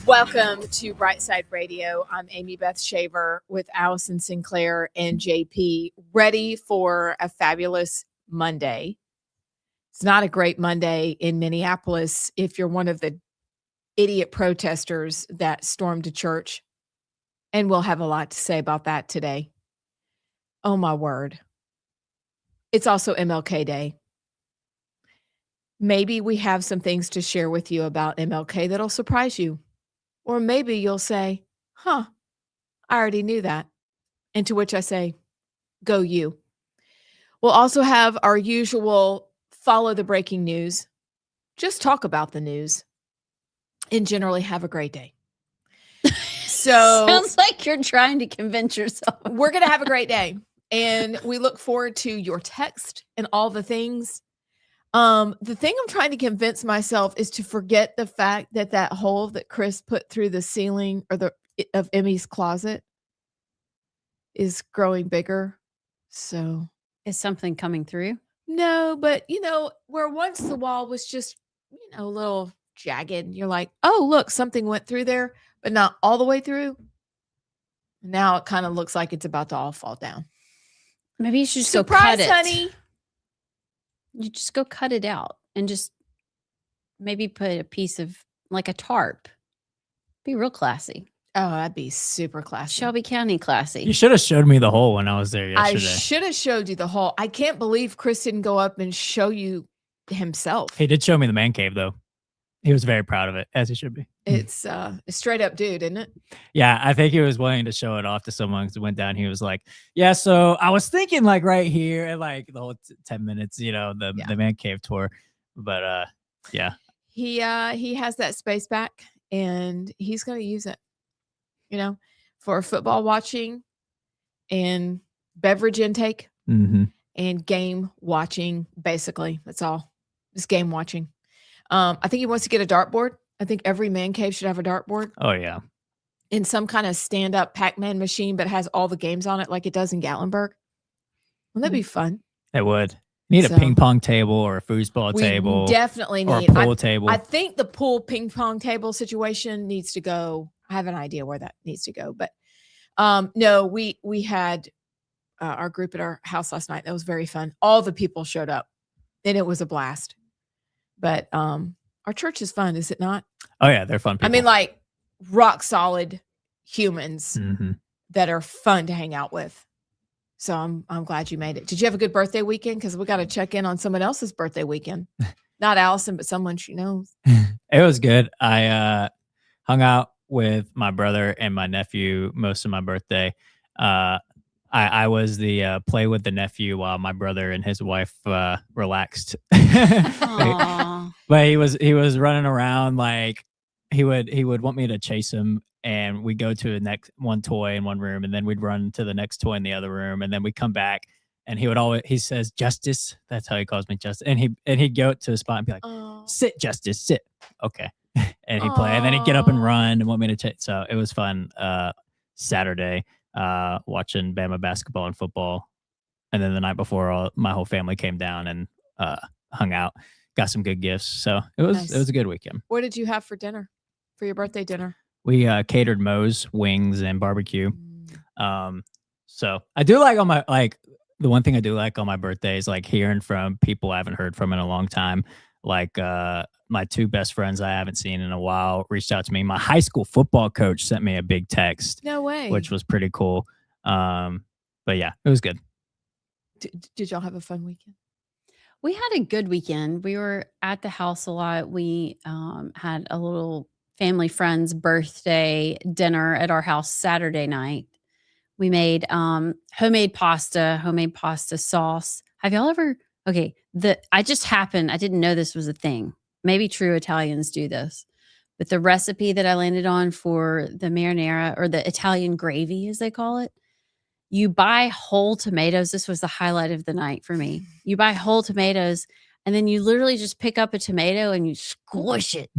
Welcome to Rightside Radio. I'm Amy Beth Shaver with Allison Sinclair and JP, ready for a fabulous Monday. It's not a great Monday in Minneapolis if you're one of the idiot protesters that stormed a church, and we'll have a lot to say about that today. Oh, my word. It's also MLK Day. Maybe we have some things to share with you about MLK that'll surprise you. Or maybe you'll say, I already knew that. And to which I say, go you. We'll also have our usual follow the breaking news, just talk about the news, and generally have a great day. So sounds like you're trying to convince yourself. We're going to have a great day. And we look forward to your text and all the things. The thing I'm trying to convince myself is to forget the fact that that hole that Chris put through the ceiling of Emmy's closet is growing bigger. So is something coming through? No, but where once the wall was just, a little jagged, you're like, oh, look, something went through there, but not all the way through. Now it kind of looks like it's about to all fall down. Maybe you should just Surprise, go cut it. Honey. You just go cut it out and just maybe put a piece of like a tarp. Be real classy. Oh, that'd be super classy. Shelby County classy. You should have showed me the hole when I was there yesterday. I should have showed you the hole. I can't believe Chris didn't go up and show you himself. He did show me the man cave, though. He was very proud of it, as he should be. It's a straight up dude, isn't it? Yeah, I think he was willing to show it off to someone because it went down. He was like, yeah, so I was thinking like right here and like the whole 10 minutes, the man cave tour. But yeah. He has that space back and he's going to use it, for football watching and beverage intake and game watching. Basically, that's all. Just game watching. I think he wants to get a dartboard. I think every man cave should have a dartboard. Oh, yeah. In some kind of stand-up Pac-Man machine, but has all the games on it like it does in Gatlinburg. Wouldn't that be fun? It would. Need a ping pong table or a foosball table. Definitely need a pool table. I think the pool ping pong table situation needs to go. I have an idea where that needs to go. But no, we had our group at our house last night. That was very fun. All the people showed up and it was a blast. But our church is fun, is it not? Oh, yeah, they're fun people. I mean, like rock solid humans that are fun to hang out with. So I'm glad you made it. Did you have a good birthday weekend? Because we got to check in on someone else's birthday weekend. Not Allison, but someone she knows. It was good. I hung out with my brother and my nephew most of my birthday. I was the play with the nephew while my brother and his wife relaxed. But he was running around like he would want me to chase him, and we'd go to the next one toy in one room, and then we'd run to the next toy in the other room, and then we'd come back, and he says Justice. That's how he calls me, Justice. And he'd go to a spot and be like, sit, Justice, sit. Okay. And he'd play, and then he'd get up and run and want me to chase. So it was fun. Saturday. Watching Bama basketball and football, and then the night before, my whole family came down and hung out, got some good gifts. So it was a good weekend. What did you have for dinner, for your birthday dinner? We catered Moe's wings and barbecue. So I do like the one thing I do like on my birthday is like hearing from people I haven't heard from in a long time. Like my two best friends I haven't seen in a while reached out to me. My high school football coach sent me a big text. No way. Which was pretty cool. But yeah, it was good. Did y'all have a fun weekend? We had a good weekend. We were at the house a lot. We had a little family friend's birthday dinner at our house Saturday night. We made homemade pasta sauce. Have y'all ever... Okay, I didn't know this was a thing. Maybe true Italians do this. But the recipe that I landed on for the marinara, or the Italian gravy, as they call it, you buy whole tomatoes. This was the highlight of the night for me. You buy whole tomatoes, and then you literally just pick up a tomato and you squish it.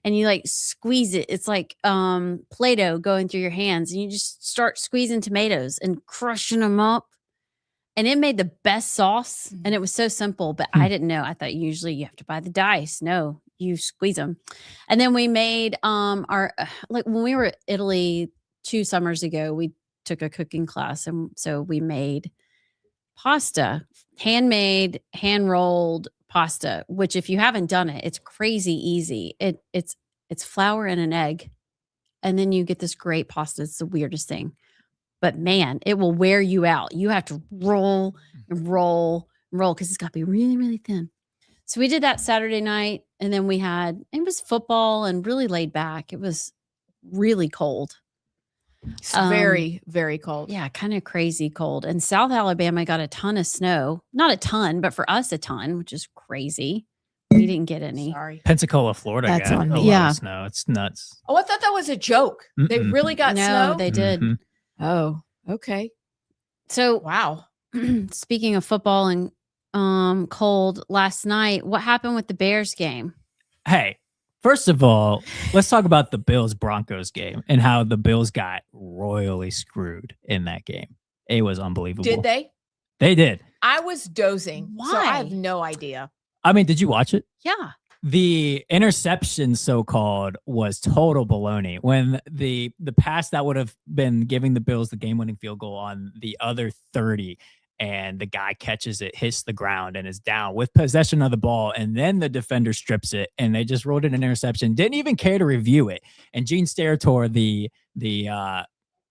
And you like squeeze it. It's like Play-Doh going through your hands. And you just start squeezing tomatoes and crushing them up. And it made the best sauce. And it was so simple, but I didn't know. I thought usually you have to buy the dice. No, you squeeze them. And then we made our like when we were in Italy 2 summers ago, we took a cooking class, and so we made pasta, handmade, hand rolled pasta. Which, if you haven't done it, it's crazy easy. It's flour and an egg, and then you get this great pasta. It's the weirdest thing, but man, it will wear you out. You have to roll and roll and roll because it's got to be really, really thin. So we did that Saturday night, and then it was football and really laid back. It was really cold. It's very, very cold. Yeah, kind of crazy cold. And South Alabama got a ton of snow. Not a ton, but for us a ton, which is crazy. We didn't get any. Sorry. Pensacola, Florida That's got on a me. lot Yeah. of snow. It's nuts. Oh, I thought that was a joke. They Mm-mm. really got No, snow? they did. Mhm. Oh, okay. So Wow. speaking of football and cold, last night, what happened with the Bears game? Hey, first of all, let's talk about the Bills Broncos game and how the Bills got royally screwed in that game. It was unbelievable. Did they? They did. I was dozing. So I have Why? no idea. I mean, did you watch it? Yeah. The interception, so-called, was total baloney. When the pass that would have been giving the Bills the game-winning field goal on the other 30, and the guy catches it, hits the ground, and is down with possession of the ball, and then the defender strips it, and they just ruled it an interception. Didn't even care to review it. And Gene Steratore, the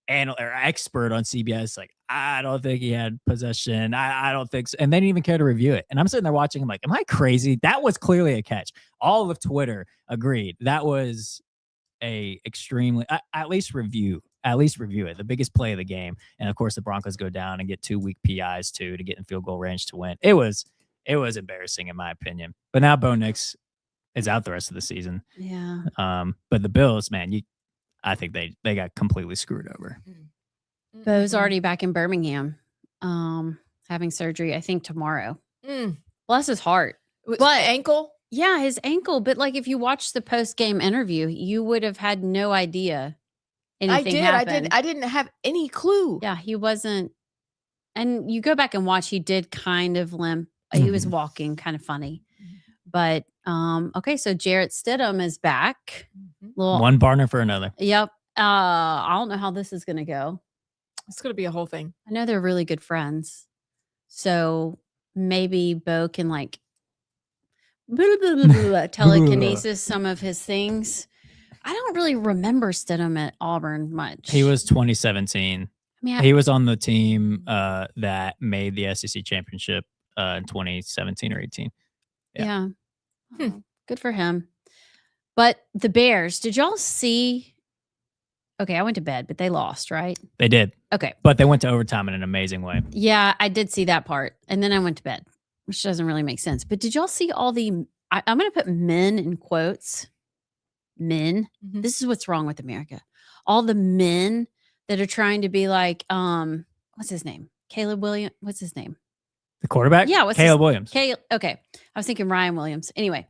expert on CBS, like, I don't think he had possession. I don't think so. And they didn't even care to review it. And I'm sitting there watching. I'm like, am I crazy? That was clearly a catch. All of Twitter agreed. That was a extremely, at least review it. The biggest play of the game. And of course, the Broncos go down and get 2 weak PIs too to get in field goal range to win. It was embarrassing in my opinion. But now Bo Nix is out the rest of the season. Yeah. But the Bills, man, I think they got completely screwed over. Bo's already back in Birmingham, having surgery, I think tomorrow. Mm. Bless his heart. But But ankle? yeah, his ankle. But like, if you watched the post-game interview, you would have had no idea anything happened. I didn't have any clue. Yeah, he wasn't. And you go back and watch, he did kind of limp. He was walking kind of funny. But okay, so Jarrett Stidham is back. Little, One partner for another. Yep. I don't know how this is gonna go. It's going to be a whole thing. I know they're really good friends. So maybe Bo can like telekinesis some of his things. I don't really remember Stidham at Auburn much. He was 2017. I mean, He was on the team that made the SEC championship in 2017 or 18. yeah. Hmm. Oh, good for him. But the Bears, did y'all see? Okay, I went to bed, but they lost, right? They did, Okay. but they went to overtime in an amazing way. Yeah, I did see that part. And then I went to bed, which doesn't really make sense. But did y'all see all the, I'm going to put men in quotes. Men. Mhm. This is what's wrong with America. All the men that are trying to be like, what's his name? Caleb Williams. What's his name? The quarterback? Yeah, what's Caleb Williams. Okay. I was thinking Ryan Williams. Anyway,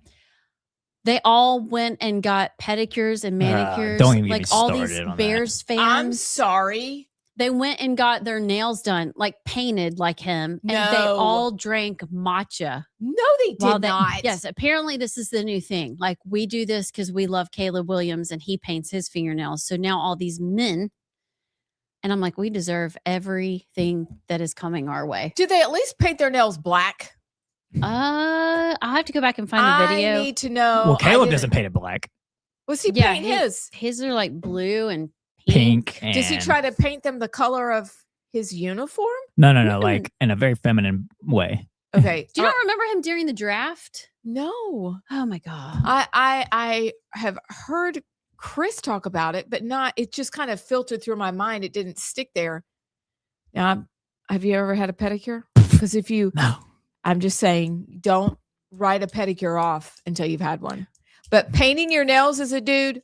they all went and got pedicures and manicures. Don't even get like me all started these on that. Bears I'm fans. sorry. They went and got their nails done, like painted like him, and they No. all drank matcha. No, they did while not. Yes, apparently this is the new thing. Like, we do this because we love Caleb Williams and he paints his fingernails. So now all these men, and I'm like, we deserve everything that is coming our way. Do they at least paint their nails black? I'll have to go back and find the video. I need to know. Well, I Caleb didn't- doesn't paint it black. Was he Yeah, paint his? His are like blue and Pink. pink. Does he and- try to paint them the color of his uniform? No, like in a very feminine way. Okay. Do you not remember him during the draft? No. Oh my God. I have heard Chris talk about it, but not. It just kind of filtered through my mind. It didn't stick there. Now, have you ever had a pedicure? Because if you, No. I'm just saying, don't write a pedicure off until you've had one. But painting your nails as a dude,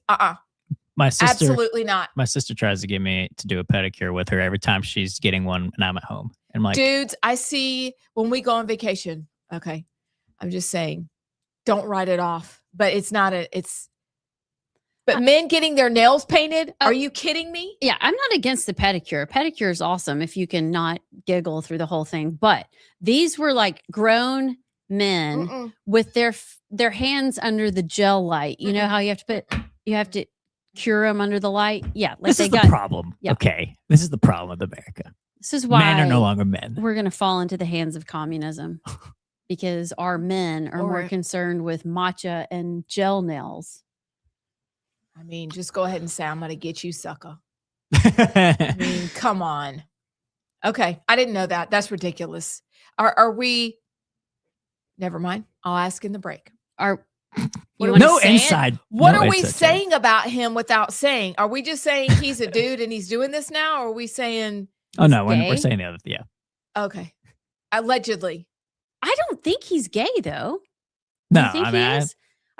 My sister absolutely not. My sister tries to get me to do a pedicure with her every time she's getting one and I'm at home. And I'm like, Dudes, I see when we go on vacation. Okay. I'm just saying, don't write it off. But it's not but men getting their nails painted, are you kidding me? Yeah, I'm not against the pedicure. Pedicure is awesome if you can not giggle through the whole thing. But these were like grown men with their hands under the gel light. You know how you have to cure them under the light? Yeah. Like This is the problem. Yeah. Okay. This is the problem with America. This is why men are no longer men. We're going to fall into the hands of communism because our men are more concerned with matcha and gel nails. I mean, just go ahead and say, I'm going to get you, sucker. I mean, come on. Okay. I didn't know that. That's ridiculous. Are we? Never mind. I'll ask in the break. No inside. What are we saying about him without saying? Are we just saying he's a dude and he's doing this now? Or are we saying? Oh, no. We're saying the other. Yeah. Okay. Allegedly. I don't think he's gay, though. No, I think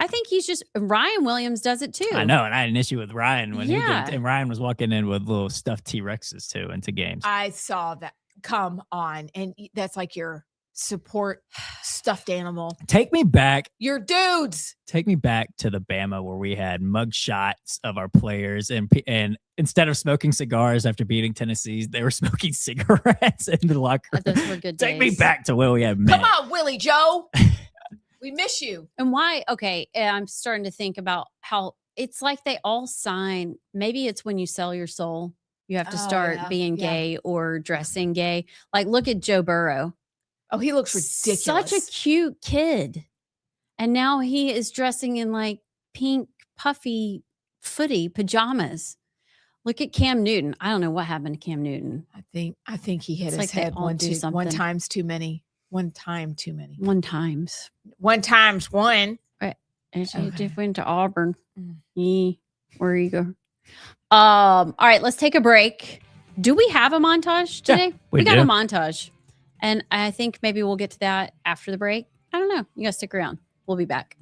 I think he's just Ryan Williams does it too. I know, and I had an issue with Ryan when he did, and Ryan was walking in with little stuffed T-Rexes too into games. I saw that. Come on, and that's like your support stuffed animal. Take me back. You're dudes. Take me back to the Bama where we had mug shots of our players, and instead of smoking cigars after beating Tennessee, they were smoking cigarettes in the locker room. Those were good days. Take me back to where we had men. Come on, Willie Joe. We miss you. And why? Okay. I'm starting to think about how it's like they all sign. Maybe it's when you sell your soul, you have to start being gay or dressing gay. Like, look at Joe Burrow. Oh, he looks ridiculous. Such a cute kid. And now he is dressing in like pink, puffy, footy pajamas. Look at Cam Newton. I don't know what happened to Cam Newton. I think he hit his head one times too many. One time too many. One times. One times one. Right. And she just went to Auburn. Where you go? All right, let's take a break. Do we have a montage today? Yeah, we got a montage. And I think maybe we'll get to that after the break. I don't know. You guys stick around. We'll be back.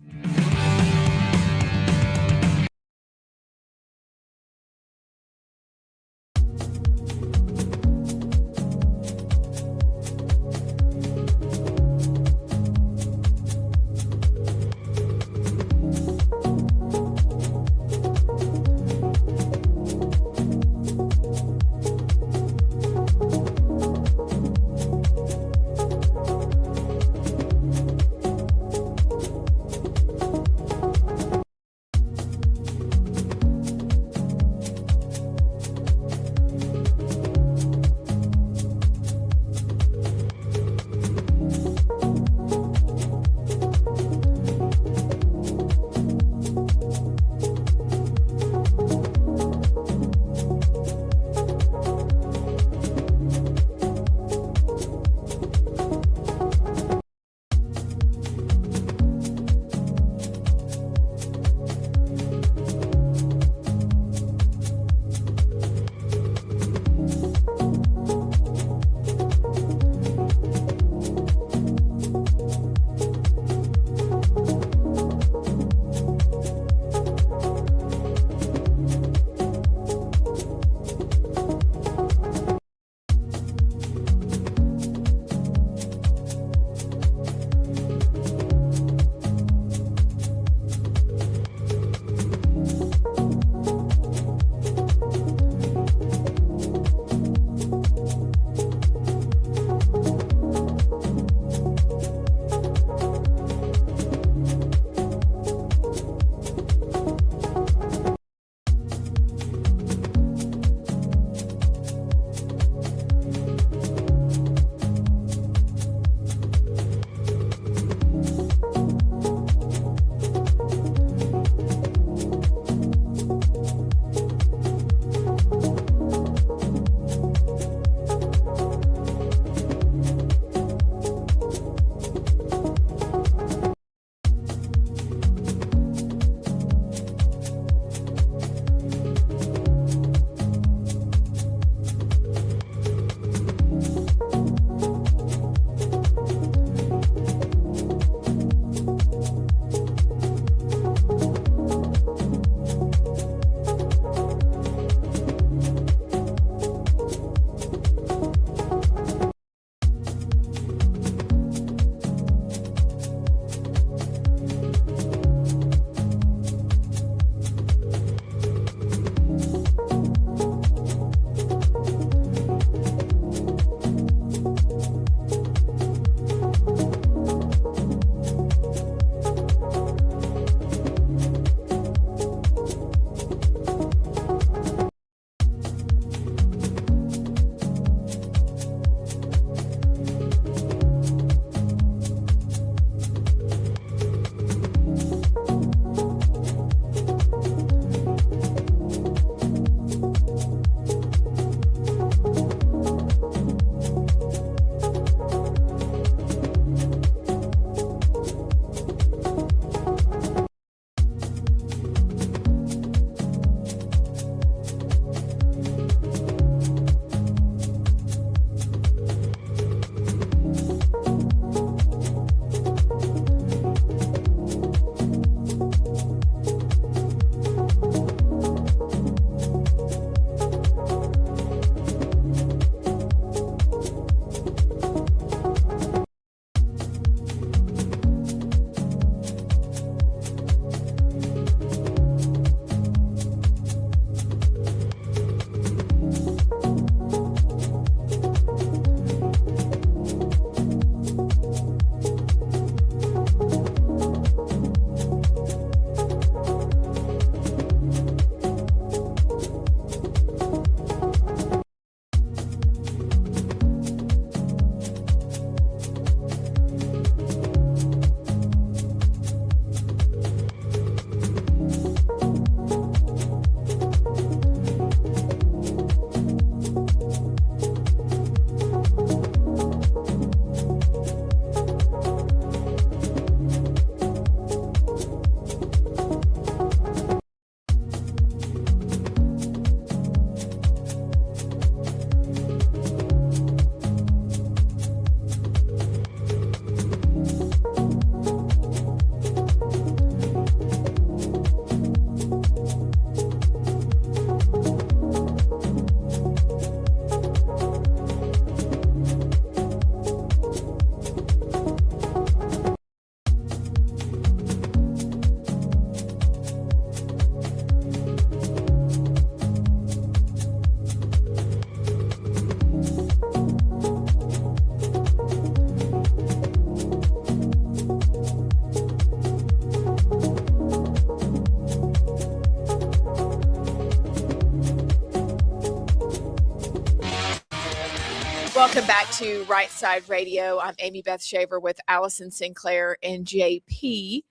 Welcome back to Rightside Radio. I'm Amy Beth Shaver with Allison Sinclair and JP.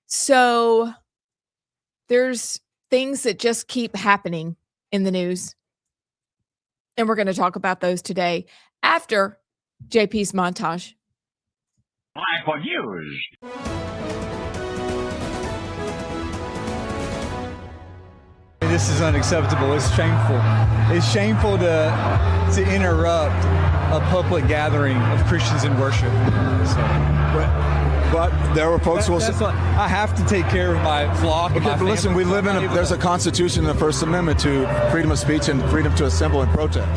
So there's things that just keep happening in the news. And we're going to talk about those today after JP's montage. Live news. This is unacceptable. It's shameful. It's shameful to interrupt a public gathering of Christians in worship. But there were folks who will say, I have to take care of my flock. okay, but listen, we live in there's a constitution and a First Amendment to freedom of speech and freedom to assemble and protest.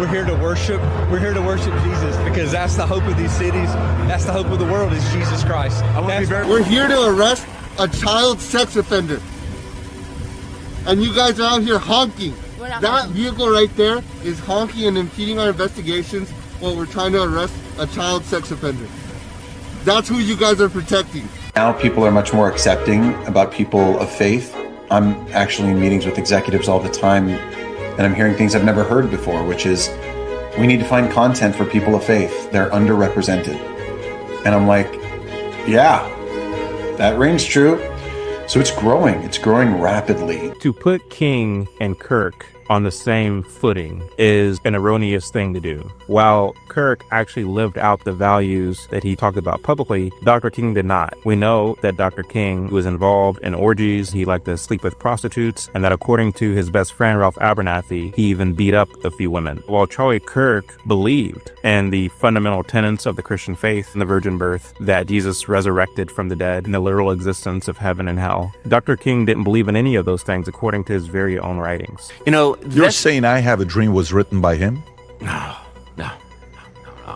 We're here to worship. We're here to worship Jesus because that's the hope of these cities. That's the hope of the world is Jesus Christ. We're here to arrest a child sex offender. And you guys are out here honking. That vehicle right there is honking and impeding our investigations while we're trying to arrest a child sex offender. That's who you guys are protecting. Now people are much more accepting about people of faith. I'm actually in meetings with executives all the time, and I'm hearing things I've never heard before, which is, we need to find content for people of faith. They're underrepresented. And I'm like, yeah, that rings true. So it's growing rapidly. To put King and Kirk on the same footing is an erroneous thing to do. While Kirk actually lived out the values that he talked about publicly, Dr. King did not. We know that Dr. King was involved in orgies, he liked to sleep with prostitutes, and that according to his best friend Ralph Abernathy, he even beat up a few women. While Charlie Kirk believed in the fundamental tenets of the Christian faith and the virgin birth, that Jesus resurrected from the dead and the literal existence of heaven and hell, Dr. King didn't believe in any of those things according to his very own writings. You know, You're saying I Have a Dream was written by him? No.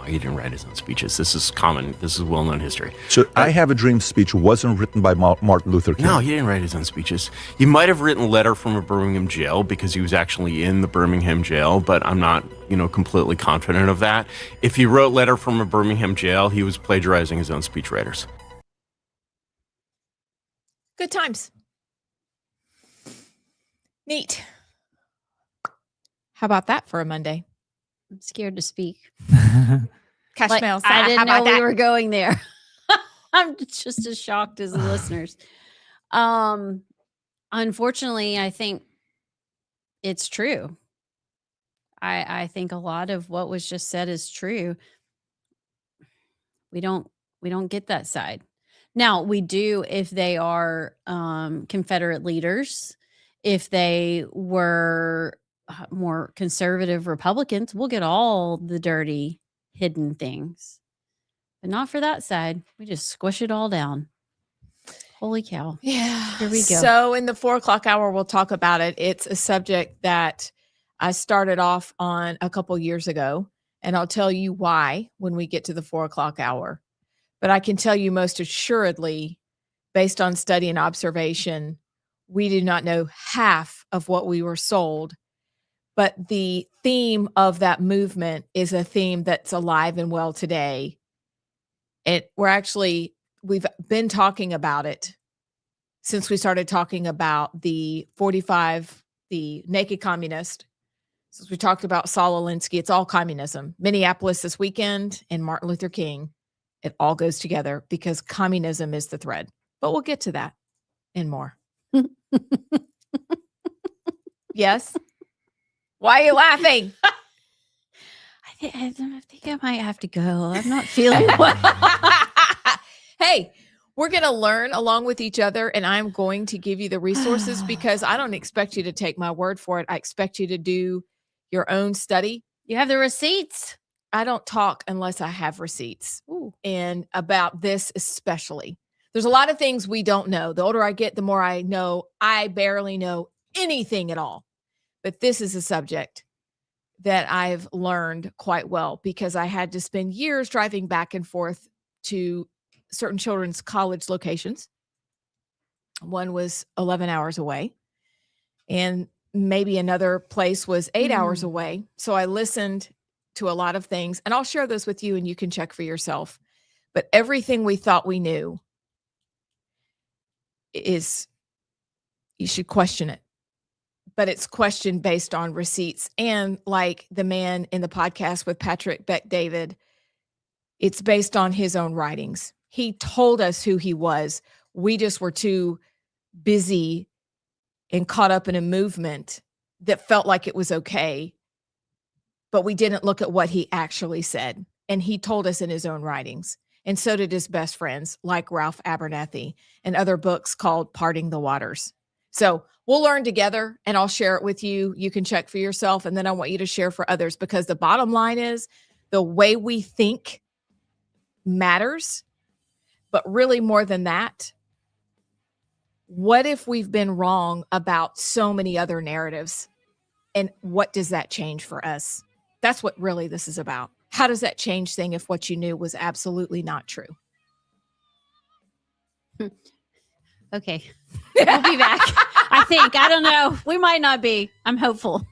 He didn't write his own speeches. This is common. This is well-known history. So I Have a Dream speech wasn't written by Martin Luther King? No, he didn't write his own speeches. He might have written Letter from a Birmingham Jail because he was actually in the Birmingham jail, but I'm not, completely confident of that. If he wrote Letter from a Birmingham Jail, he was plagiarizing his own speechwriters. Good times. Neat. How about that for a Monday? I'm scared to speak. Cash Like, mail. I How didn't know about we that? were going there. I'm just as shocked as the listeners. Unfortunately, I think it's true. I think a lot of what was just said is true. We don't get that side. Now we do if they are Confederate leaders, if they were more conservative Republicans, we'll get all the dirty hidden things, but not for that side. We just squish it all down. Holy cow. Yeah. Here we go. So in the 4:00 hour, we'll talk about it. It's a subject that I started off on a couple years ago, and I'll tell you why when we get to the 4:00 hour. But I can tell you most assuredly, based on study and observation, we do not know half of what we were sold. But the theme of that movement is a theme that's alive and well today. We've been talking about it since we started talking about the 45, the naked communist. Since we talked about Saul Alinsky, it's all communism. Minneapolis this weekend and Martin Luther King, it all goes together because communism is the thread. But we'll get to that and more. Yes? Why are you laughing? I think I might have to go. I'm not feeling well. Hey, we're going to learn along with each other, and I'm going to give you the resources because I don't expect you to take my word for it. I expect you to do your own study. You have the receipts. I don't talk unless I have receipts. Ooh. And about this especially. There's a lot of things we don't know. The older I get, the more I know. I barely know anything at all. But this is a subject that I've learned quite well because I had to spend years driving back and forth to certain children's college locations. One was 11 hours away, and maybe another place was 8 hours away. So I listened to a lot of things, and I'll share those with you and you can check for yourself. But everything we thought we knew you should question it. but it's questioned based on receipts. And like the man in the podcast with Patrick Beck David, it's based on his own writings. He told us who he was. We just were too busy and caught up in a movement that felt like it was okay, but we didn't look at what he actually said. And he told us in his own writings. And so did his best friends like Ralph Abernathy and other books called Parting the Waters. So we'll learn together and I'll share it with you. You can check for yourself. And then I want you to share for others, because the bottom line is the way we think matters. But really more than that, what if we've been wrong about so many other narratives? And what does that change for us? That's what really this is about. How does that change things if what you knew was absolutely not true? Okay. We'll be back. I think. I don't know. We might not be. I'm hopeful.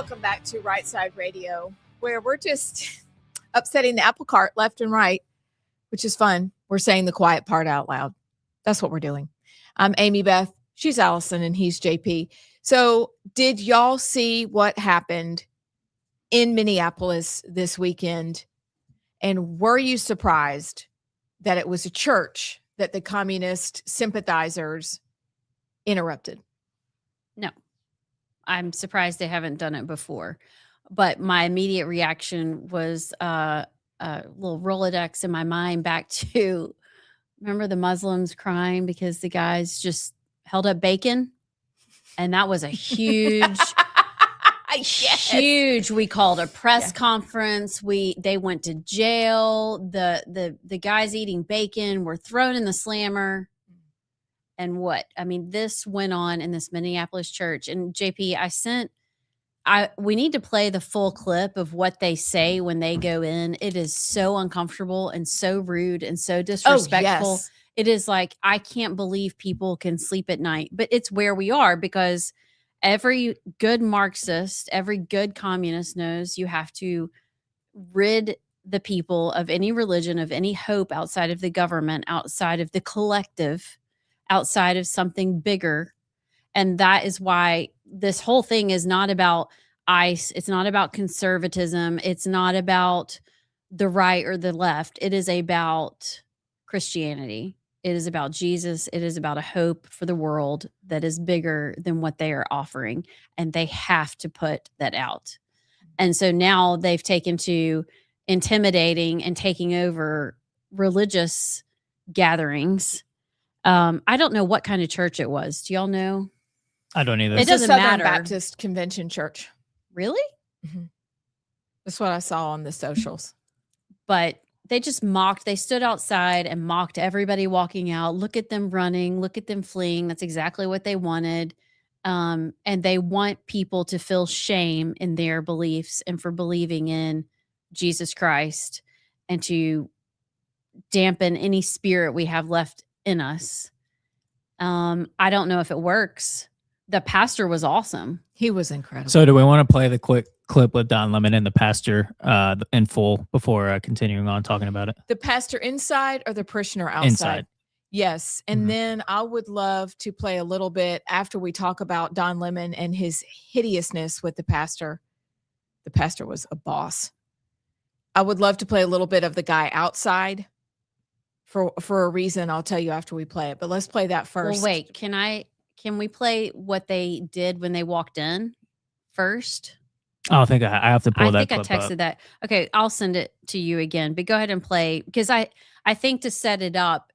welcome back to Rightside Radio, where we're just upsetting the apple cart left and right, which is fun. We're saying the quiet part out loud. That's what we're doing. I'm Amy Beth. She's Allison, and he's JP. So did y'all see what happened in Minneapolis this weekend? And were you surprised that it was a church that the communist sympathizers interrupted? No. I'm surprised they haven't done it before. But my immediate reaction was a little Rolodex in my mind back to, remember the Muslims crying because the guys just held up bacon? And that was a huge, huge, we called a press conference. They went to jail. The guys eating bacon were thrown in the slammer. And this went on in this Minneapolis church. And JP, we need to play the full clip of what they say when they go in. It is so uncomfortable and so rude and so disrespectful. Yes. It is like, I can't believe people can sleep at night, but it's where we are, because every good Marxist, every good communist knows you have to rid the people of any religion, of any hope outside of the government, outside of the collective, outside of something bigger. And that is why this whole thing is not about ICE. It's not about conservatism. It's not about the right or the left. It is about Christianity. It is about Jesus. It is about a hope for the world that is bigger than what they are offering. And they have to put that out. And so now they've taken to intimidating and taking over religious gatherings. I don't know what kind of church it was. Do y'all know? I don't either. It's It doesn't a Southern matter. Baptist Convention Church. Really? Mm-hmm. That's what I saw on the socials. But they just mocked. They stood outside and mocked everybody walking out. Look at them running. Look at them fleeing. That's exactly what they wanted. And they want people to feel shame in their beliefs and for believing in Jesus Christ, and to dampen any spirit we have left in us. I don't know if it works. The pastor was awesome. He was incredible. So do we want to play the quick clip with Don Lemon and the pastor in full before continuing on talking about it? The pastor inside or the parishioner outside? Inside. Yes. And then I would love to play a little bit after we talk about Don Lemon and his hideousness with the pastor. The pastor was a boss. I would love to play a little bit of the guy outside for a reason I'll tell you after we play it. But let's play that first. Well, wait, can we play what they did when they walked in first? I don't think I have to pull that I think I texted that. Okay, I'll send it to you again, but go ahead and play, because I think to set it up,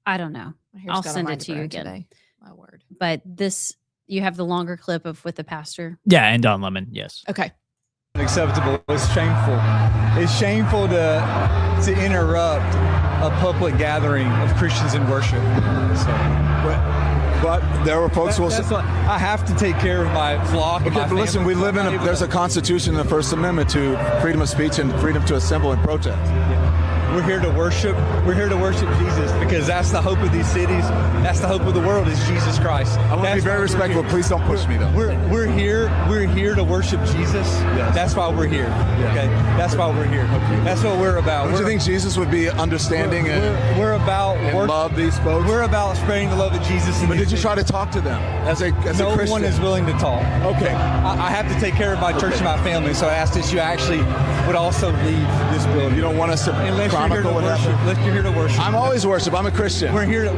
I don't know. I'll send it to you again. Today. My word. But you have the longer clip of with the pastor. Yeah, and Don Lemon, yes. Okay. Unacceptable. It's shameful. It's shameful to interrupt a public gathering of Christians in worship. But there were folks who will say, I have to take care of my flock. okay, but listen, we live there's a constitution in the First Amendment to freedom of speech and freedom to assemble and protest. We're here to worship. We're here to worship Jesus, because that's the hope of these cities. That's the hope of the world, is Jesus Christ. I want to be very respectful. Please don't push me, though. We're here to worship Jesus. Yes. That's why we're here. Yes. Okay, that's why we're here. Okay. That's what we're about. Don't you think Jesus would be understanding we're about and love these folks? We're about spreading the love of Jesus. But did you try to talk to them as a Christian? No one is willing to talk. Okay. I have to take care of my church and my family, so I asked that you actually would also leave this building. You don't want us to chronicle what happened? Unless you're here to worship. I'm always worship. I'm a Christian. We're here to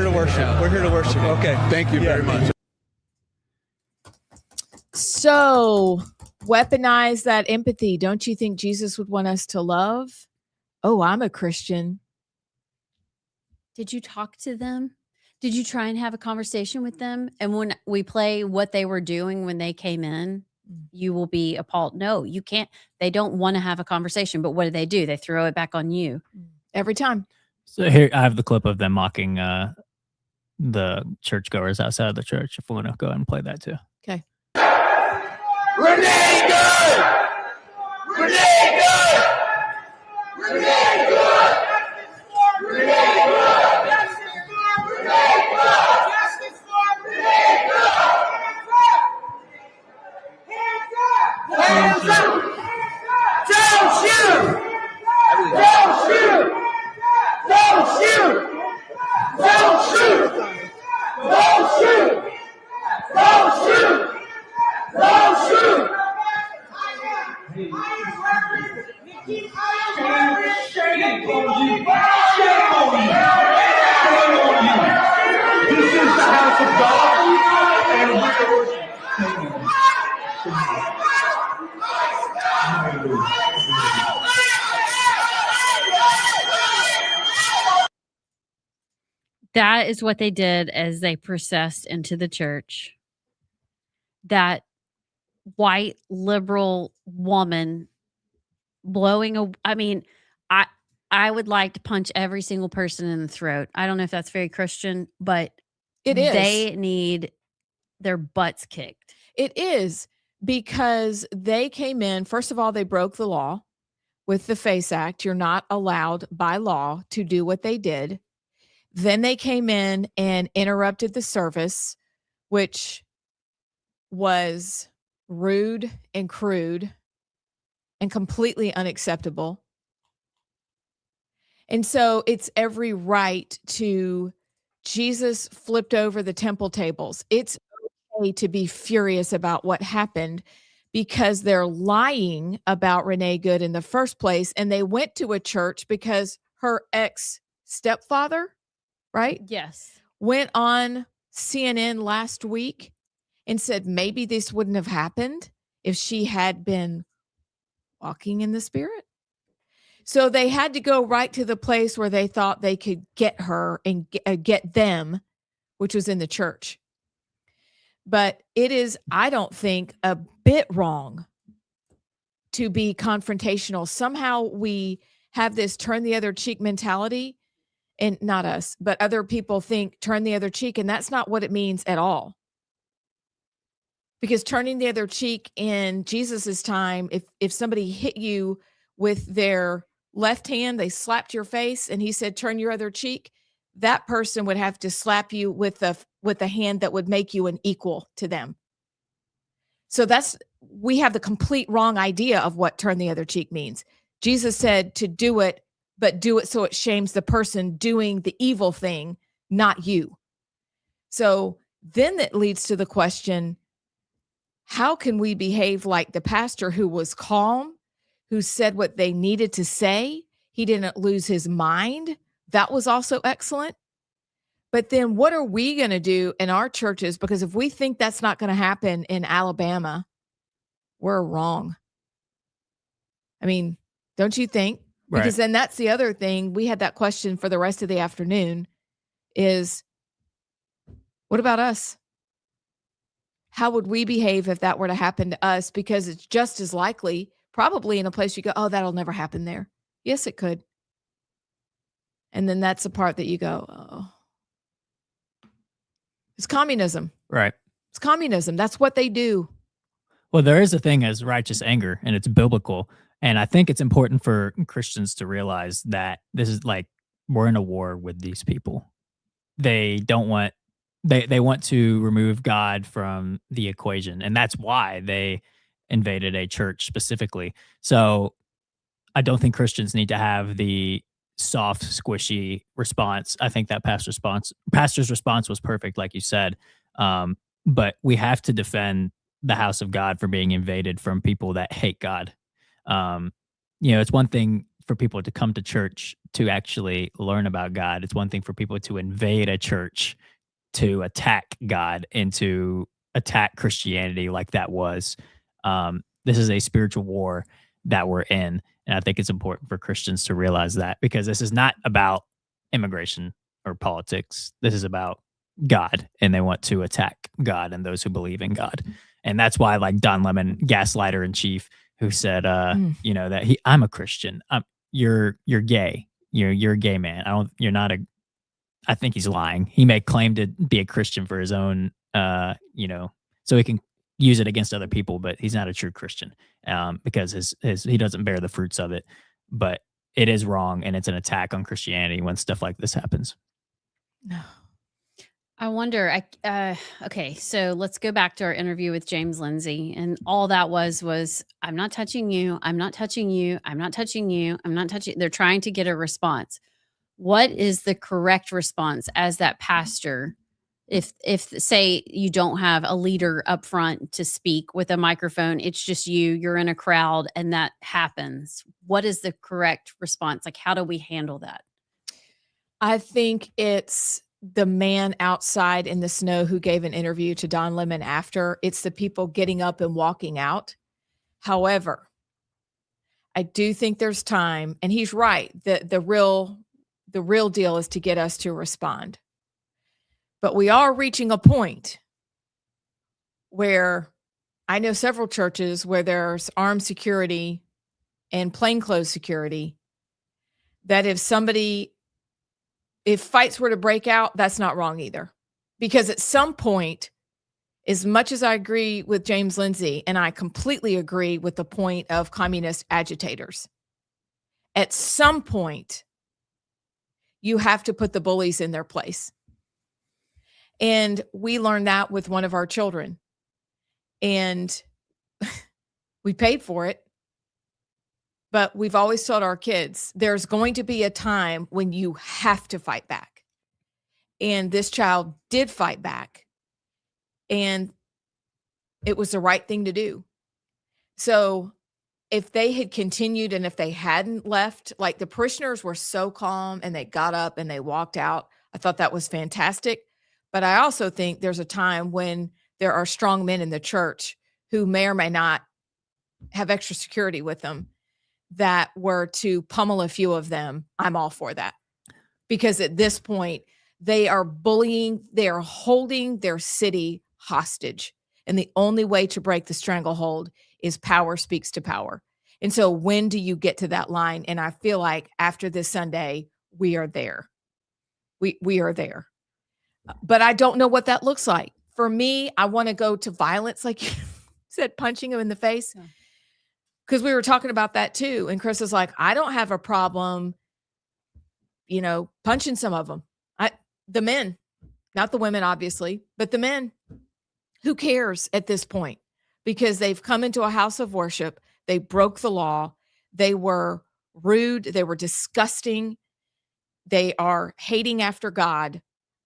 worship. Yeah. We're here to worship. Okay. Thank you very much. So weaponize that empathy. Don't you think Jesus would want us to love? Oh, I'm a Christian. Did you talk to them? Did you try and have a conversation with them? And when we play what they were doing when they came in, you will be appalled. No, you can't. They don't want to have a conversation, but what do? They throw it back on you. Every time. So here I have the clip of them mocking the churchgoers outside of the church. If we want to go ahead and play that too. Okay. Renee good! Renee good! Renee good! Renee good! Justice for Renee good! Justice for Renee good! That is what they did as they processed into the church. That white liberal woman blowing a I mean, I I would like to punch every single person in the throat. I don't know if that's very Christian, but It is. they need their butts kicked. It is, because they came in, first of all, they broke the law with the FACE Act. You're not allowed by law to do what they did. Then they came in and interrupted the service, which was rude and crude and completely unacceptable. And so it's every right to Jesus flipped over the temple tables. It's okay to be furious about what happened because they're lying about Renee Good in the first place. And they went to a church because her ex-stepfather, right? Yes. Went on CNN last week and said maybe this wouldn't have happened if she had been walking in the Spirit. So they had to go right to the place where they thought they could get her and get them, which was in the church. But it is, I don't think, a bit wrong to be confrontational. Somehow we have this turn the other cheek mentality, and not us, but other people think turn the other cheek, and that's not what it means at all. Because turning the other cheek in Jesus's time, if somebody hit you with their left hand, they slapped your face, and he said, turn your other cheek, that person would have to slap you with a hand that would make you an equal to them. So we have the complete wrong idea of what turn the other cheek means. Jesus said to do it, but do it so it shames the person doing the evil thing, not you. So then that leads to the question, how can we behave like the pastor who was calm, who said what they needed to say? He didn't lose his mind. That was also excellent. But then what are we going to do in our churches? Because if we think that's not going to happen in Alabama, we're wrong. I mean, don't you think? Right. Because then that's the other thing. We had that question for the rest of the afternoon is, what about us? How would we behave if that were to happen to us? Because it's just as likely, probably in a place you go, oh, that'll never happen there. Yes, it could. And then that's the part that you go, oh. It's communism. Right. It's communism. That's what they do. Well, there is a thing as righteous anger, and it's biblical. And I think it's important for Christians to realize that this is like, we're in a war with these people. They don't want, they want to remove God from the equation. And that's why they invaded a church specifically. So I don't think Christians need to have the soft, squishy response. I think that pastor's response was perfect, like you said. But we have to defend the house of God from being invaded from people that hate God. It's one thing for people to come to church to actually learn about God. It's one thing for people to invade a church to attack God and to attack Christianity like that was. This is a spiritual war that we're in. And I think it's important for Christians to realize that, because this is not about immigration or politics. This is about God, and they want to attack God and those who believe in God. And that's why, like Don Lemon, gaslighter in chief, who said, that I'm a Christian. You're gay. You're a gay man. I think he's lying. He may claim to be a Christian for his own, so he can use it against other people, but he's not a true Christian, because he doesn't bear the fruits of it. But it is wrong, and it's an attack on Christianity when stuff like this happens. No. I wonder, okay, so let's go back to our interview with James Lindsay. And all that was, I'm not touching you. I'm not touching you. I'm not touching you. I'm not touching. They're trying to get a response. What is the correct response as that pastor? If say you don't have a leader up front to speak with a microphone, it's just you're in a crowd and that happens. What is the correct response? Like, how do we handle that? I think it's the man outside in the snow who gave an interview to Don Lemon after. It's the people getting up and walking out. However, I do think there's time, and he's right. The real deal is to get us to respond. But we are reaching a point where I know several churches where there's armed security and plainclothes security, that if fights were to break out, that's not wrong either. Because at some point, as much as I agree with James Lindsay, and I completely agree with the point of communist agitators, at some point, you have to put the bullies in their place. And we learned that with one of our children. And we paid for it. But we've always told our kids, there's going to be a time when you have to fight back. And this child did fight back. And it was the right thing to do. So if they had continued and if they hadn't left, like the parishioners were so calm and they got up and they walked out. I thought that was fantastic. But I also think there's a time when there are strong men in the church who may or may not have extra security with them that were to pummel a few of them. I'm all for that. Because at this point, they are bullying, they are holding their city hostage. And the only way to break the stranglehold is power speaks to power. And so when do you get to that line? And I feel like after this Sunday, we are there. We are there. But I don't know what that looks like. For me, I want to go to violence, like you said, punching him in the face. Because we were talking about that too. And Chris is like, I don't have a problem, punching some of them. The men, not the women, obviously, but the men. Who cares at this point? Because they've come into a house of worship. They broke the law. They were rude. They were disgusting. They are hating after God.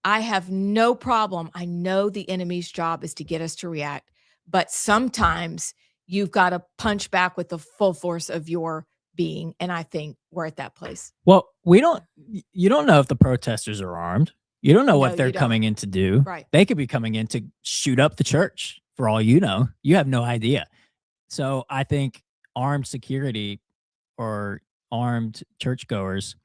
I have no problem. I know the enemy's job is to get us to react, but sometimes you've got to punch back with the full force of your being. And I think we're at that place. Well, you don't know if the protesters are armed. You don't know what they're coming in to do. Right. They could be coming in to shoot up the church for all you know. You have no idea. So I think armed security or armed churchgoers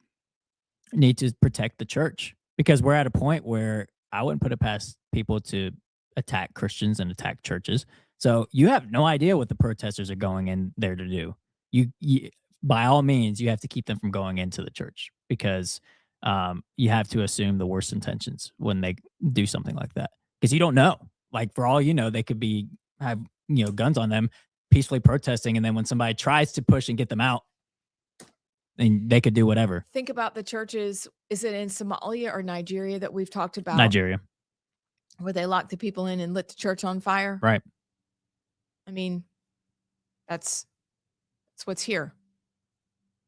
need to protect the church, because we're at a point where I wouldn't put it past people to attack Christians and attack churches. So you have no idea what the protesters are going in there to do. You by all means, you have to keep them from going into the church, because you have to assume the worst intentions when they do something like that, because you don't know. Like, for all you know, they could have guns on them, peacefully protesting, and then when somebody tries to push and get them out, then they could do whatever. Think about the churches. Is it in Somalia or Nigeria that we've talked about? Nigeria, where they locked the people in and lit the church on fire. Right. I mean, that's what's here.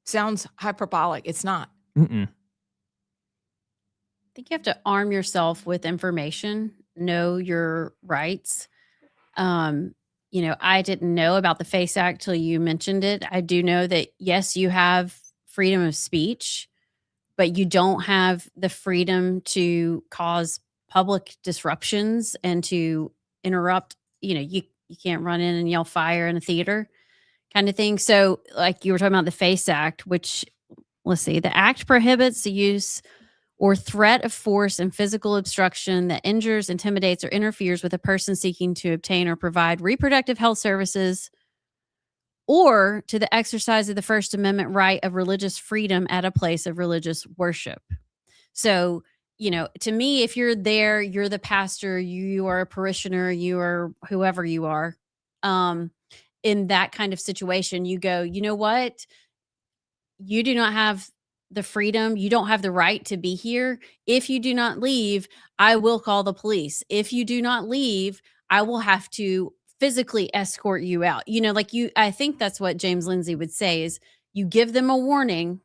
Sounds hyperbolic. It's not. Mm-mm. I think you have to arm yourself with information, know your rights. I didn't know about the FACE Act till you mentioned it. I do know that, yes, you have freedom of speech, but you don't have the freedom to cause public disruptions and to interrupt. You can't run in and yell fire in a theater kind of thing. So like you were talking about the FACE Act, which, let's see, the act prohibits the use or threat of force and physical obstruction that injures, intimidates, or interferes with a person seeking to obtain or provide reproductive health services, or to the exercise of the First Amendment right of religious freedom at a place of religious worship. So, to me, if you're there, you're the pastor, you are a parishioner, you are whoever you are, in that kind of situation, you go, you know what? You do not have the freedom. You don't have the right to be here. If you do not leave, I will call the police. If you do not leave, I will have to physically escort you out. I think that's what James Lindsay would say is you give them a warning,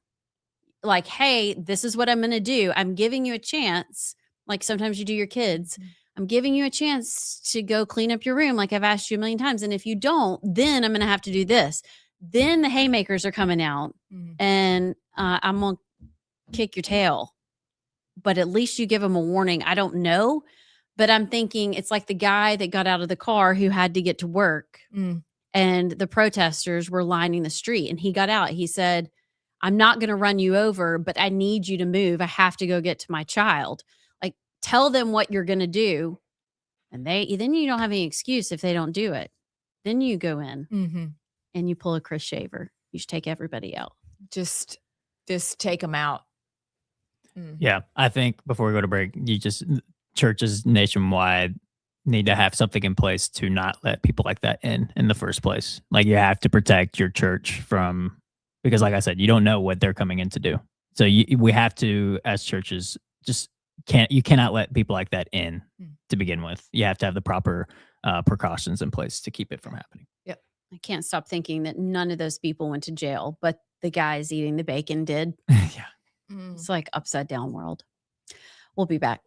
like, hey, this is what I'm going to do. I'm giving you a chance. Like sometimes you do your kids. I'm giving you a chance to go clean up your room. Like I've asked you a million times. And if you don't, then I'm going to have to do this. Then the haymakers are coming out and I'm going to kick your tail. But at least you give them a warning. I don't know, but I'm thinking it's like the guy that got out of the car who had to get to work and the protesters were lining the street and he got out. He said, I'm not going to run you over, but I need you to move. I have to go get to my child. Like tell them what you're going to do, and then you don't have any excuse if they don't do it. Then you go in and you pull a Chris Shaver. You should take everybody out. Just take them out. Yeah, I think before we go to break, churches nationwide need to have something in place to not let people like that in the first place. Like, you have to protect your church because like I said, you don't know what they're coming in to do. So we have to, as churches, you cannot let people like that in to begin with. You have to have the proper precautions in place to keep it from happening. Yep. I can't stop thinking that none of those people went to jail, but the guys eating the bacon did. Yeah. It's like upside down world. We'll be back.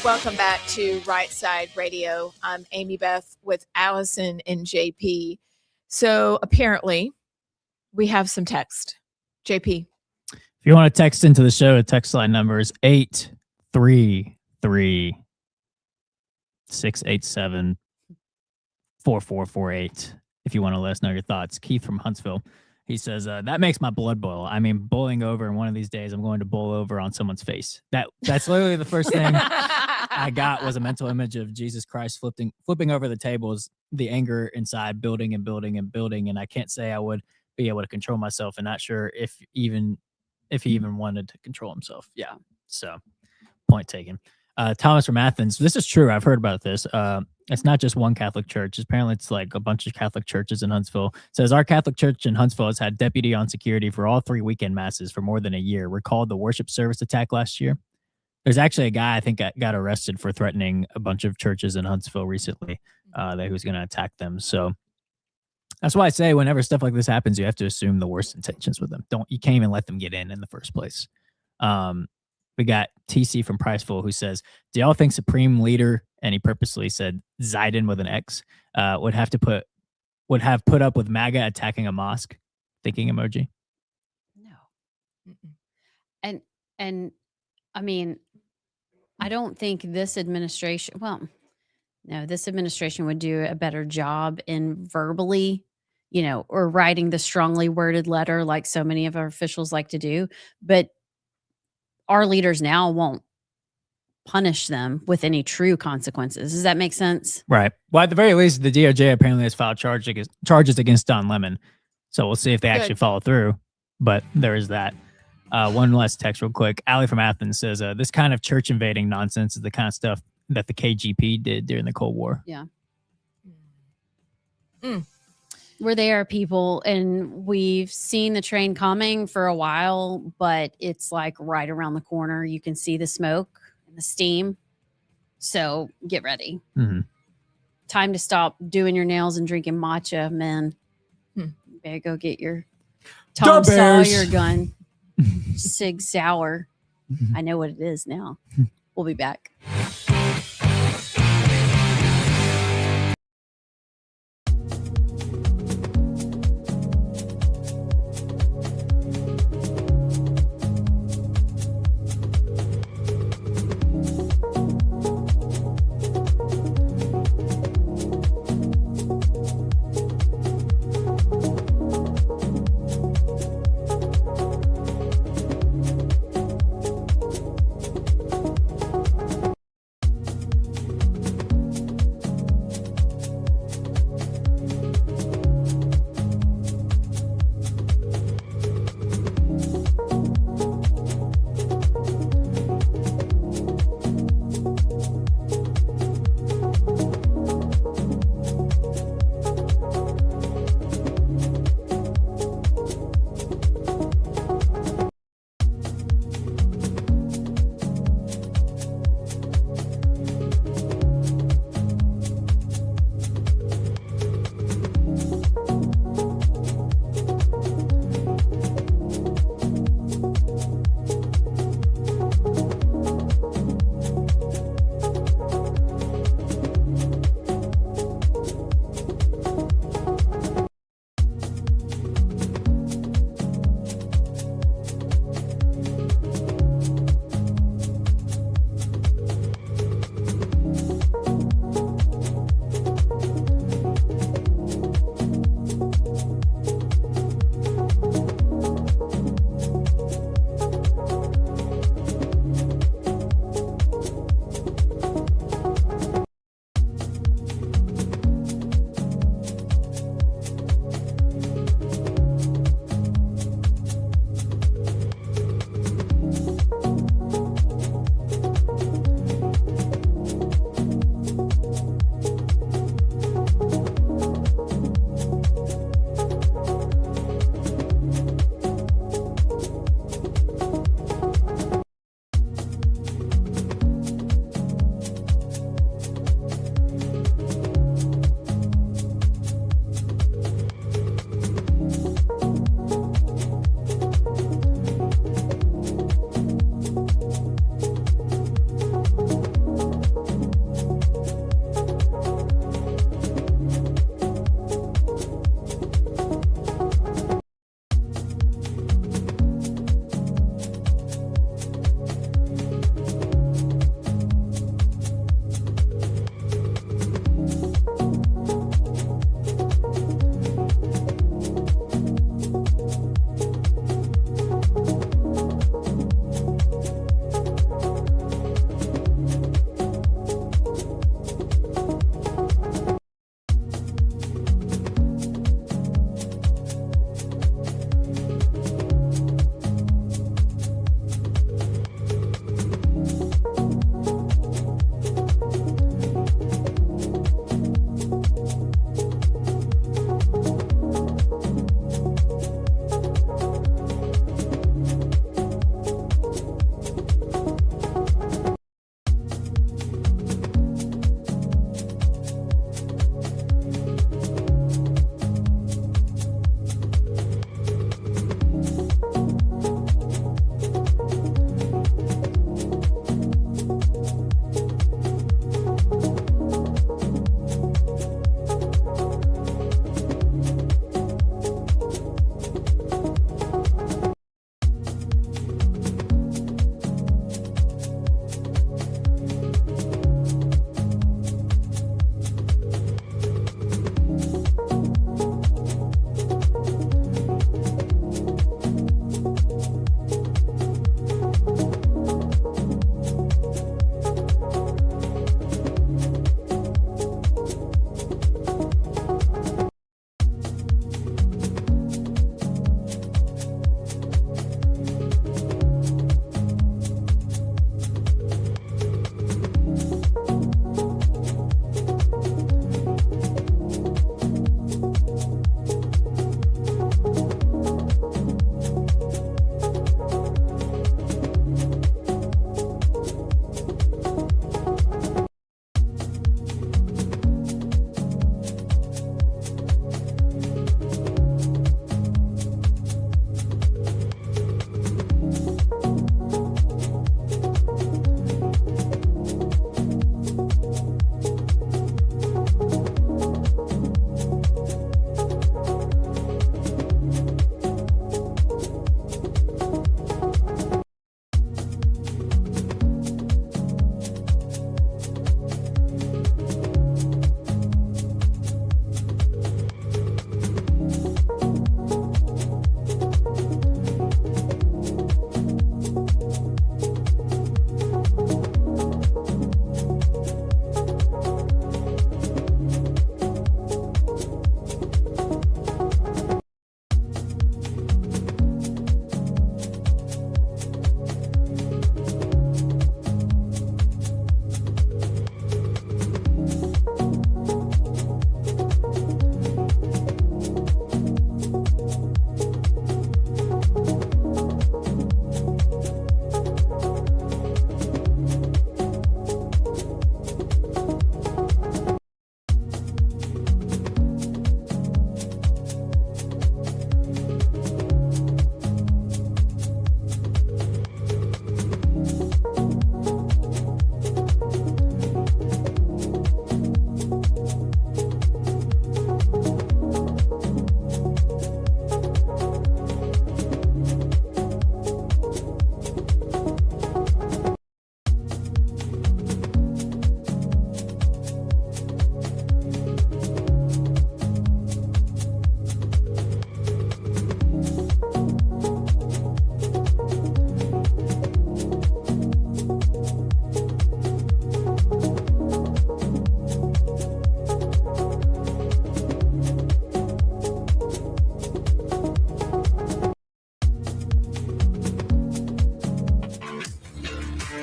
Welcome back to Rightside Radio. I'm Amy Beth with Allison and JP. So apparently we have some text. JP. If you want to text into the show, the text line number is 833-687-4448. If you want to let us know your thoughts. Keith from Huntsville. He says, that makes my blood boil. I mean, bowling over, and one of these days I'm going to bowl over on someone's face. That's literally the first thing I got was a mental image of Jesus Christ flipping over the tables, the anger inside building and building and building. And I can't say I would be able to control myself, and not sure if he even wanted to control himself. Yeah. So point taken. Thomas from Athens. This is true. I've heard about this. It's not just one Catholic church. Apparently, it's like a bunch of Catholic churches in Huntsville. It says our Catholic church in Huntsville has had deputy on security for all 3 weekend masses for more than a year. Recalled the worship service attack last year. There's actually a guy I think got arrested for threatening a bunch of churches in Huntsville recently that he was going to attack them. So that's why I say whenever stuff like this happens, you have to assume the worst intentions with them. You can't even let them get in the first place. We got TC from Priceville who says, do y'all think Supreme Leader, and he purposely said Zidane with an X, would have put up with MAGA attacking a mosque? Thinking emoji. No. And I mean, I don't think this administration would do a better job in verbally, or writing the strongly worded letter like so many of our officials like to do. But our leaders now won't punish them with any true consequences. Does that make sense? Right. Well, at the very least, the DOJ apparently has filed charges against Don Lemon. So we'll see if they actually follow through. But there is that. One last text real quick. Allie from Athens says, this kind of church invading nonsense is the kind of stuff that the KGB did during the Cold War. Yeah. We're there, people, and we've seen the train coming for a while, but it's like right around the corner. You can see the smoke and the steam. So get ready. Mm-hmm. Time to stop doing your nails and drinking matcha, men. You better go get your Tom Sawyer gun. Sig Sauer. I know what it is now. We'll be back.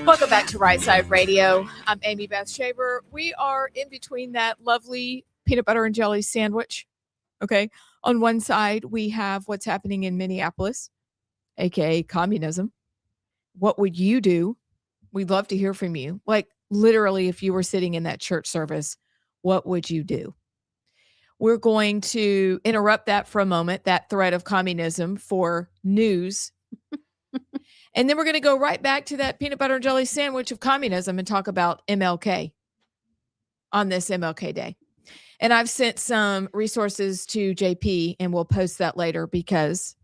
Welcome back to Rightside Radio. I'm Amy Beth Shaver. We are in between that lovely peanut butter and jelly sandwich. Okay. On one side, we have what's happening in Minneapolis, aka communism. What would you do? We'd love to hear from you. Like literally, if you were sitting in that church service, what would you do? We're going to interrupt that for a moment, that thread of communism, for news. And then we're going to go right back to that peanut butter and jelly sandwich of communism and talk about MLK on this MLK Day. And I've sent some resources to JP, and we'll post that later because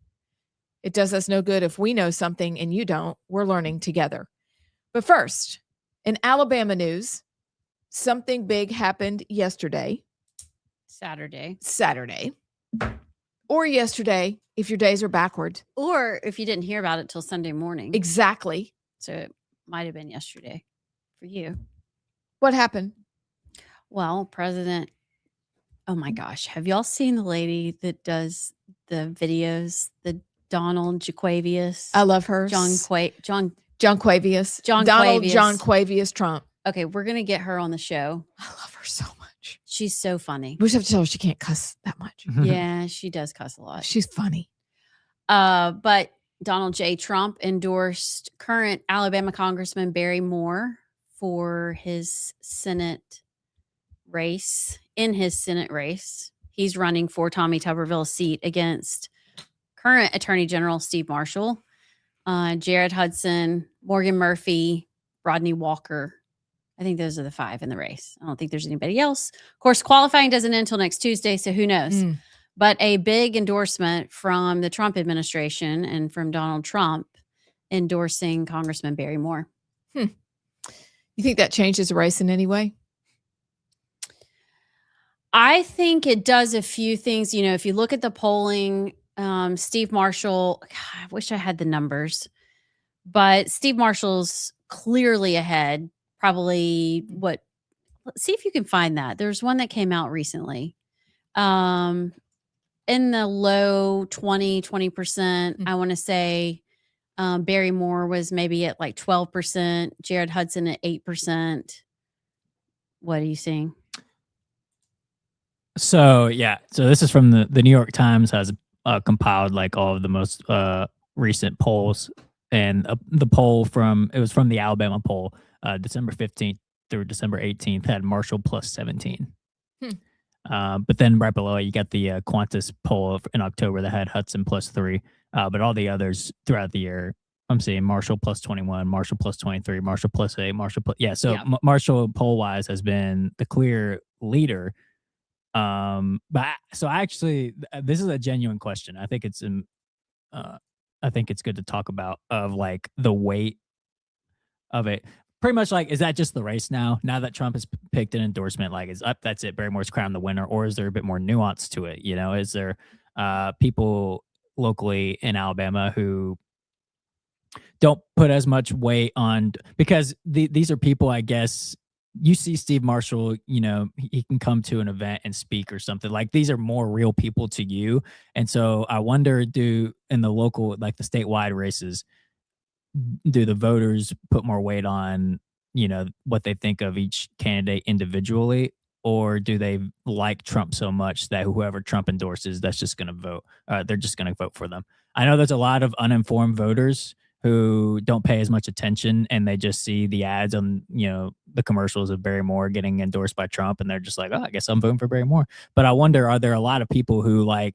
it does us no good if we know something and you don't. We're learning together. But first, in Alabama news, something big happened yesterday. Saturday. Or yesterday, if your days are backward. Or if you didn't hear about it till Sunday morning. Exactly. So it might have been yesterday for you. What happened? Well, oh my gosh. Have y'all seen the lady that does the videos, the Donald Jaquavius? I love her. John Quavius. Donald John Quavius Trump. Okay, we're going to get her on the show. I love her so much. She's so funny. We just have to tell her she can't cuss that much. Yeah, she does cuss a lot. She's funny. But Donald J. Trump endorsed current Alabama Congressman Barry Moore for his Senate race. In his Senate race, he's running for Tommy Tuberville's seat against current Attorney General Steve Marshall, Jared Hudson, Morgan Murphy, Rodney Walker. I think those are the 5 in the race. I don't think there's anybody else. Of course, qualifying doesn't end until next Tuesday, so who knows? But a big endorsement from the Trump administration and from Donald Trump endorsing Congressman Barry Moore. You think that changes the race in any way? I think it does a few things. You know, if you look at the polling, Steve Marshall, I wish I had the numbers, but Steve Marshall's clearly ahead. Probably let's see if you can find that. There's one that came out recently. In the low 20%. I want to say Barry Moore was maybe at like 12%, Jared Hudson at 8%. What are you seeing? So this is from the New York Times has compiled like all of the most recent polls, and the poll it was from the Alabama poll, December 15th through December 18th had Marshall plus 17. But then right below it, you got the Qantas poll in October that had Hudson plus 3. But all the others throughout the year, I'm seeing Marshall plus 21, Marshall plus 23, Marshall plus 8, Marshall plus Marshall poll wise has been the clear leader. So actually, this is a genuine question. I think it's good to talk about of like the weight of it. Pretty much like, is that just the race now? Now that Trump has picked an endorsement, like is up, that's it. Barry Moore's crowned the winner, or is there a bit more nuance to it? You know, is there people locally in Alabama who don't put as much weight on, because these are people, I guess. You see Steve Marshall, you know, he can come to an event and speak or something. Like these are more real people to you. And so I wonder, in the local, like the statewide races, do the voters put more weight on, you know, what they think of each candidate individually, or do they like Trump so much that whoever Trump endorses, that's just going to vote? They're just going to vote for them. I know there's a lot of uninformed voters who don't pay as much attention, and they just see the ads on, you know, the commercials of Barry Moore getting endorsed by Trump, and they're just like, oh, I guess I'm voting for Barry Moore. But I wonder, are there a lot of people who like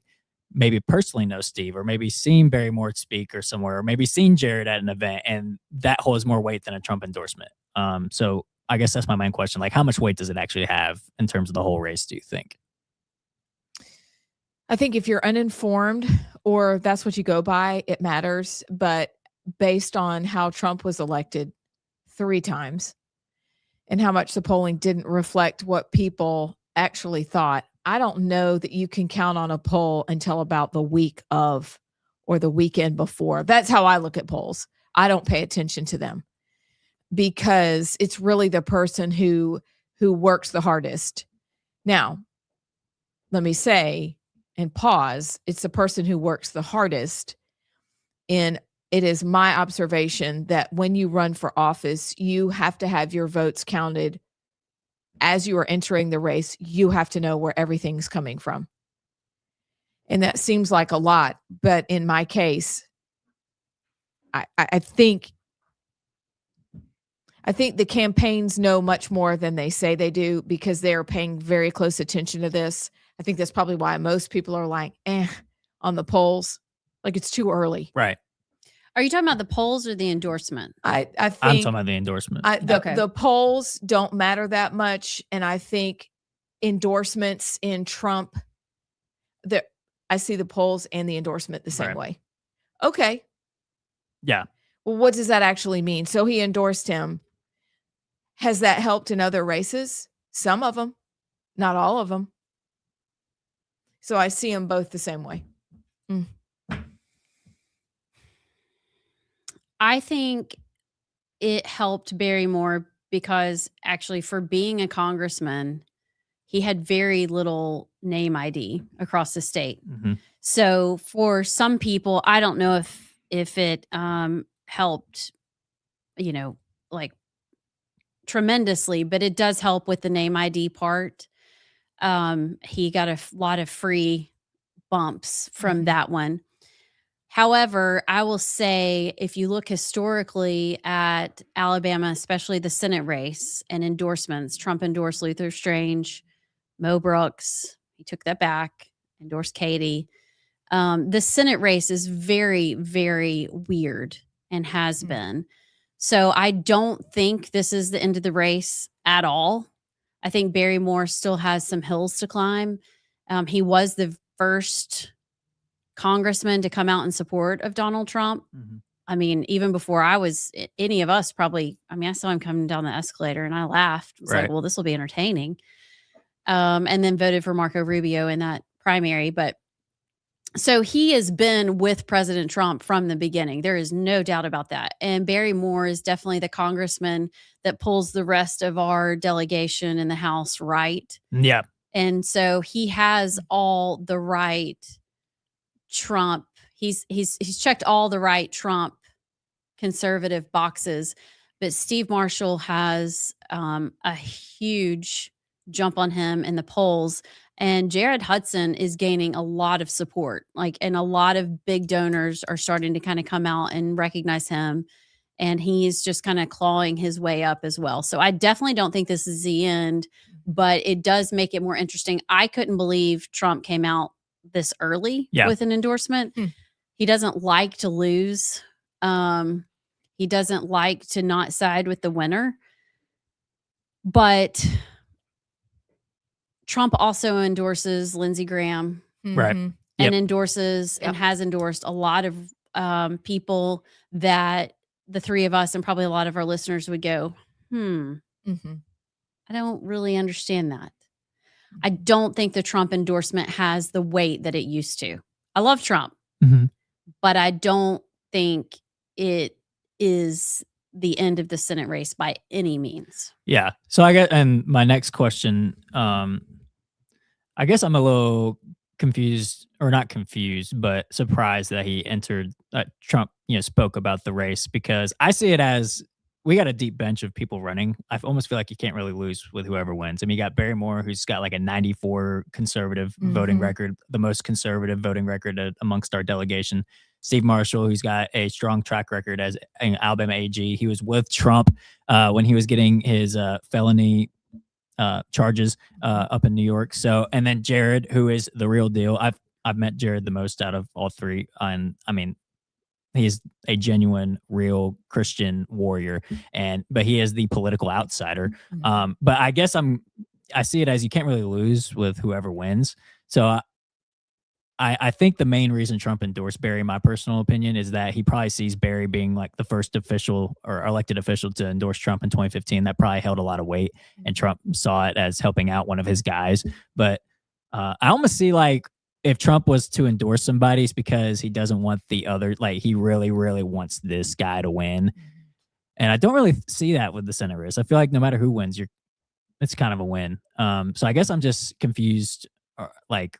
maybe personally know Steve, or maybe seen Barry Moore speak or somewhere, or maybe seen Jared at an event, and that holds more weight than a Trump endorsement? So I guess that's my main question. Like, how much weight does it actually have in terms of the whole race, do you think? I think if you're uninformed, or if that's what you go by, it matters. But based on how Trump was elected 3 times and how much the polling didn't reflect what people actually thought, I don't know that you can count on a poll until about the week of or the weekend before. That's how I look at polls. I don't pay attention to them because it's really the person who works the hardest. Now, let me say and pause, it's the person who works the hardest in it is my observation that when you run for office, you have to have your votes counted as you are entering the race. You have to know where everything's coming from. And that seems like a lot, but in my case, I think the campaigns know much more than they say they do because they are paying very close attention to this. I think that's probably why most people are like, on the polls. Like it's too early. Right. Are you talking about the polls or the endorsement? I think I'm talking about the endorsement. The polls don't matter that much. And I think endorsements in Trump, I see the polls and the endorsement the same way. Okay. Yeah. Well, what does that actually mean? So he endorsed him. Has that helped in other races? Some of them, not all of them. So I see them both the same way. I think it helped Barrymore because actually for being a congressman, he had very little name ID across the state. Mm-hmm. So for some people, I don't know if it helped, like tremendously, but it does help with the name ID part. He got a lot of free bumps from that one. However, I will say if you look historically at Alabama, especially the Senate race and endorsements, Trump endorsed Luther Strange, Mo Brooks, he took that back, endorsed Katie. The Senate race is very, very weird and has been. So I don't think this is the end of the race at all. I think Barrymore still has some hills to climb. He was the first congressman to come out in support of Donald Trump. I mean, even before I was any of us probably, I saw him coming down the escalator and I laughed. I was like, well, this will be entertaining. And then voted for Marco Rubio in that primary. But so he has been with President Trump from the beginning. There is no doubt about that. And Barrymore is definitely the congressman that pulls the rest of our delegation in the House right. Yeah. And so he has all the right Trump. He's checked all the right Trump conservative boxes, but Steve Marshall has a huge jump on him in the polls, and Jared Hudson is gaining a lot of support. And a lot of big donors are starting to kind of come out and recognize him, and he's just kind of clawing his way up as well. So I definitely don't think this is the end, but it does make it more interesting. I couldn't believe Trump came out this early with an endorsement. He doesn't like to lose. He doesn't like to not side with the winner. But Trump also endorses Lindsey Graham. Right. And endorses and has endorsed a lot of people that the three of us and probably a lot of our listeners would go, I don't really understand that. I don't think the Trump endorsement has the weight that it used to. I love Trump, but I don't think it is the end of the Senate race by any means. Yeah. So and my next question, I guess I'm a little confused, or not confused, but surprised that he entered, Trump, spoke about the race, because I see it as, we got a deep bench of people running. I almost feel like you can't really lose with whoever wins. I mean, you got Barrymore, who's got like a 94 conservative voting record, the most conservative voting record amongst our delegation. Steve Marshall, who's got a strong track record as an Alabama AG. He was with Trump when he was getting his felony charges up in New York. So, and then Jared, who is the real deal. I've met Jared the most out of all three, and I mean, he's a genuine, real Christian warrior, but he is the political outsider. But I guess I see it as you can't really lose with whoever wins. So I think the main reason Trump endorsed Barry, in my personal opinion, is that he probably sees Barry being like the first official or elected official to endorse Trump in 2015. That probably held a lot of weight, and Trump saw it as helping out one of his guys. But I almost see like, if Trump was to endorse somebody, it's because he doesn't want the other, like he really, really wants this guy to win. And I don't really see that with the Senate race. I feel like no matter who wins, it's kind of a win. So I guess I'm just confused. Like,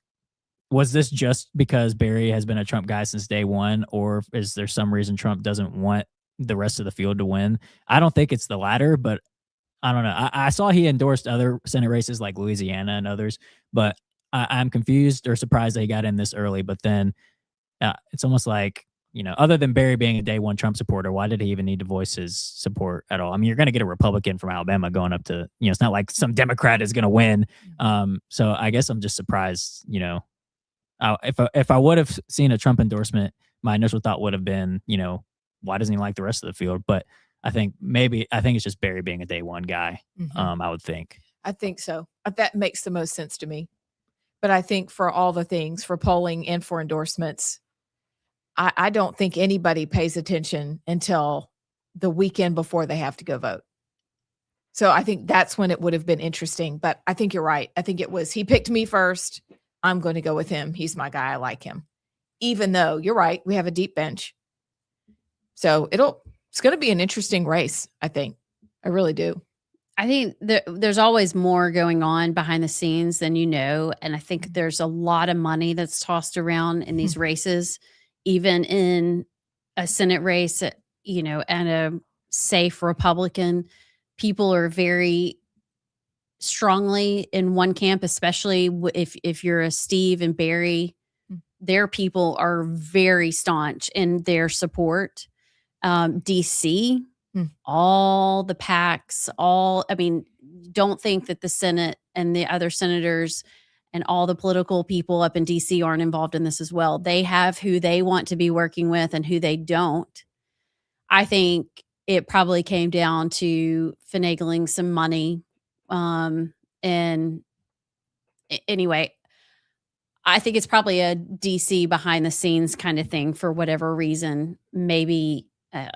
was this just because Barry has been a Trump guy since day one, or is there some reason Trump doesn't want the rest of the field to win? I don't think it's the latter, but I don't know. I saw he endorsed other Senate races like Louisiana and others, but I'm confused or surprised that he got in this early. But then it's almost like, other than Barry being a day one Trump supporter, why did he even need to voice his support at all? I mean, you're going to get a Republican from Alabama going up to, it's not like some Democrat is going to win. So I guess I'm just surprised, if I would have seen a Trump endorsement, my initial thought would have been, why doesn't he like the rest of the field? But I think it's just Barry being a day one guy. I would think. I think so. That makes the most sense to me. But I think for all the things, for polling and for endorsements, I don't think anybody pays attention until the weekend before they have to go vote. So I think that's when it would have been interesting. But I think you're right. I think it was, he picked me first. I'm going to go with him. He's my guy. I like him. Even though you're right, we have a deep bench. So it's going to be an interesting race, I think. I really do. I think there's always more going on behind the scenes than and I think there's a lot of money that's tossed around in these races, even in a Senate race, and a safe Republican. People are very strongly in one camp, especially if you're a Steve and Barry. Their people are very staunch in their support. DC, all the PACs, don't think that the Senate and the other senators and all the political people up in DC aren't involved in this as well. They have who they want to be working with and who they don't. I think it probably came down to finagling some money. And anyway, I think it's probably a DC behind the scenes kind of thing for whatever reason. Maybe, I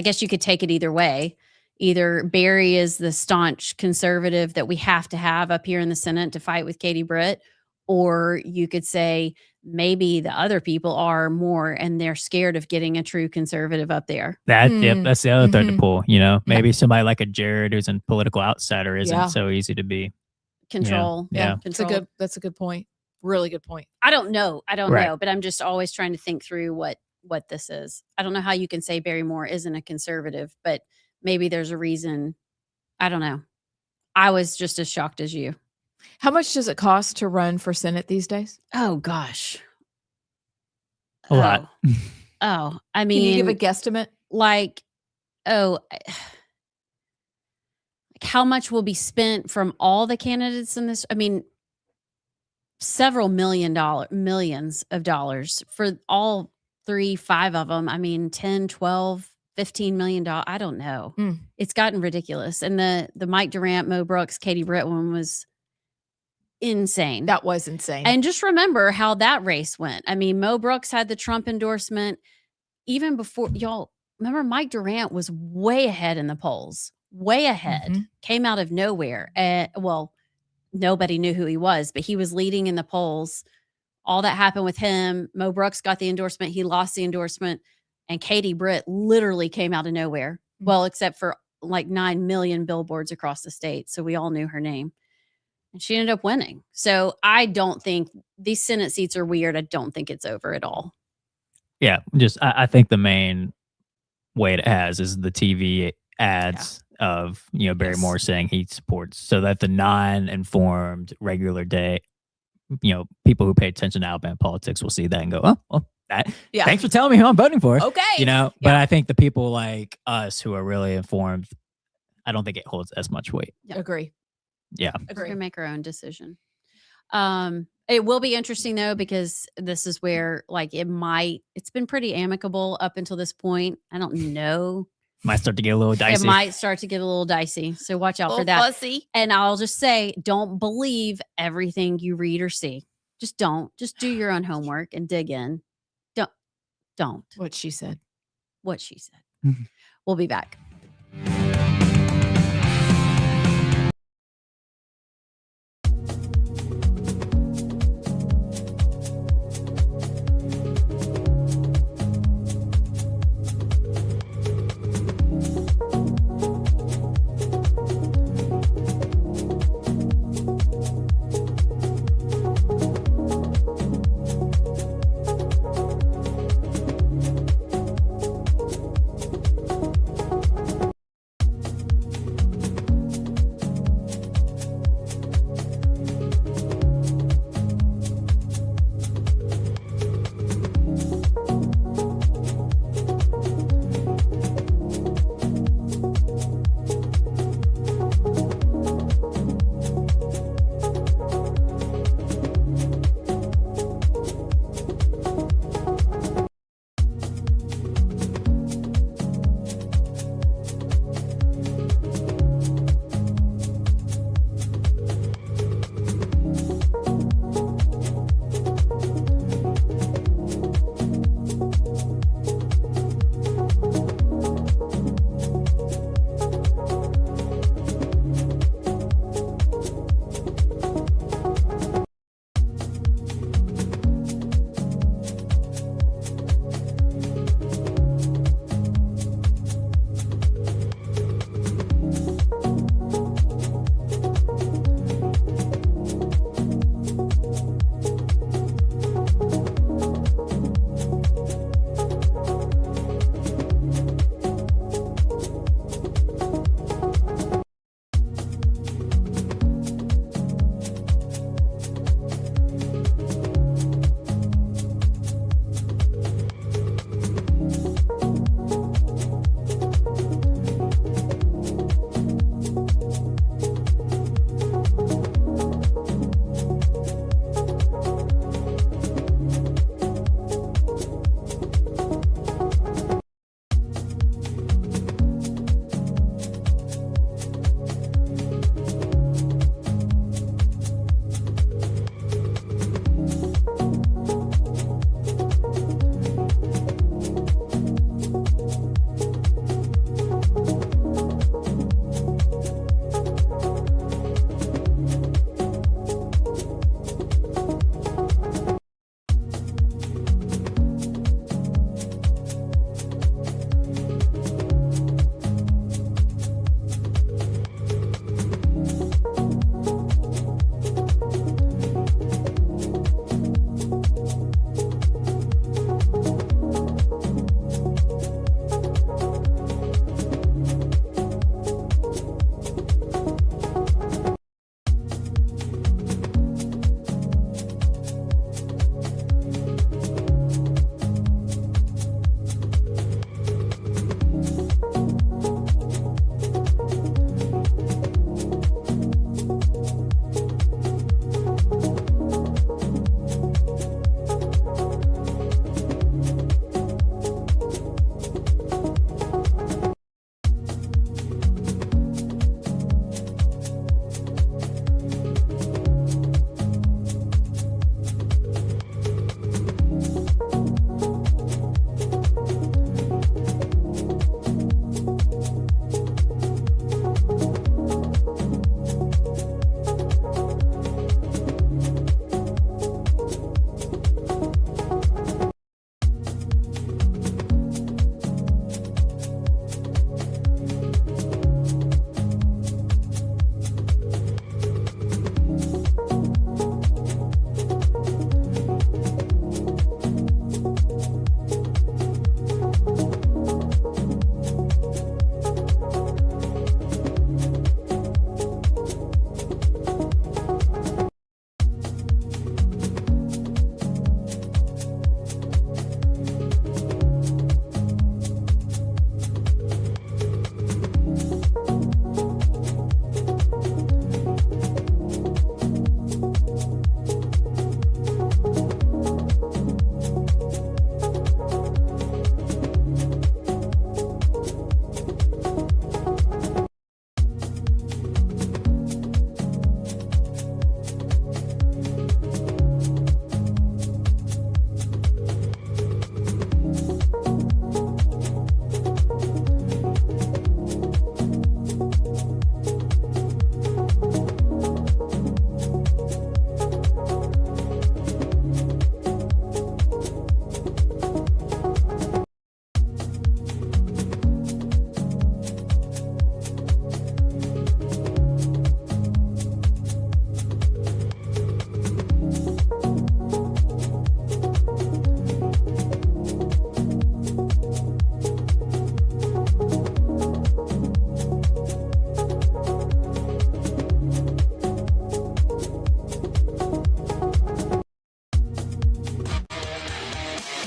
guess you could take it either way. Either Barry is the staunch conservative that we have to have up here in the Senate to fight with Katie Britt, or you could say maybe the other people are more and they're scared of getting a true conservative up there. That's the other thread to pull. Maybe somebody like a Jared who's a political outsider isn't so easy to be. Control. Yeah. Control. That's a good point. Really good point. I don't know, but I'm just always trying to think through what this is. I don't know how you can say Barry Moore isn't a conservative, but maybe there's a reason. I don't know. I was just as shocked as you. How much does it cost to run for Senate these days? Oh gosh. A lot. Oh, I mean, can you give a guesstimate? How much will be spent from all the candidates in this? I mean, several millions of dollars for all 3-5 of them. I mean, 10, 12, $15 million. I don't know. It's gotten ridiculous. And the Mike Durant, Mo Brooks, Katie Britt one was insane. That was insane. And just remember how that race went. I mean, Mo Brooks had the Trump endorsement even before. Y'all remember Mike Durant was way ahead in the polls. Way ahead. Came out of nowhere. Well, nobody knew who he was, but he was leading in the polls. All that happened with him. Mo Brooks got the endorsement. He lost the endorsement. And Katie Britt literally came out of nowhere. Well, except for like 9 million billboards across the state. So we all knew her name. And she ended up winning. So I don't think these Senate seats are weird. I don't think it's over at all. Yeah. I think the main weight it has is the TV ads of, Barry Moore saying he supports, so that the non-informed regular day, people who pay attention to Alabama politics will see that and go, oh, well, thanks for telling me who I'm voting for. Okay. But I think the people like us who are really informed, I don't think it holds as much weight. Agree. Yeah. Agree. We can make our own decision. It will be interesting though, because this is where it's been pretty amicable up until this point. I don't know. Might start to get a little dicey. It might start to get a little dicey. So watch out for that. Fussy. And I'll just say, don't believe everything you read or see. Just don't. Just do your own homework and dig in. Don't. What she said. We'll be back.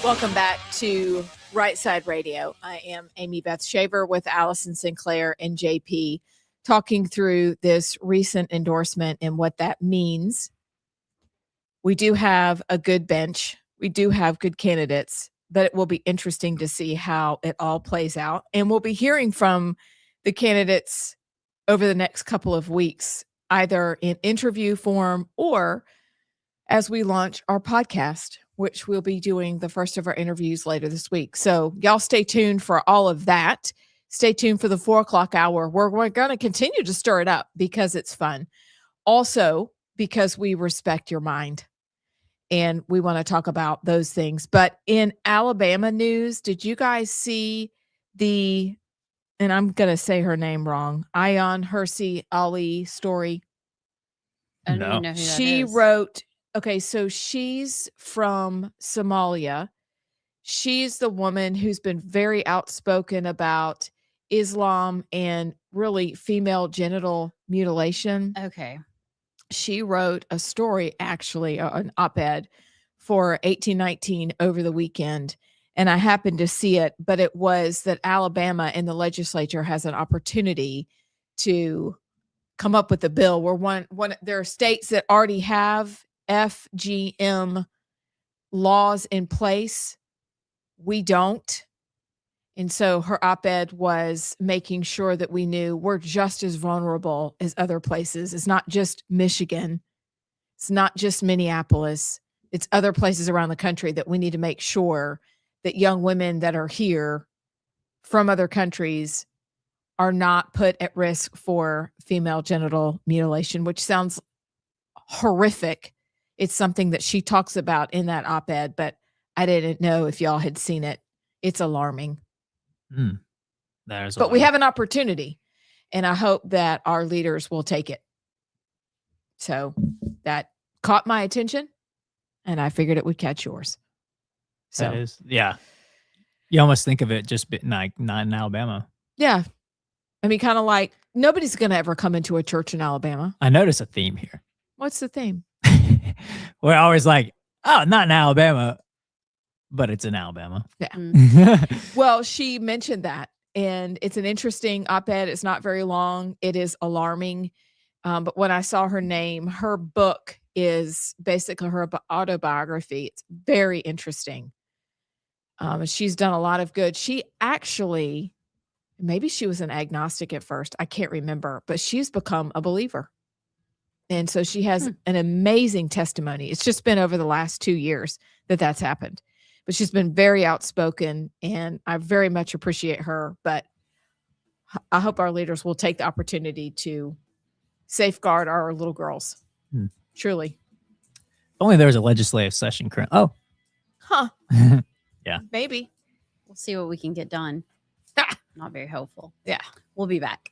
Welcome back to Rightside Radio. I am Amy Beth Shaver with Allison Sinclair and JP, talking through this recent endorsement and what that means. We do have a good bench. We do have good candidates, but it will be interesting to see how it all plays out. And we'll be hearing from the candidates over the next couple of weeks, either in interview form or as we launch our podcast, which we'll be doing the first of our interviews later this week. So y'all stay tuned for all of that. Stay tuned for the 4:00 hour. We're going to continue to stir it up because it's fun. Also, because we respect your mind and we want to talk about those things. But in Alabama news, did you guys see and I'm going to say her name wrong, Ayan Hersey Ali story? I don't even know who that She is. wrote, okay, so she's from Somalia. She's the woman who's been very outspoken about Islam and really female genital mutilation. Okay. She wrote a story, actually, an op-ed for 1819 over the weekend. And I happened to see it, but it was that Alabama in the legislature has an opportunity to come up with a bill where there are states that already have FGM laws in place. We don't. And so her op-ed was making sure that we knew we're just as vulnerable as other places. It's not just Michigan. It's not just Minneapolis. It's other places around the country that we need to make sure that young women that are here from other countries are not put at risk for female genital mutilation, which sounds horrific. It's something that she talks about in that op-ed, but I didn't know if y'all had seen it. It's alarming. But we have an opportunity, and I hope that our leaders will take it. So that caught my attention, and I figured it would catch yours. So That is, yeah. You almost think of it just like not in Alabama. yeah. I mean, kind of like nobody's going to ever come into a church in Alabama. I notice a theme here. What's the theme? We're always like, oh, not in Alabama, but it's in Alabama. Yeah. Well, she mentioned that, and it's an interesting op-ed. It's not very long. It is alarming. But when I saw her name, her book is basically her autobiography. It's very interesting. She's done a lot of good. She actually, maybe she was an agnostic at first. I can't remember, but she's become a believer. And so she has an amazing testimony. It's just been over the last 2 years that that's happened. But she's been very outspoken, and I very much appreciate her. But I hope our leaders will take the opportunity to safeguard our little girls. Truly. Only there was a legislative session current. Oh. Huh. Yeah. Maybe. We'll see what we can get done. Not very hopeful. Yeah. We'll be back.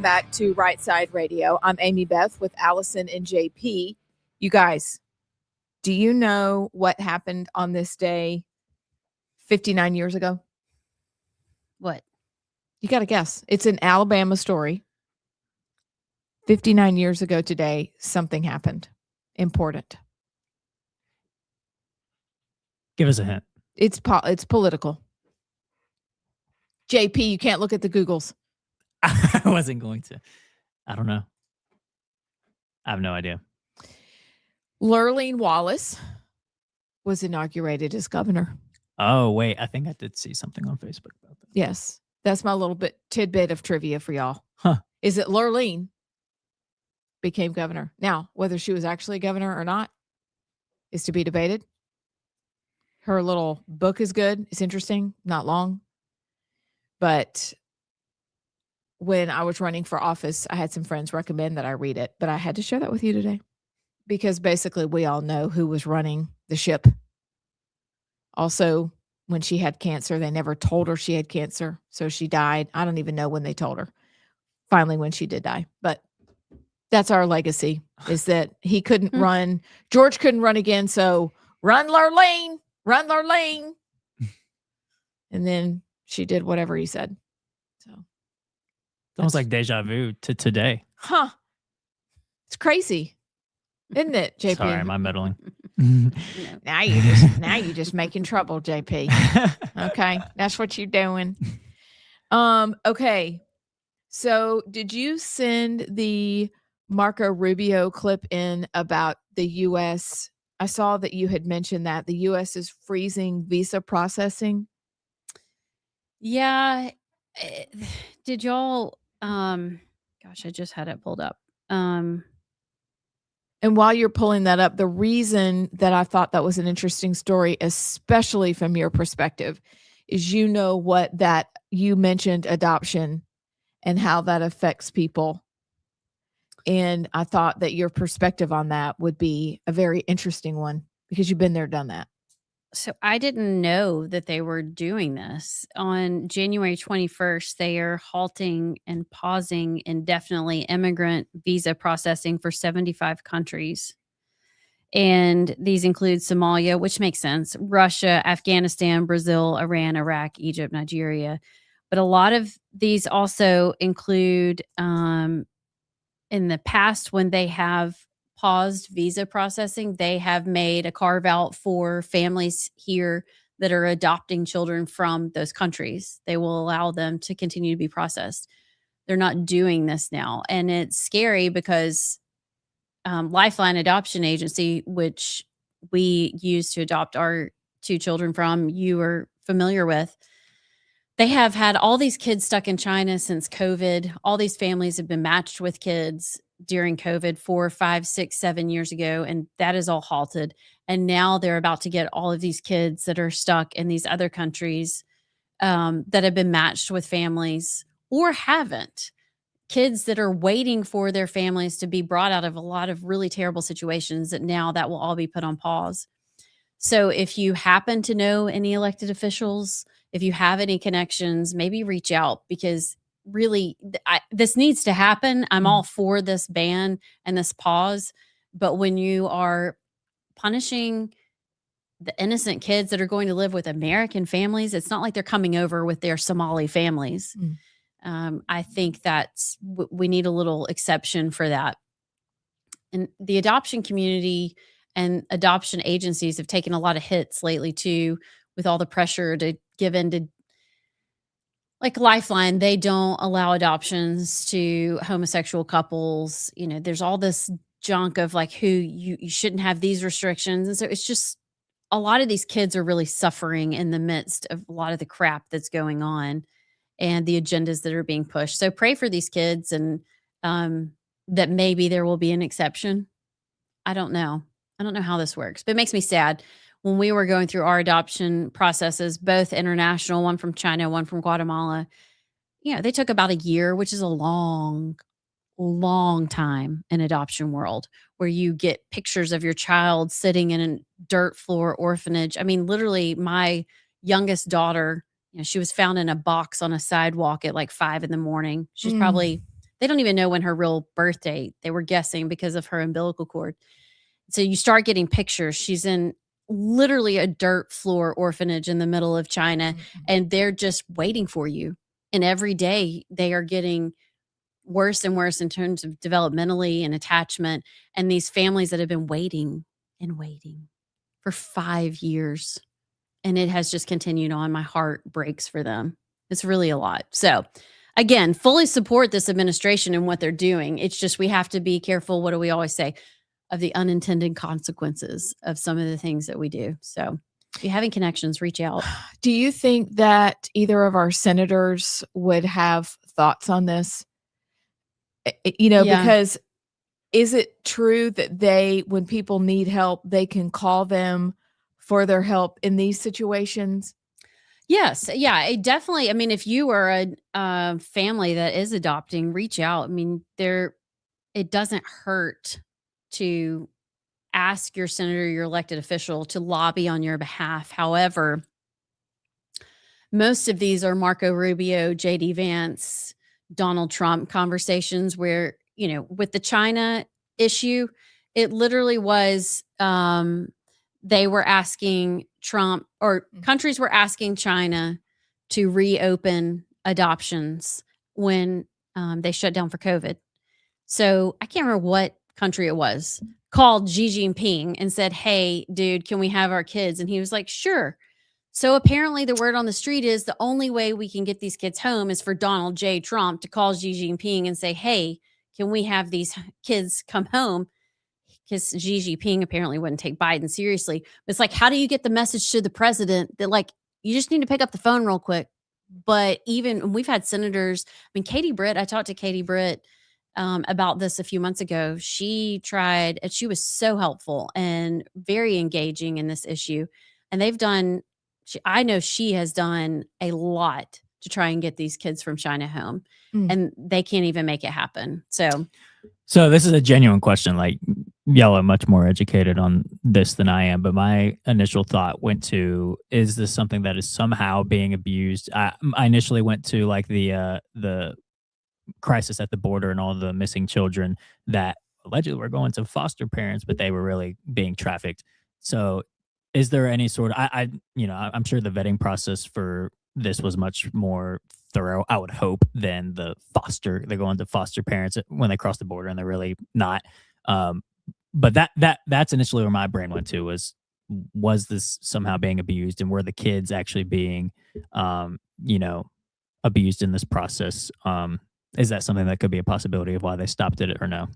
Welcome back to Rightside Radio. I'm Amy Beth with Allison and JP. You guys, do you know what happened on this day 59 years ago? What? You got to guess. It's an Alabama story. 59 years ago today, something happened. Important. Give us a hint. It's political. JP, you can't look at the Googles. I wasn't going to. I don't know. I have no idea. Lurleen Wallace was inaugurated as governor. Oh, wait. I think I did see something on Facebook about that. Yes. That's my little tidbit of trivia for y'all. Huh. Is that Lurleen became governor. Now, whether she was actually governor or not is to be debated. Her little book is good. It's interesting. Not long. But when I was running for office, I had some friends recommend that I read it. But I had to share that with you today because basically we all know who was running the ship. Also, when she had cancer, they never told her she had cancer. So she died. I don't even know when they told her. Finally, when she did die. But that's our legacy, is that he couldn't run. George couldn't run again. So run, Lurleen. Run, Lurleen. And then she did whatever he said. So It's almost like deja vu to today. Huh. It's crazy. Isn't it, JP? Sorry, am I meddling? Now you're just making trouble, JP. Okay. That's what you're doing. Okay. So did you send the Marco Rubio clip in about the US? I saw that you had mentioned that the US is freezing visa processing. Yeah. Did y'all gosh, I just had it pulled up. And while you're pulling that up, the reason that I thought that was an interesting story, especially from your perspective, is what that you mentioned adoption and how that affects people. And I thought that your perspective on that would be a very interesting one because you've been there, done that. So I didn't know that they were doing this. On January 21st, they are halting and pausing indefinitely immigrant visa processing for 75 countries. And these include Somalia, which makes sense, Russia, Afghanistan, Brazil, Iran, Iraq, Egypt, Nigeria. But a lot of these also include in the past when they have paused visa processing, they have made a carve out for families here that are adopting children from those countries. They will allow them to continue to be processed. They're not doing this now. And it's scary because Lifeline Adoption Agency, which we use to adopt our 2 children from, you are familiar with, they have had all these kids stuck in China since COVID. All these families have been matched with kids during COVID 4, 5, 6, 7 years ago, and that is all halted. And now they're about to get all of these kids that are stuck in these other countries that have been matched with families or haven't. Kids that are waiting for their families to be brought out of a lot of really terrible situations that now that will all be put on pause. So if you happen to know any elected officials, if you have any connections, maybe reach out because really this needs to happen. I'm all for this ban and this pause. But when you are punishing the innocent kids that are going to live with American families, it's not like they're coming over with their Somali families. I think that's we need a little exception for that. And the adoption community and adoption agencies have taken a lot of hits lately too, with all the pressure to give in to, like Lifeline, they don't allow adoptions to homosexual couples. You know, there's all this junk of like who you shouldn't have these restrictions. And so it's just a lot of these kids are really suffering in the midst of a lot of the crap that's going on and the agendas that are being pushed. So pray for these kids and that maybe there will be an exception. I don't know. I don't know how this works, but it makes me sad. When we were going through our adoption processes, both international, one from China, one from Guatemala, they took about a year, which is a long time in adoption world, where you get pictures of your child sitting in a dirt floor orphanage. I mean, literally my youngest daughter, she was found in a box on a sidewalk at like 5 a.m. She's probably they don't even know when her real birth date. They were guessing because of her umbilical cord. So you start getting pictures. She's in literally a dirt floor orphanage in the middle of China, and they're just waiting for you. And every day they are getting worse and worse in terms of developmentally and attachment. And these families that have been waiting and waiting for 5 years, and it has just continued on. My heart breaks for them. It's really a lot. So again, fully support this administration and what they're doing. It's just we have to be careful. What do we always say? Of the unintended consequences of some of the things that we do. So if you're having connections, reach out. Do you think that either of our senators would have thoughts on this? Yeah. Because is it true that when people need help, they can call them for their help in these situations? Yes. Yeah, it definitely. I mean, if you are a family that is adopting, reach out. I mean, it doesn't hurt to ask your senator, your elected official to lobby on your behalf. However, most of these are Marco Rubio, JD Vance, Donald Trump conversations where, with the China issue, it literally was they were asking Trump, or countries were asking China to reopen adoptions when they shut down for COVID. So I can't remember what country it was, called Xi Jinping and said, "Hey, dude, can we have our kids?" And he was like, "Sure." So apparently the word on the street is the only way we can get these kids home is for Donald J. Trump to call Xi Jinping and say, "Hey, can we have these kids come home?" Because Xi Jinping apparently wouldn't take Biden seriously. But it's like, how do you get the message to the president that, like, you just need to pick up the phone real quick? But even we've had senators, I mean, Katie Britt, I talked to Katie Britt about this a few months ago. She tried, and she was so helpful and very engaging in this issue. And I know she has done a lot to try and get these kids from China home, and they can't even make it happen. So this is a genuine question. Like, y'all are much more educated on this than I am, but my initial thought went to, is this something that is somehow being abused? I initially went to like the crisis at the border and all the missing children that allegedly were going to foster parents, but they were really being trafficked. So is there any sort of, I'm sure the vetting process for this was much more thorough, I would hope, than they're going to foster parents when they cross the border and they're really not. But that's initially where my brain went to, was this somehow being abused, and were the kids actually being, abused in this process? Is that something that could be a possibility of why they stopped it, or no?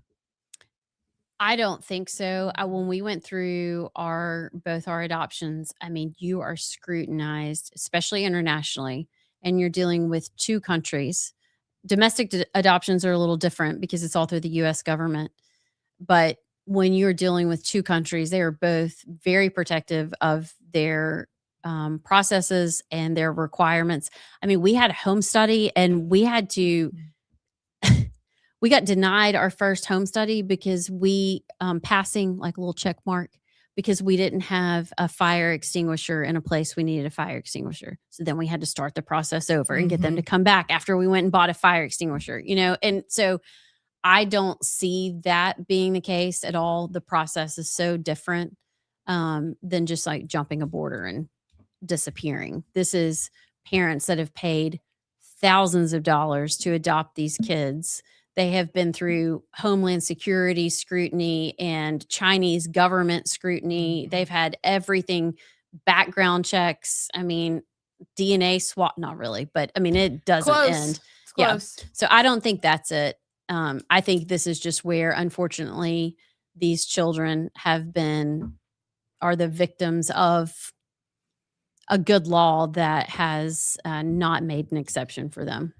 I don't think so. When we went through both our adoptions, I mean, you are scrutinized, especially internationally, and you're dealing with two countries. Domestic adoptions are a little different because it's all through the U.S. government. But when you're dealing with two countries, they are both very protective of their processes and their requirements. I mean, we had a home study, and we had to. We got denied our first home study because we passing like a little check mark, because we didn't have a fire extinguisher in a place we needed a fire extinguisher. So then we had to start the process over and get them to come back after we went and bought a fire extinguisher, and so I don't see that being the case at all. The process is so different than just like jumping a border and disappearing. This is parents that have paid thousands of dollars to adopt these kids. They have been through Homeland Security scrutiny and Chinese government scrutiny. They've had everything, background checks. I mean, DNA swap, not really, but I mean, it doesn't end. It's close. Yeah. So I don't think that's it. I think this is just where, unfortunately, these children are the victims of a good law that has not made an exception for them.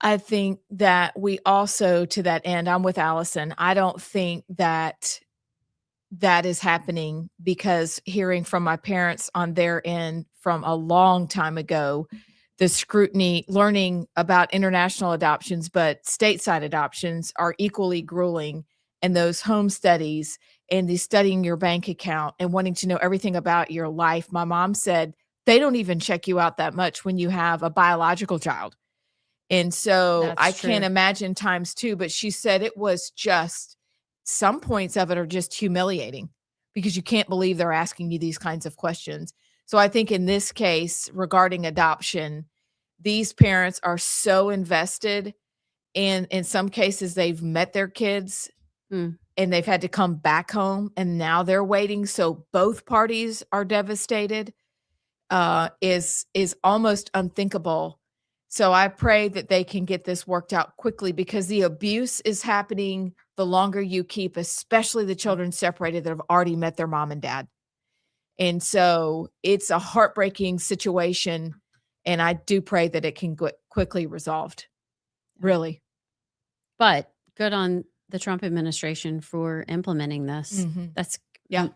I think that we also, to that end, I'm with Allison. I don't think that is happening, because hearing from my parents on their end from a long time ago, the scrutiny, learning about international adoptions, but stateside adoptions are equally grueling. And those home studies and the studying your bank account and wanting to know everything about your life. My mom said they don't even check you out that much when you have a biological child. And so That's I true. can't imagine times 2, but she said it was just some points of it are just humiliating because you can't believe they're asking you these kinds of questions. So I think in this case regarding adoption, these parents are so invested, and in some cases they've met their kids Hmm. and they've had to come back home and now they're waiting. So both parties are devastated. Is almost unthinkable. So I pray that they can get this worked out quickly because the abuse is happening the longer you keep, especially the children separated that have already met their mom and dad. And so it's a heartbreaking situation. And I do pray that it can get quickly resolved. Really. But good on the Trump administration for implementing this. Mhm. That's Yeah.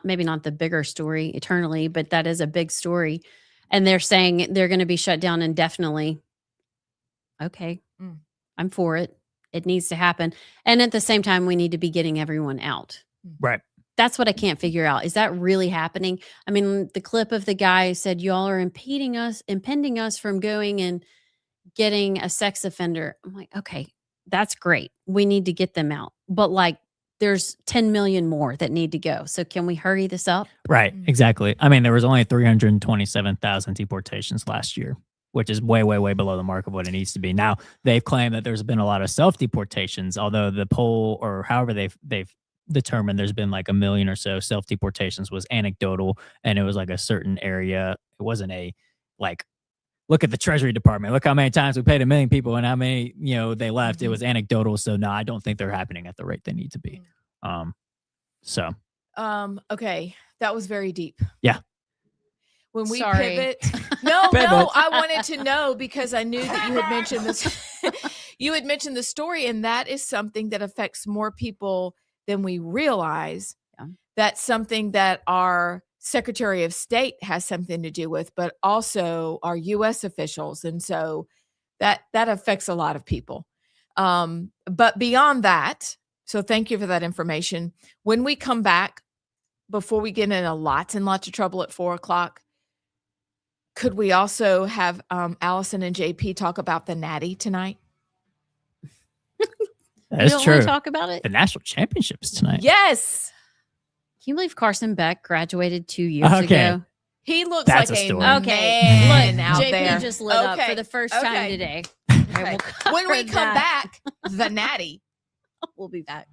maybe not the bigger story eternally, but that is a big story. And they're saying they're going to be shut down indefinitely. Okay. Mm. I'm for it. It needs to happen. And at the same time, we need to be getting everyone out. Right. That's what I can't figure out. Is that really happening? I mean, the clip of the guy said, y'all are impeding us from going and getting a sex offender. I'm like, okay, that's great. We need to get them out. But like, there's 10 million more that need to go. So can we hurry this up? Right. Mm. Exactly. I mean, there was only 327,000 deportations last year, which is way, way, way below the mark of what it needs to be. Now, they've claimed that there's been a lot of self-deportations, although the poll or however they've determined there's been like 1 million or so self-deportations was anecdotal, and it was like a certain area. It wasn't a like, look at the Treasury Department. Look how many times we paid 1 million people and how many, they left. It was anecdotal. So no, I don't think they're happening at the rate they need to be. So Okay. That was very deep. yeah. When we Sorry. pivot, no, Pivot. I wanted to know because I knew that you had mentioned this. You had mentioned the story, and that is something that affects more people than we realize. Yeah. That's something that our Secretary of State has something to do with, but also our U.S. officials, and so that affects a lot of people. But beyond that, so thank you for that information. When we come back, before we get in lots and lots of trouble at 4:00, could we also have Allison and JP talk about the Natty tonight? That's you don't true. want to talk about it? The national championships tonight. Yes. Can you believe Carson Beck graduated 2 years Okay. ago? He looks That's like a a story. Okay. man Look, out JP there. just lit up for the first time Okay. today. Okay. When we come back, the Natty. We'll be back.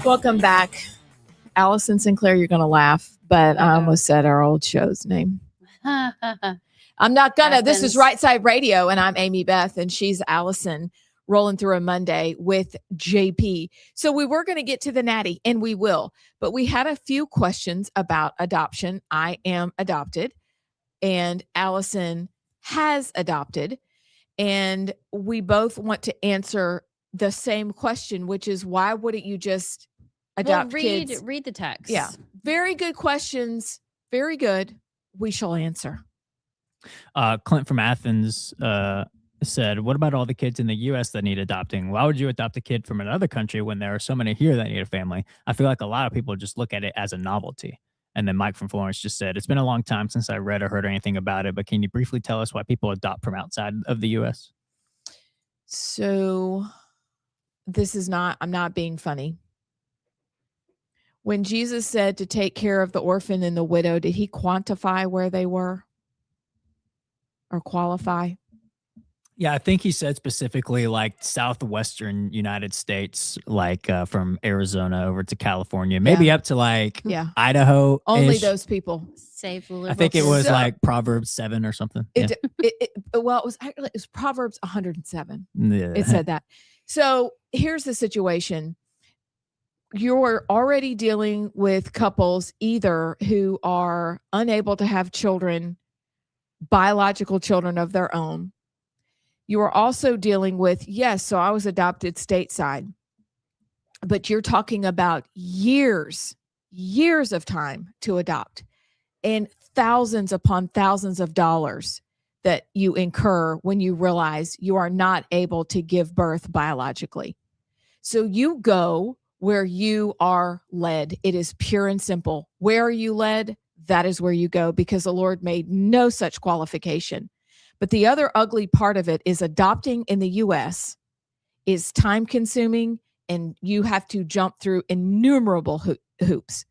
Welcome back. Allison Sinclair, you're going to laugh, but I almost said our old show's name. I'm not going to. This is Rightside Radio, and I'm Amy Beth, and she's Allison, rolling through a Monday with JP. So we were going to get to the natty, and we will, but we had a few questions about adoption. I am adopted, and Allison has adopted, and we both want to answer the same question, which is, why wouldn't you just adopt kids? Read the text. Yeah. Very good questions. Very good. We shall answer. Clint from Athens said, what about all the kids in the U.S. that need adopting? Why would you adopt a kid from another country when there are so many here that need a family? I feel like a lot of people just look at it as a novelty. And then Mike from Florence just said, it's been a long time since I read or heard anything about it, but can you briefly tell us why people adopt from outside of the U.S.? So I'm not being funny. When Jesus said to take care of the orphan and the widow, did he quantify where they were or qualify? Yeah, I think he said specifically like southwestern United States, like from Arizona over to California, maybe up to like Idaho. Only those people. Save the I think it was like Proverbs 7 or something. It was Proverbs 107. Yeah. It said that. So here's the situation. You're already dealing with couples either who are unable to have children, biological children of their own. You are also dealing with, so I was adopted stateside, but you're talking about years of time to adopt and thousands upon thousands of dollars that you incur when you realize you are not able to give birth biologically. So you go where you are led. It is pure and simple. Where are you led? That is where you go, because the Lord made no such qualification. But the other ugly part of it is adopting in the U.S. is time consuming, and you have to jump through innumerable hoops.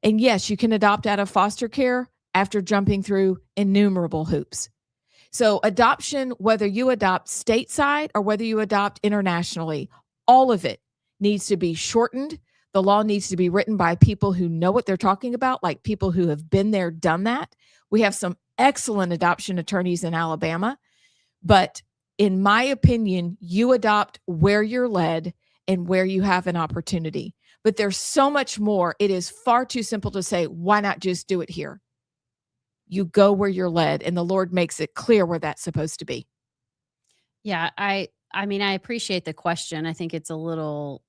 And yes, you can adopt out of foster care after jumping through innumerable hoops. So adoption, whether you adopt stateside or whether you adopt internationally, all of it needs to be shortened. The law needs to be written by people who know what they're talking about, like people who have been there, done that. We have some excellent adoption attorneys in Alabama. But in my opinion, you adopt where you're led and where you have an opportunity. But there's so much more. It is far too simple to say, why not just do it here? You go where you're led, and the Lord makes it clear where that's supposed to be. Yeah, I mean, I appreciate the question. I think it's a little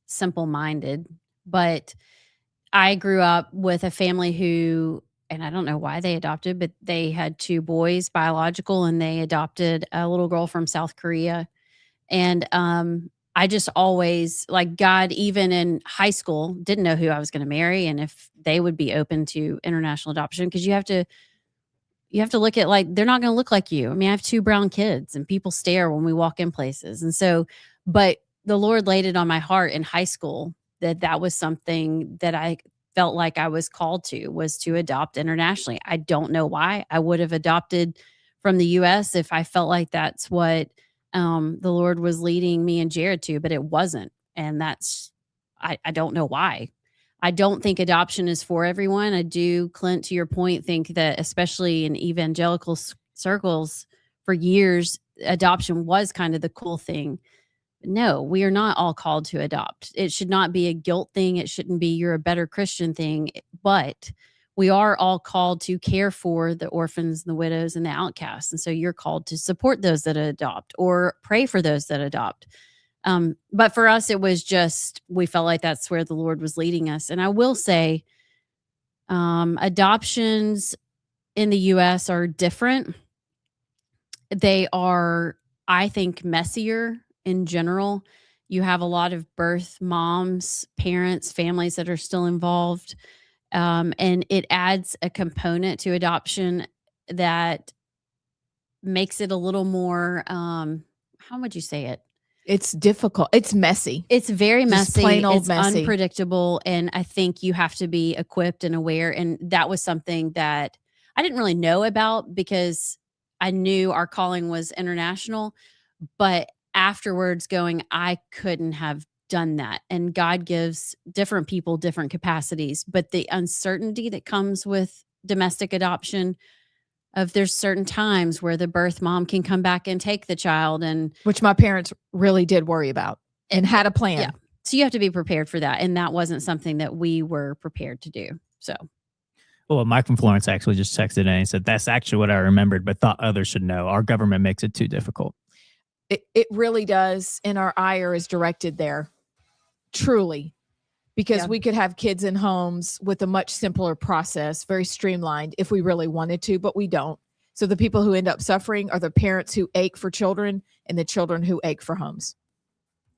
simple-minded, but I grew up with a family who, and I don't know why they adopted, but they had 2 boys, biological, and they adopted a little girl from South Korea. And I just always, like, God, even in high school, didn't know who I was going to marry and if they would be open to international adoption, because you have to look at, like, they're not going to look like you. I mean, I have 2 brown kids and people stare when we walk in places. And so, but the Lord laid it on my heart in high school that was something that I felt like I was called to, was to adopt internationally. I don't know why. I would have adopted from the U.S. if I felt like that's what the Lord was leading me and Jared to, but it wasn't. And that's, I don't know why. I don't think adoption is for everyone. I do, Clint, to your point, think that especially in evangelical circles for years, adoption was kind of the cool thing. No, we are not all called to adopt. It should not be a guilt thing. It shouldn't be you're a better Christian thing, but we are all called to care for the orphans, the widows, and the outcasts. And so you're called to support those that adopt or pray for those that adopt. But for us, it was just, we felt like that's where the Lord was leading us. And I will say, adoptions in the U.S. are different. They are, I think, messier in general. You have a lot of birth moms, parents, families that are still involved. And it adds a component to adoption that makes it a little more, how would you say it? It's difficult. It's messy. It's very Just messy. plain old it's messy. Unpredictable. And I think you have to be equipped and aware. And that was something that I didn't really know about because I knew our calling was international. But afterwards going, I couldn't have done that. And God gives different people different capacities, but the uncertainty that comes with domestic adoption of there's certain times where the birth mom can come back and take the child, and which my parents really did worry about and had a plan. yeah. So you have to be prepared for that. And that wasn't something that we were prepared to do. So, well, Mike from Florence actually just texted in and said, that's actually what I remembered, but thought others should know. Our government makes it too difficult. It really does. And our ire is directed there, truly, because we could have kids in homes with a much simpler process, very streamlined if we really wanted to, but we don't. So the people who end up suffering are the parents who ache for children and the children who ache for homes.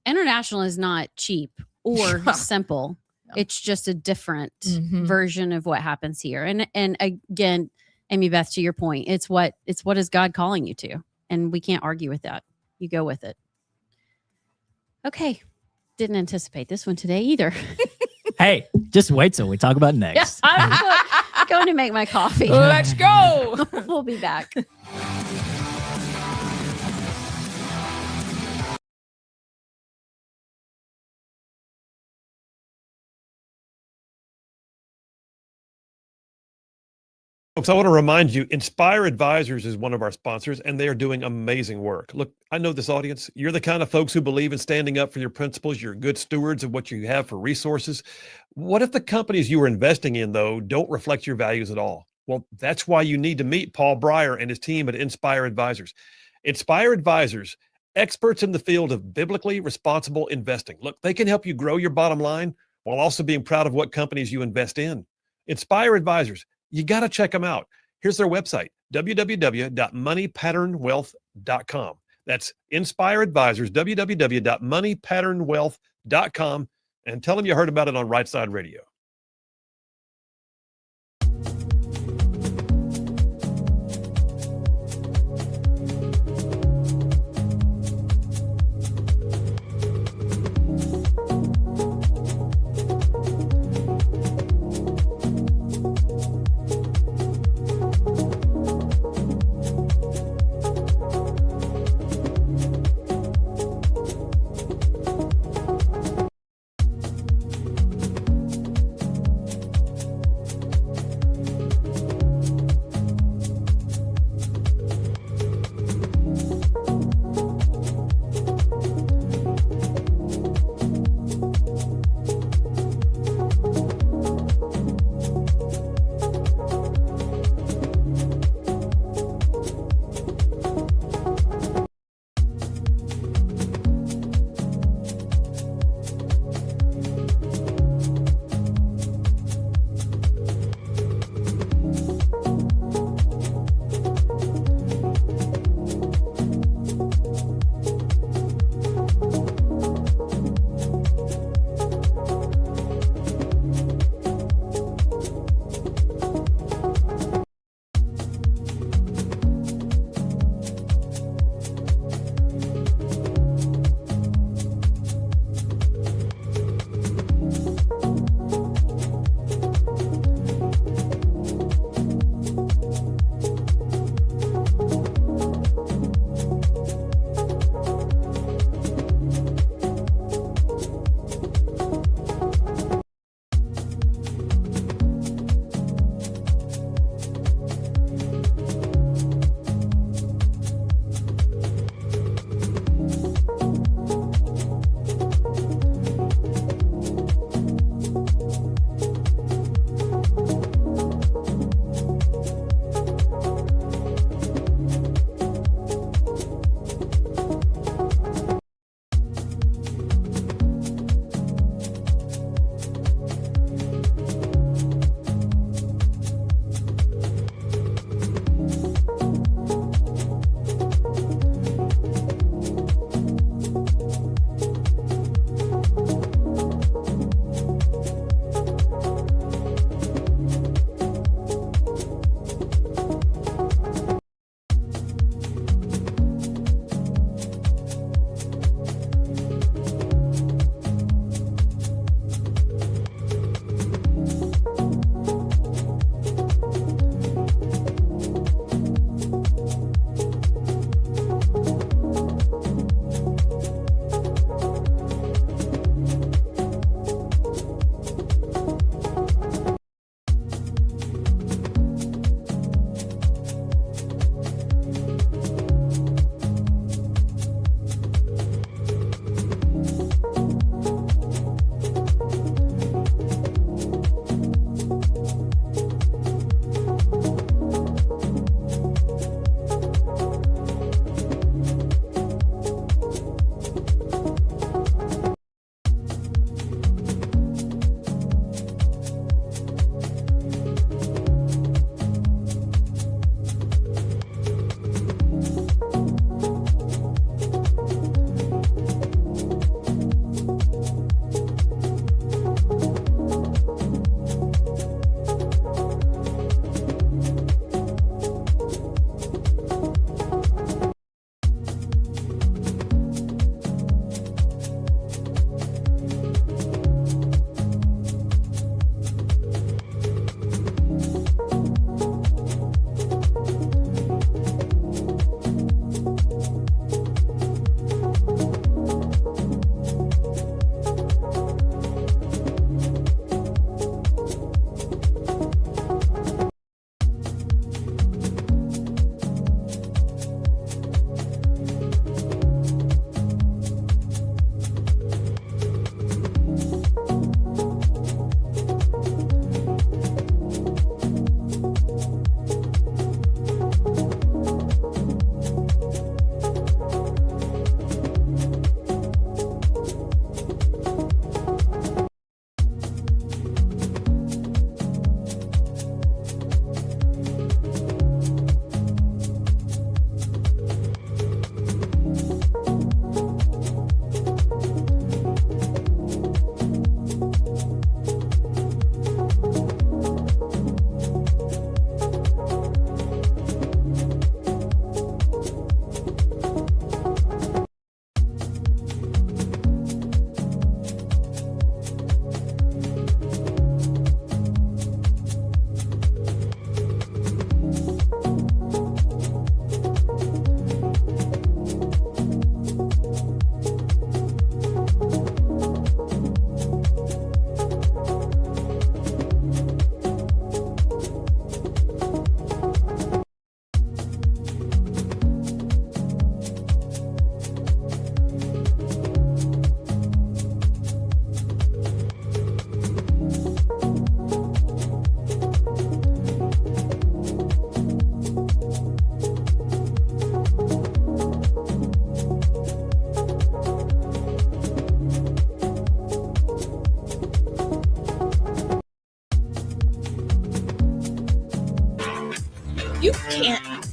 International is not cheap or simple. No. It's just a different version of what happens here. And again, Amy Beth, to your point, it's what is God calling you to? And we can't argue with that. You go with it. Okay. Didn't anticipate this one today either. Hey, just wait till we talk about next. Yes, I'm going to make my coffee. Let's go. We'll be back. Folks, I want to remind you, Inspire Advisors is one of our sponsors, and they are doing amazing work. Look, I know this audience. You're the kind of folks who believe in standing up for your principles. You're good stewards of what you have for resources. What if the companies you are investing in, though, don't reflect your values at all? Well, that's why you need to meet Paul Breyer and his team at Inspire Advisors. Inspire Advisors, experts in the field of biblically responsible investing. Look, they can help you grow your bottom line while also being proud of what companies you invest in. Inspire Advisors. You got to check them out. Here's their website, www.moneypatternwealth.com. That's Inspire Advisors, www.moneypatternwealth.com, and tell them you heard about it on Rightside Radio.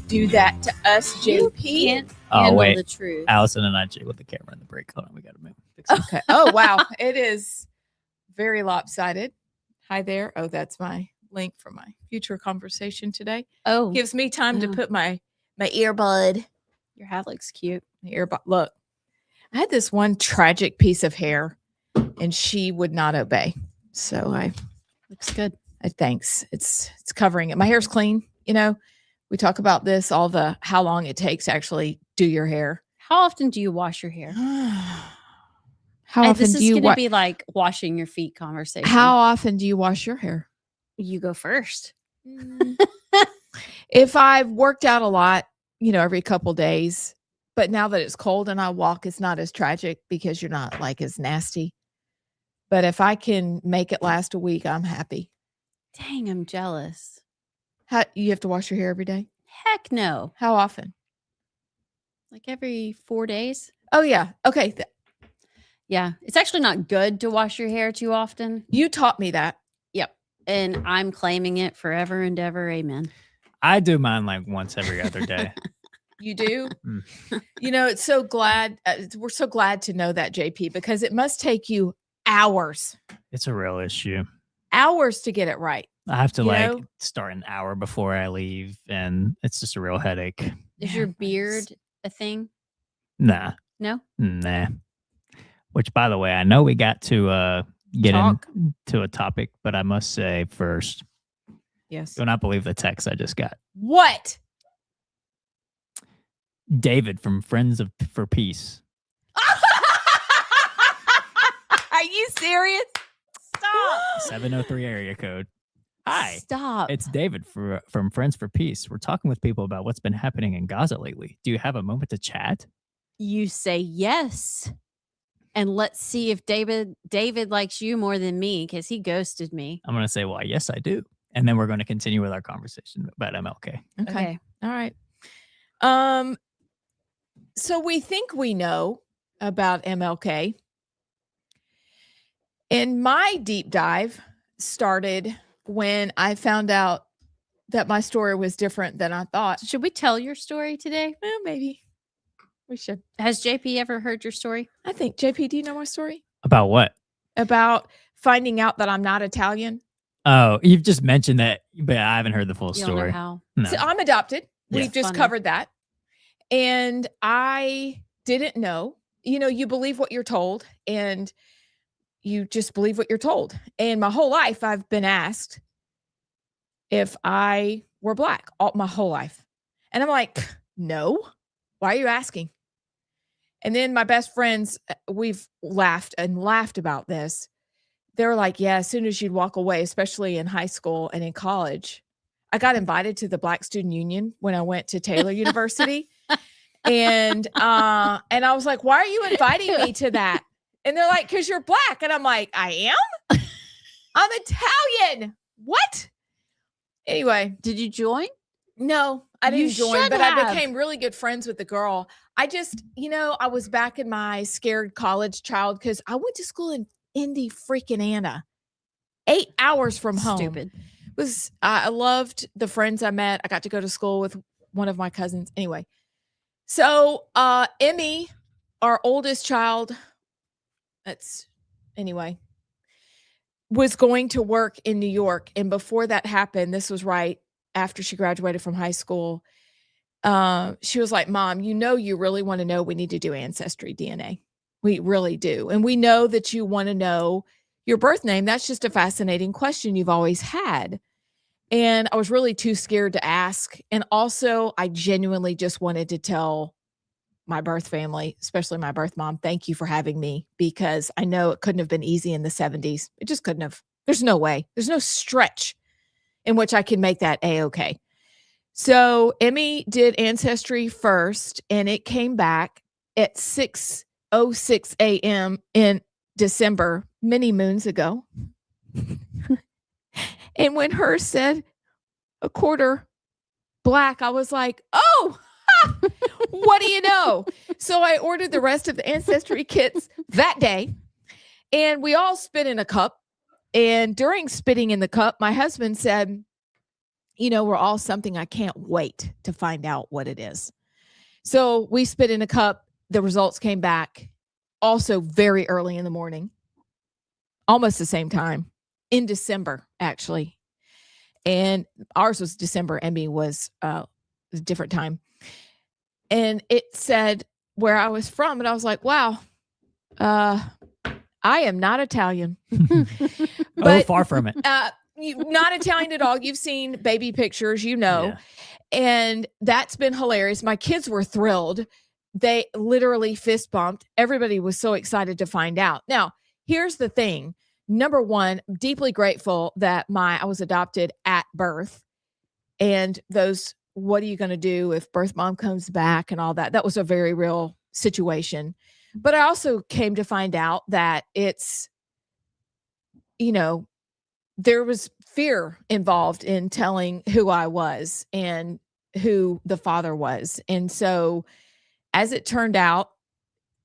do that to us, JP. Can't Oh, handle wait. the truth. Allison and I jiggled the camera in the break. Hold on, we got to move. Okay. Oh, wow. It is very lopsided. Hi there. Oh, that's my link for my future conversation today. Oh, Gives me time to Oh. put my earbud. your hat looks cute. My earbud. Look, I had this one tragic piece of hair and she would not obey. So Looks good. thanks. It's covering it. My hair's clean. You know, we talk about this, how long it takes to actually do your hair. How often do you wash your hair? How And often this do is you going to be like washing your feet conversation. How often do you wash your hair? You go first. If I've worked out a lot, every couple days, but now that it's cold and I walk, it's not as tragic because you're not like as nasty. But if I can make it last a week, I'm happy. Dang, I'm jealous. How you have to wash your hair every day? Heck no. How often? Like every 4 days. Oh yeah. Okay. Yeah. It's actually not good to wash your hair too often. You taught me that. Yep. And I'm claiming it forever and ever. Amen. I do mine like once every other day. You do? Mm. It's so glad. We're so glad to know that, JP, because it must take you hours It's a real issue. to get it right. I have to You know? start an hour before I leave, and it's just a real headache. Is Yeah, your nice. beard a thing? Nah. No? Nah. Which, by the way, I know we got to get Talk. into a topic, but I must say first, Yes. do not believe the text I just got. What? David from Friends for Peace. Are you serious? Stop. 703 area code. Hi. Stop. It's David from Friends for Peace. We're talking with people about what's been happening in Gaza lately. Do you have a moment to chat? You say yes. And let's see if David likes you more than me because he ghosted me. I'm going to say, well, yes, I do. And then we're going to continue with our conversation about MLK. Okay. All right. So we think we know about MLK. And my deep dive started when I found out that my story was different than I thought. Should we tell your story today? Well, maybe we should. Has JP ever heard your story? I think, JP, do you know my story? About what? About finding out that I'm not Italian. Oh, you've just mentioned that, but I haven't heard the full You don't know story. how. No. So I'm adopted. Yeah. We've just Funny. covered that. And I didn't know. You believe what you're told and you just believe what you're told. And my whole life, I've been asked if I were Black my whole life. And I'm like, no, why are you asking? And then my best friends, we've laughed about this. They're like, yeah, as soon as you'd walk away, especially in high school and in college, I got invited to the Black Student Union when I went to Taylor University. And I was like, why are you inviting me to that? And they're like, because you're Black. And I'm like, I am? I'm Italian. What? Anyway. Did you join? No, I didn't join, should but I have. became really good friends with the girl. I just, I was back in my scared college child because I went to school in Indy freaking Anna, 8 hours from home. Stupid. I loved the friends I met. I got to go to school with one of my cousins. Anyway, so Emmy, our oldest child, was going to work in New York. And before that happened, this was right after she graduated from high school. She was like, Mom, you really want to know, we need to do ancestry DNA. We really do. And we know that you want to know your birth name. That's just a fascinating question you've always had. And I was really too scared to ask. And also, I genuinely just wanted to tell my birth family, especially my birth mom, thank you for having me, because I know it couldn't have been easy in the 70s. It just couldn't have. There's no way. There's no stretch in which I can make that A-okay. So Emmy did Ancestry first, and it came back at 6:06 a.m. in December, many moons ago. And when hers said a quarter Black, I was like, oh, what do you know? So I ordered the rest of the Ancestry kits that day, and we all spit in a cup. And during spitting in the cup, my husband said, we're all something I can't wait to find out what it is. So we spit in a cup. The results came back also very early in the morning, almost the same time, in December, actually. And ours was December. Emmy was a different time. And it said where I was from. And I was like, wow, I am not Italian. But, far from it. Not Italian at all. You've seen baby pictures, Yeah. And that's been hilarious. My kids were thrilled. They literally fist bumped. Everybody was so excited to find out. Now, here's the thing. Number one, deeply grateful that I was adopted at birth. And those, what are you going to do if birth mom comes back and all that? That was a very real situation. But I also came to find out that it's, there was fear involved in telling who I was and who the father was. And so as it turned out,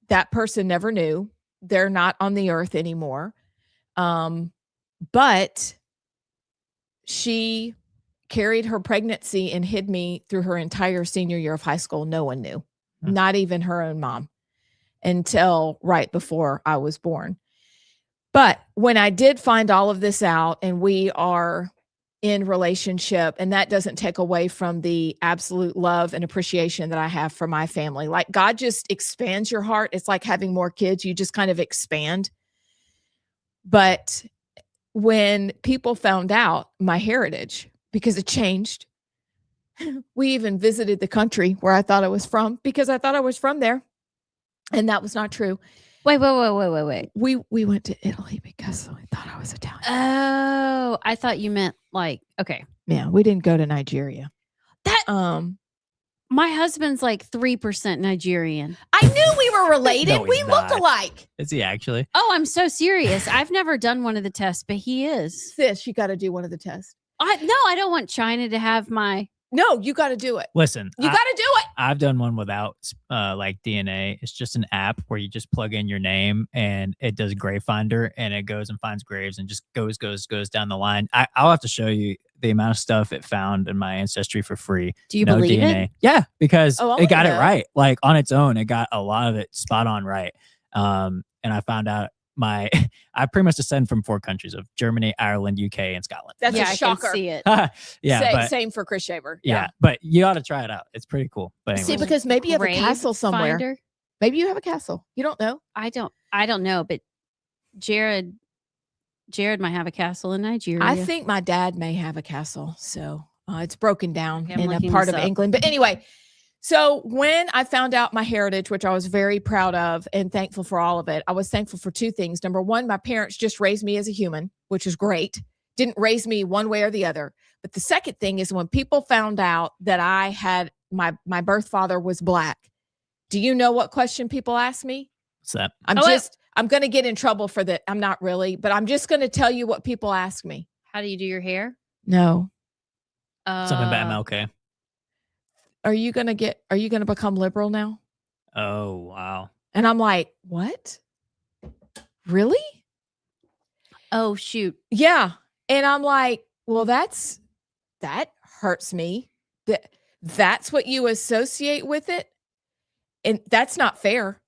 that person never knew. They're not on the earth anymore. But she carried her pregnancy and hid me through her entire senior year of high school. No one knew, not even her own mom, until right before I was born. But when I did find all of this out, and we are in relationship, and that doesn't take away from the absolute love and appreciation that I have for my family. Like, God just expands your heart. It's like having more kids. You just kind of expand. But when people found out my heritage, because it changed, we even visited the country where I thought I was from, because I thought I was from there. And that was not true. Wait. We went to Italy because I thought I was Italian. Oh, I thought you meant like, okay. Yeah, we didn't go to Nigeria. My husband's like 3% Nigerian. I knew we were related. No, we he's look not. alike. Is he actually? Oh, I'm so serious. I've never done one of the tests, but he is. Sis, you got to do one of the tests. No, I don't want China to have my. No, you got to do it. Listen, You got to do it. I've done one without like DNA. It's just an app where you just plug in your name and it does Grave Finder, and it goes and finds graves and just goes down the line. I'll have to show you the amount of stuff it found in my ancestry for free. Do you believe DNA. it? Yeah, because it got it know. right. Like on its own, it got a lot of it spot on right. And I found out I pretty much descend from 4 countries of Germany, Ireland, UK, and Scotland. That's Yeah, a shocker. I can see it. Yeah, Same for Chris Shaver. yeah, but you ought to try it out. It's pretty cool. But See, anyway, because maybe you have a Grave castle somewhere. Finder? Maybe you have a castle. You don't know. I don't know, but Jared might have a castle in Nigeria. I think my dad may have a castle. So it's broken down Okay, I'm in a looking part this of up. England. But anyway, so when I found out my heritage, which I was very proud of and thankful for all of it, I was thankful for 2 things. Number one, my parents just raised me as a human, which is great. Didn't raise me one way or the other. But the second thing is when people found out that I had my birth father was Black. Do you know what question people ask me? what's that? I'm going to get in trouble for that. I'm not really, but I'm just going to tell you what people ask me. How do you do your hair? No. Something about MLK. Are you going to become liberal now? Oh, wow. And I'm like, what? Really? Oh, shoot. Yeah. And I'm like, well, that hurts me. That's what you associate with it. And that's not fair,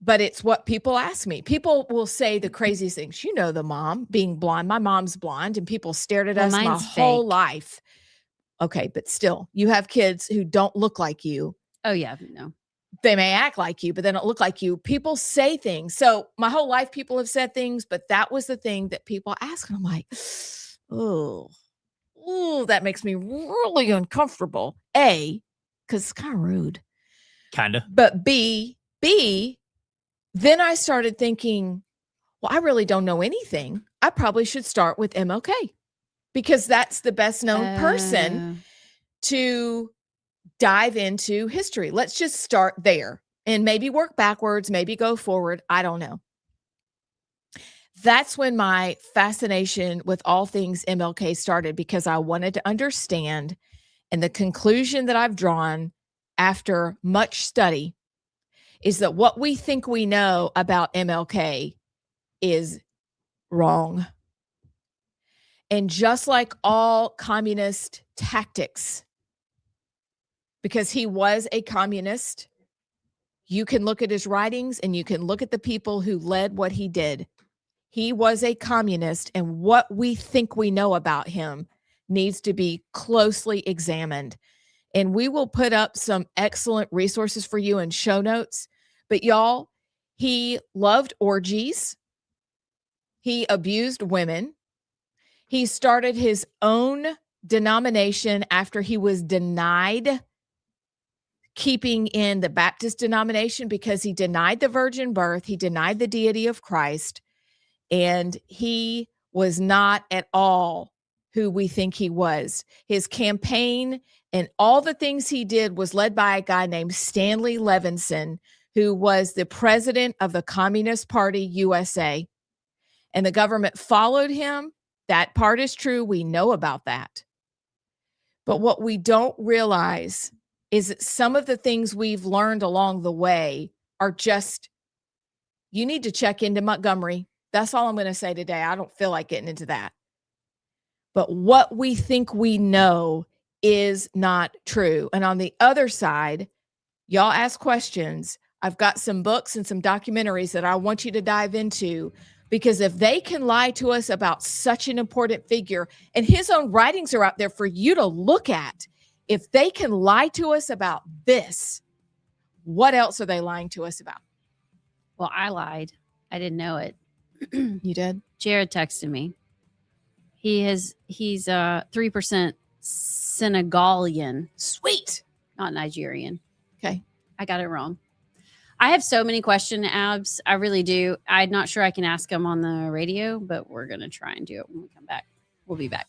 but it's what people ask me. People will say the craziest things. You know, the mom being blonde. My mom's blonde, and people stared at us my mine's whole fake. life. Okay, but still, you have kids who don't look like you. Oh, yeah. No. They may act like you, but they don't look like you. People say things. So my whole life, people have said things, but that was the thing that people ask. And I'm like, oh, that makes me really uncomfortable. A, because it's kind of rude. Kind of. But B, then I started thinking, well, I really don't know anything. I probably should start with MLK because that's the best known person to dive into history. Let's just start there and maybe work backwards, maybe go forward. I don't know. That's when my fascination with all things MLK started, because I wanted to understand, and the conclusion that I've drawn after much study is that what we think we know about MLK is wrong. And just like all communist tactics because he was a communist. You can look at his writings and you can look at the people who led what he did. He was a communist, and what we think we know about him needs to be closely examined. And we will put up some excellent resources for you in show notes. But y'all, he loved orgies. He abused women. He started his own denomination after he was denied keeping in the Baptist denomination because he denied the virgin birth. He denied the deity of Christ. And he was not at all who we think he was. His campaign and all the things he did was led by a guy named Stanley Levinson, who was the president of the Communist Party USA. And the government followed him. That part is true. We know about that. But what we don't realize is that some of the things we've learned along the way are just, you need to check into Montgomery. That's all I'm going to say today. I don't feel like getting into that. But what we think we know is not true. And on the other side, y'all ask questions. I've got some books and some documentaries that I want you to dive into, because if they can lie to us about such an important figure, and his own writings are out there for you to look at, if they can lie to us about this, what else are they lying to us about? Well, I lied. I didn't know it. You did? Jared texted me. He's 3% Senegalian. Sweet. Not Nigerian. Okay. I got it wrong. I have so many question abs. I really do. I'm not sure I can ask them on the radio, but we're going to try and do it when we come back. We'll be back.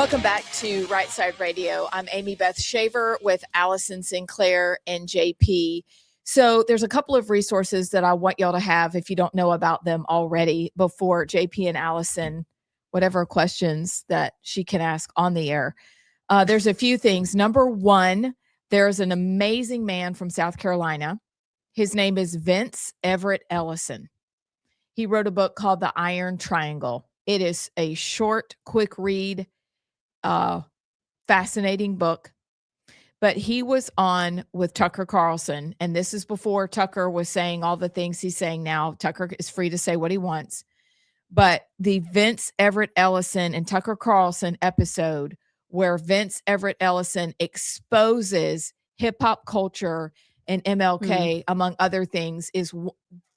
Welcome back to Rightside Radio. I'm Amy Beth Shaver with Allison Sinclair and JP. So there's a couple of resources that I want y'all to have if you don't know about them already before JP and Allison, whatever questions that she can ask on the air. There's a few things. Number one, there's an amazing man from South Carolina. His name is Vince Everett Ellison. He wrote a book called The Iron Triangle. It is a short, quick read, fascinating book. But he was on with Tucker Carlson, and this is before Tucker was saying all the things he's saying now. Tucker is free to say what he wants. But the Vince Everett Ellison and Tucker Carlson episode where Vince Everett Ellison exposes hip-hop culture and MLK, among other things,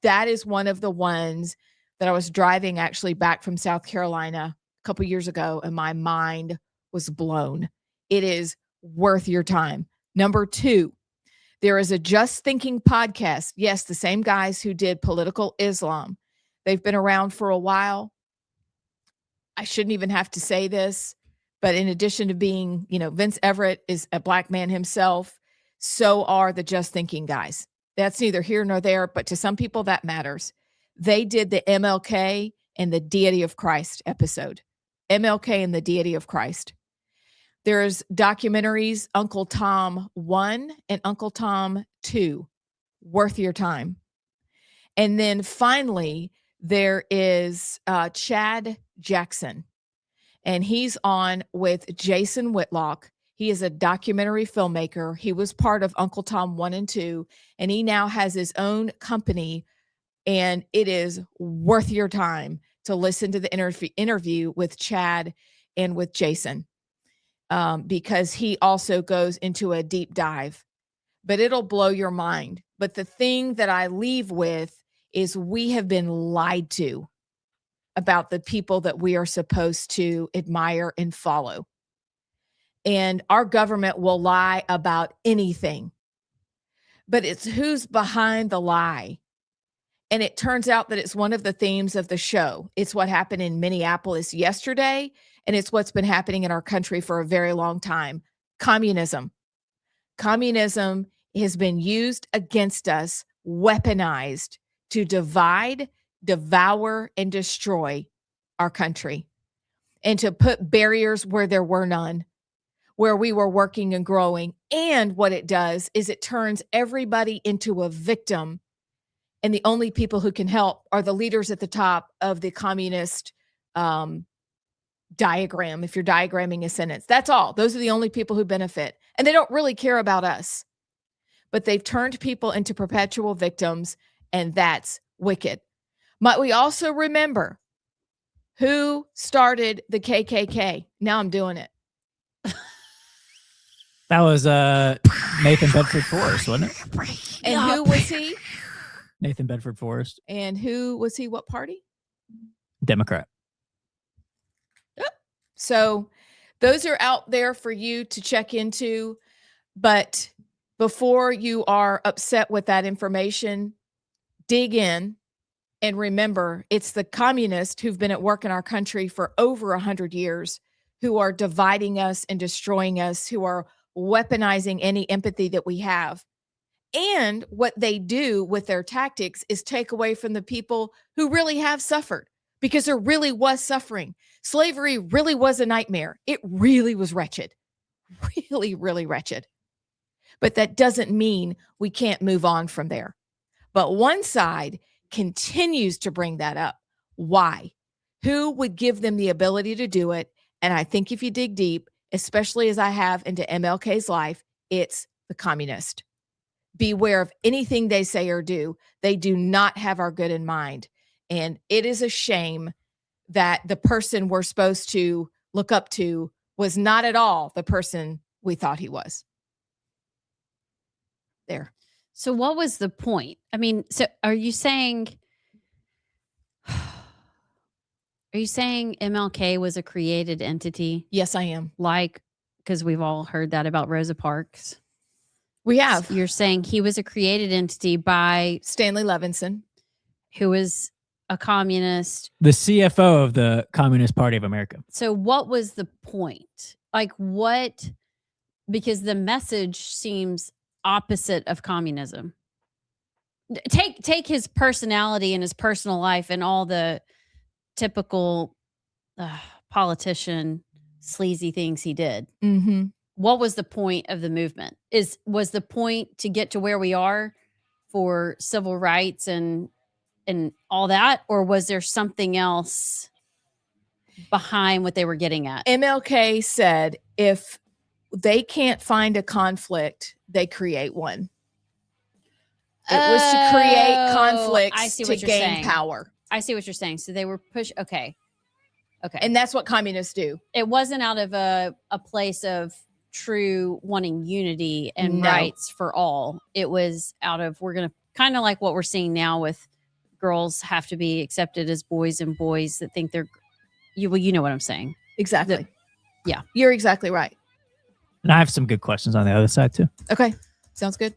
that is one of the ones that I was driving actually back from South Carolina a couple years ago, and my mind was blown. It is worth your time. Number two, there is a Just Thinking podcast. Yes, the same guys who did Political Islam. They've been around for a while. I shouldn't even have to say this, but in addition to being, Vince Everett is a black man himself, so are the Just Thinking guys. That's neither here nor there, but to some people that matters. They did the MLK and the Deity of Christ episode. MLK and the Deity of Christ. There's documentaries, Uncle Tom 1 and Uncle Tom 2, worth your time. And then finally, there is Chad Jackson, and he's on with Jason Whitlock. He is a documentary filmmaker. He was part of Uncle Tom 1 and 2, and he now has his own company, and it is worth your time to listen to the interview with Chad and with Jason. Because he also goes into a deep dive, but it'll blow your mind. But the thing that I leave with is we have been lied to about the people that we are supposed to admire and follow. And our government will lie about anything, but it's who's behind the lie. And it turns out that it's one of the themes of the show. It's what happened in Minneapolis yesterday, and it's what's been happening in our country for a very long time. Communism. Communism has been used against us, weaponized to divide, devour, and destroy our country, and to put barriers where there were none, where we were working and growing. And what it does is it turns everybody into a victim. And the only people who can help are the leaders at the top of the communist diagram. If you're diagramming a sentence, that's all. Those are the only people who benefit. And they don't really care about us. But they've turned people into perpetual victims, and that's wicked. Might we also remember who started the KKK? Now I'm doing it. That was Nathan Bedford Forrest, wasn't it? And who was he? Nathan Bedford Forrest. And who was he? What party? Democrat. Yep. So those are out there for you to check into. But before you are upset with that information, dig in and remember it's the communists who've been at work in our country for over 100 years who are dividing us and destroying us, who are weaponizing any empathy that we have. And what they do with their tactics is take away from the people who really have suffered, because there really was suffering. Slavery really was a nightmare. It really was wretched, really, really wretched. But that doesn't mean we can't move on from there. But one side continues to bring that up. Why? Who would give them the ability to do it? And I think if you dig deep, especially as I have into MLK's life, it's the communist. Beware of anything they say or do. They do not have our good in mind. And it is a shame that the person we're supposed to look up to was not at all the person we thought he was. There. So what was the point? I mean, so are you saying MLK was a created entity? Yes, I am. Like, because we've all heard that about Rosa Parks. We have. So you're saying he was a created entity by Stanley Levinson, who was a communist. The CFO of the Communist Party of America. So what was the point? Like what? Because the message seems opposite of communism. Take his personality and his personal life and all the typical politician sleazy things he did. Mm-hmm. What was the point of the movement? Was the point to get to where we are for civil rights and all that, or was there something else behind what they were getting at? MLK said if they can't find a conflict, they create one. It was to create conflicts to gain power. I see what you're saying. So they were Okay. And that's what communists do. It wasn't out of a place of true wanting unity and rights for all. It was out of, we're going to kind of like what we're seeing now with girls have to be accepted as boys and boys that think they're, you know what I'm saying. Exactly. Yeah. You're exactly right. And I have some good questions on the other side too. Okay. Sounds good.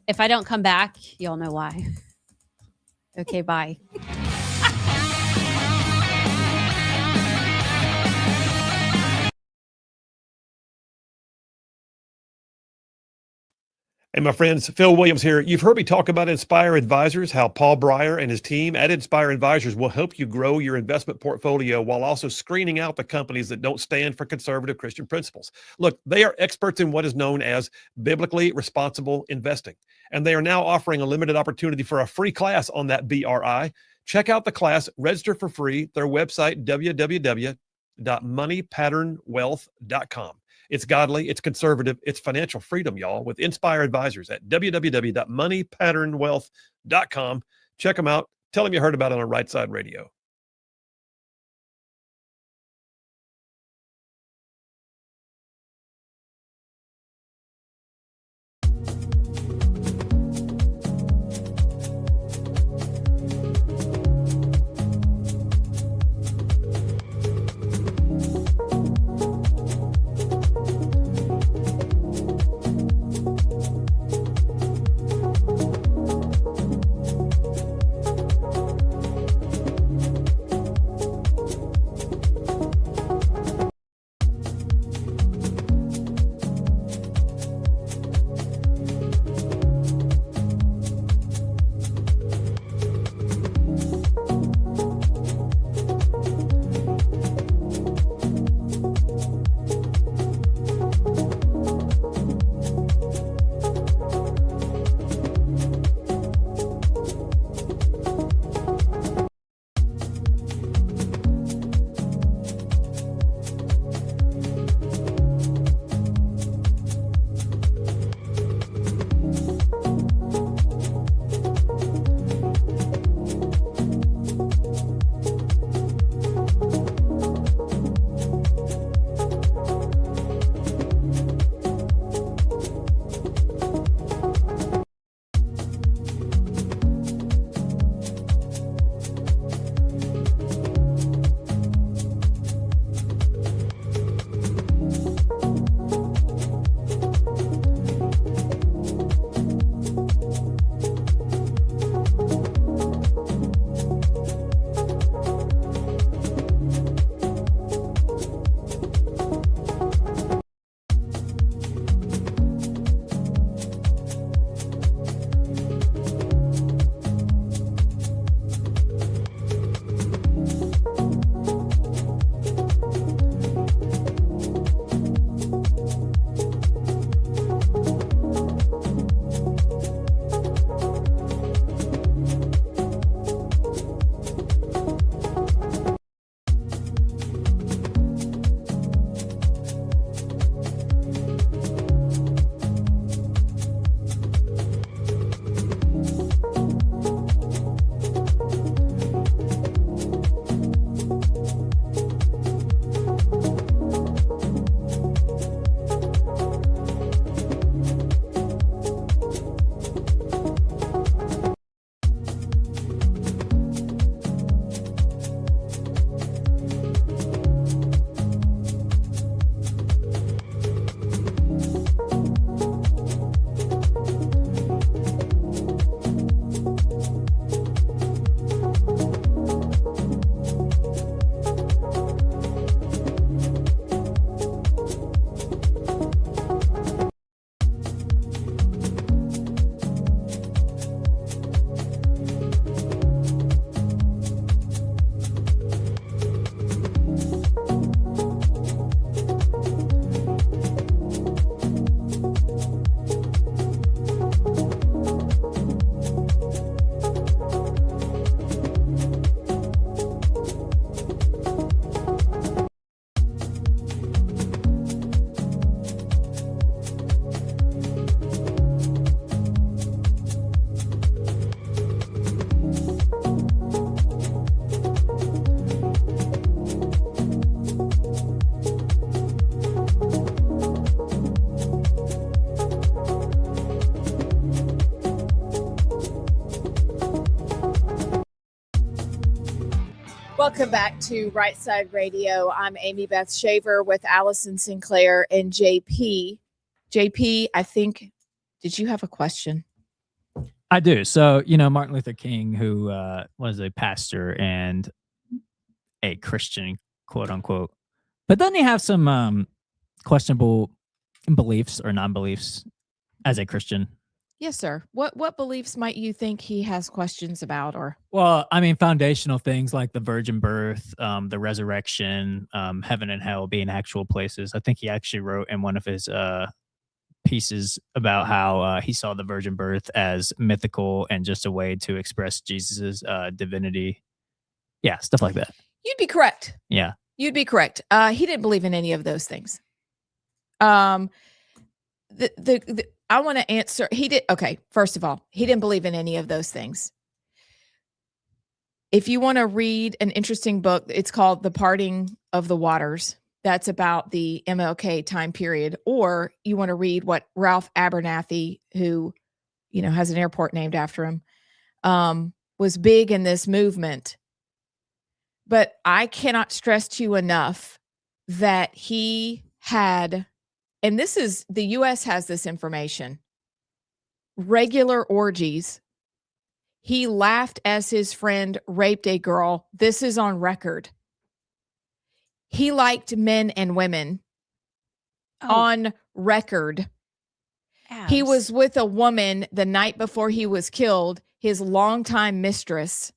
If I don't come back, y'all know why. Okay, bye. Hey, my friends, Phil Williams here. You've heard me talk about Inspire Advisors, how Paul Breyer and his team at Inspire Advisors will help you grow your investment portfolio while also screening out the companies that don't stand for conservative Christian principles. Look, they are experts in what is known as biblically responsible investing, and they are now offering a limited opportunity for a free class on that BRI. Check out the class, register for free, their website, www.moneypatternwealth.com. It's godly, it's conservative, it's financial freedom, y'all, with Inspire Advisors at www.moneypatternwealth.com. Check them out. Tell them you heard about it on Rightside Radio. Welcome back to Rightside Radio. I'm Amy Beth Shaver with Allison Sinclair and JP. JP, I think, did you have a question? I do. So, Martin Luther King, who was a pastor and a Christian, quote unquote, but doesn't he have some questionable beliefs or non-beliefs as a Christian? Yes, sir. What beliefs might you think he has questions about? Or Well, I mean, foundational things like the virgin birth, the resurrection, heaven and hell being actual places. I think he actually wrote in one of his pieces about how he saw the virgin birth as mythical and just a way to express Jesus's divinity. Yeah, stuff like that. You'd be correct. Yeah. You'd be correct. He didn't believe in any of those things. I want to answer. He did. Okay. First of all, he didn't believe in any of those things. If you want to read an interesting book, it's called The Parting of the Waters. That's about the MLK time period. Or you want to read what Ralph Abernathy, who, has an airport named after him, was big in this movement. But I cannot stress to you enough that he had, and the U.S. has this information, regular orgies. He laughed as his friend raped a girl. This is on record. He liked men and women on record. He was with a woman the night before he was killed, his longtime mistress.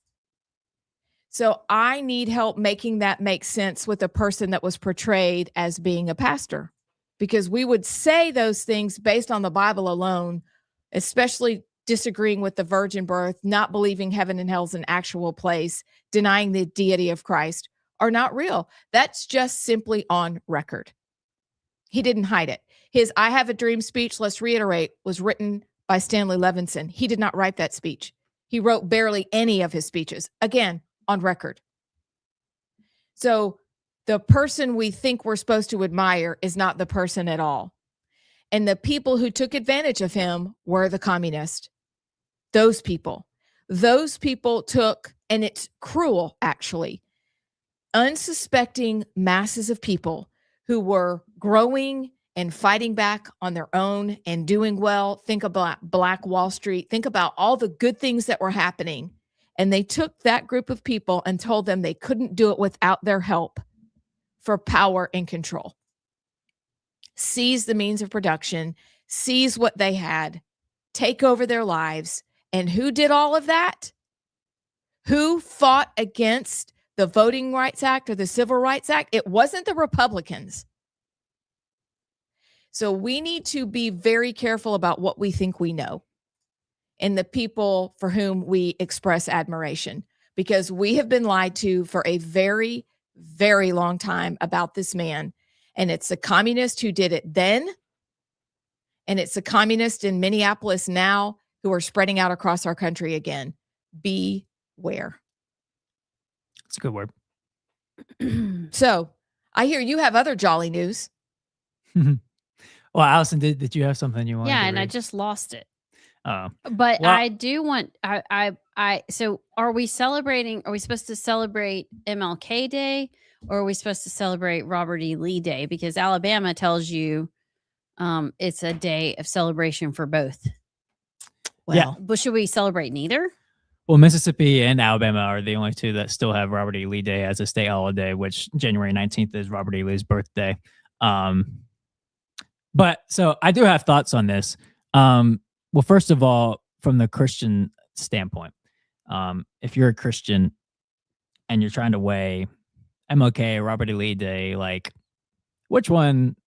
So I need help making that make sense with a person that was portrayed as being a pastor, because we would say those things based on the Bible alone, especially disagreeing with the virgin birth, not believing heaven and hell's an actual place, denying the deity of Christ, are not real. That's just simply on record. He didn't hide it. His I Have a Dream speech, let's reiterate, was written by Stanley Levinson. He did not write that speech. He wrote barely any of his speeches. Again, on record. So the person we think we're supposed to admire is not the person at all. And the people who took advantage of him were the communists. Those people took, and it's cruel actually, unsuspecting masses of people who were growing and fighting back on their own and doing well. Think about Black Wall Street. Think about all the good things that were happening. And they took that group of people and told them they couldn't do it without their help for power and control. Seize the means of production, seize what they had, take over their lives. And who did all of that? Who fought against the Voting Rights Act or the Civil Rights Act? It wasn't the Republicans. So we need to be very careful about what we think we know and the people for whom we express admiration, because we have been lied to for a very, very long time about this man. And it's a communist who did it then. And it's a communist in Minneapolis now who are spreading out across our country again. Beware. That's a good word. So I hear you have other jolly news. Well, Allison, did you have something you wanted to and I read? just lost it. Well- But I do want so are we supposed to celebrate MLK Day, or are we supposed to celebrate Robert E. Lee Day? Because Alabama tells you it's a day of celebration for both. Well, Yeah. But should we celebrate neither? Well, Mississippi and Alabama are the only two that still have Robert E. Lee Day as a state holiday, which January 19th is Robert E. Lee's birthday. But so I do have thoughts on this. Well, first of all, from the Christian standpoint, if you're a Christian and you're trying to weigh MLK, Robert E. Lee Day, like which one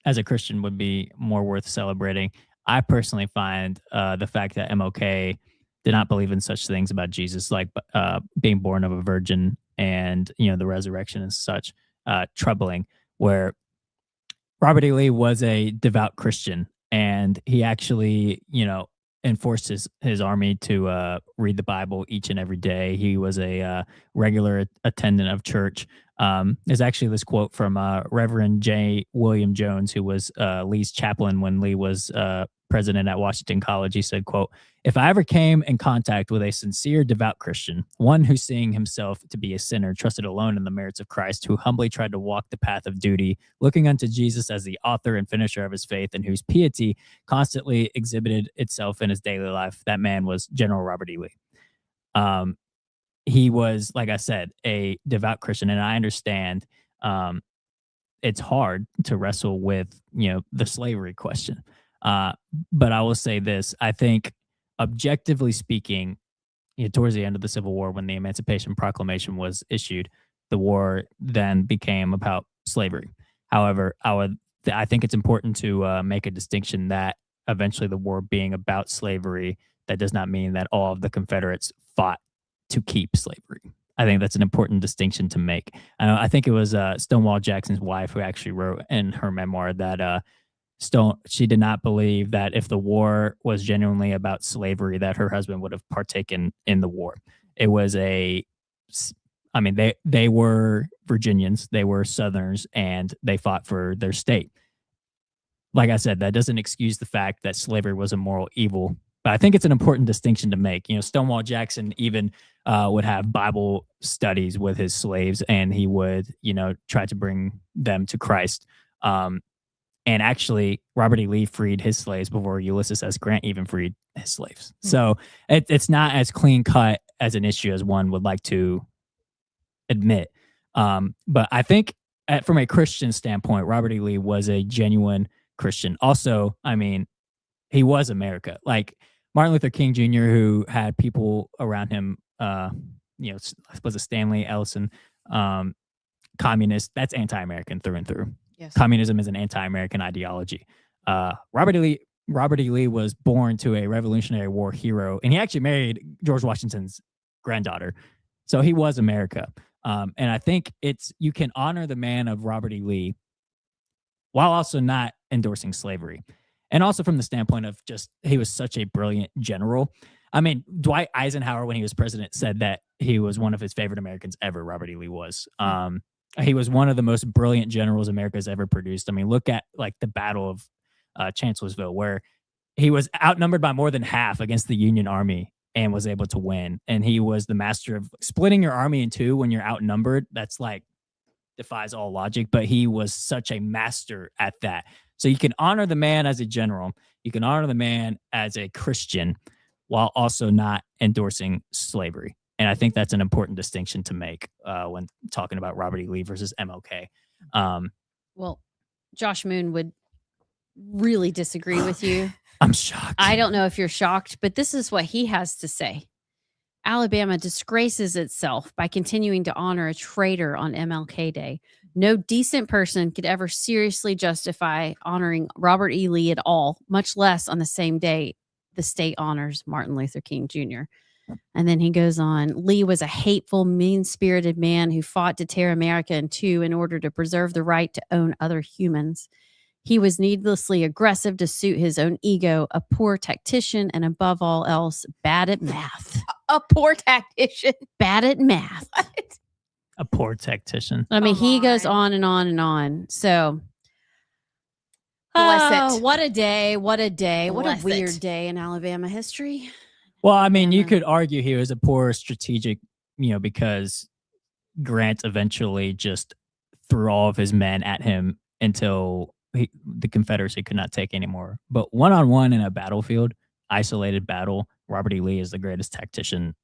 as a Christian would be more worth celebrating? I personally find the fact that MLK did not believe in such things about Jesus, like being born of a virgin and, the resurrection and such, troubling, where Robert E. Lee was a devout Christian, and he actually, enforced his army to read the Bible each and every day. He was a regular attendant of church. There's actually this quote from Reverend J. William Jones, who was Lee's chaplain when Lee was president at Washington College. He said, quote, "If I ever came in contact with a sincere, devout Christian, one who, seeing himself to be a sinner, trusted alone in the merits of Christ, who humbly tried to walk the path of duty, looking unto Jesus as the author and finisher of his faith, and whose piety constantly exhibited itself in his daily life, that man was General Robert E. Lee." He was, like I said, a devout Christian, and I understand it's hard to wrestle with, the slavery question. But I will say this: I think, objectively speaking, towards the end of the Civil War, when the Emancipation Proclamation was issued, the war then became about slavery. However, I think it's important to make a distinction that eventually the war being about slavery, that does not mean that all of the Confederates fought to keep slavery. I think that's an important distinction to make. I think it was Stonewall Jackson's wife who actually wrote in her memoir that she did not believe that if the war was genuinely about slavery, that her husband would have partaken in the war. It was they were Virginians, they were Southerners, and they fought for their state. Like I said, that doesn't excuse the fact that slavery was a moral evil. But I think it's an important distinction to make. Stonewall Jackson even would have Bible studies with his slaves, and he would, try to bring them to Christ. And actually, Robert E. Lee freed his slaves before Ulysses S. Grant even freed his slaves. So it's not as clean cut as an issue as one would like to admit. But I think from a Christian standpoint, Robert E. Lee was a genuine Christian. Also, he was America. Like Martin Luther King Jr., who had people around him, was a Stanley Ellison, communist. That's anti-American through and through. Yes. Communism is an anti-American ideology. Robert E. Lee was born to a Revolutionary War hero, and he actually married George Washington's granddaughter. So he was America. And I think you can honor the man of Robert E. Lee while also not endorsing slavery. And also from the standpoint of just, he was such a brilliant general. Dwight Eisenhower, when he was president, said that he was one of his favorite Americans ever, Robert E. Lee was. He was one of the most brilliant generals America's ever produced. Look at like the Battle of Chancellorsville, where he was outnumbered by more than half against the Union Army and was able to win. And he was the master of splitting your army in two when you're outnumbered. That's like defies all logic, but he was such a master at that. So you can honor the man as a general, you can honor the man as a Christian, while also not endorsing slavery. And I think that's an important distinction to make when talking about Robert E. Lee versus MLK. Well, Josh Moon would really disagree with you. I'm shocked. I don't know if you're shocked, but this is what he has to say. Alabama disgraces itself by continuing to honor a traitor on MLK Day. No decent person could ever seriously justify honoring Robert E. Lee at all, much less on the same day the state honors Martin Luther King Jr. And then he goes on, Lee was a hateful, mean-spirited man who fought to tear America in two in order to preserve the right to own other humans. He was needlessly aggressive to suit his own ego, a poor tactician, and above all else, bad at math. A poor tactician? Bad at math. What? A poor tactician. He goes on and on and on. So, bless it. What a day. What a day. What Bless a weird it. day in Alabama history. Well, you could argue he was a poor strategic, because Grant eventually just threw all of his men at him until the Confederacy could not take anymore. But one-on-one in a battlefield, isolated battle, Robert E. Lee is the greatest tactician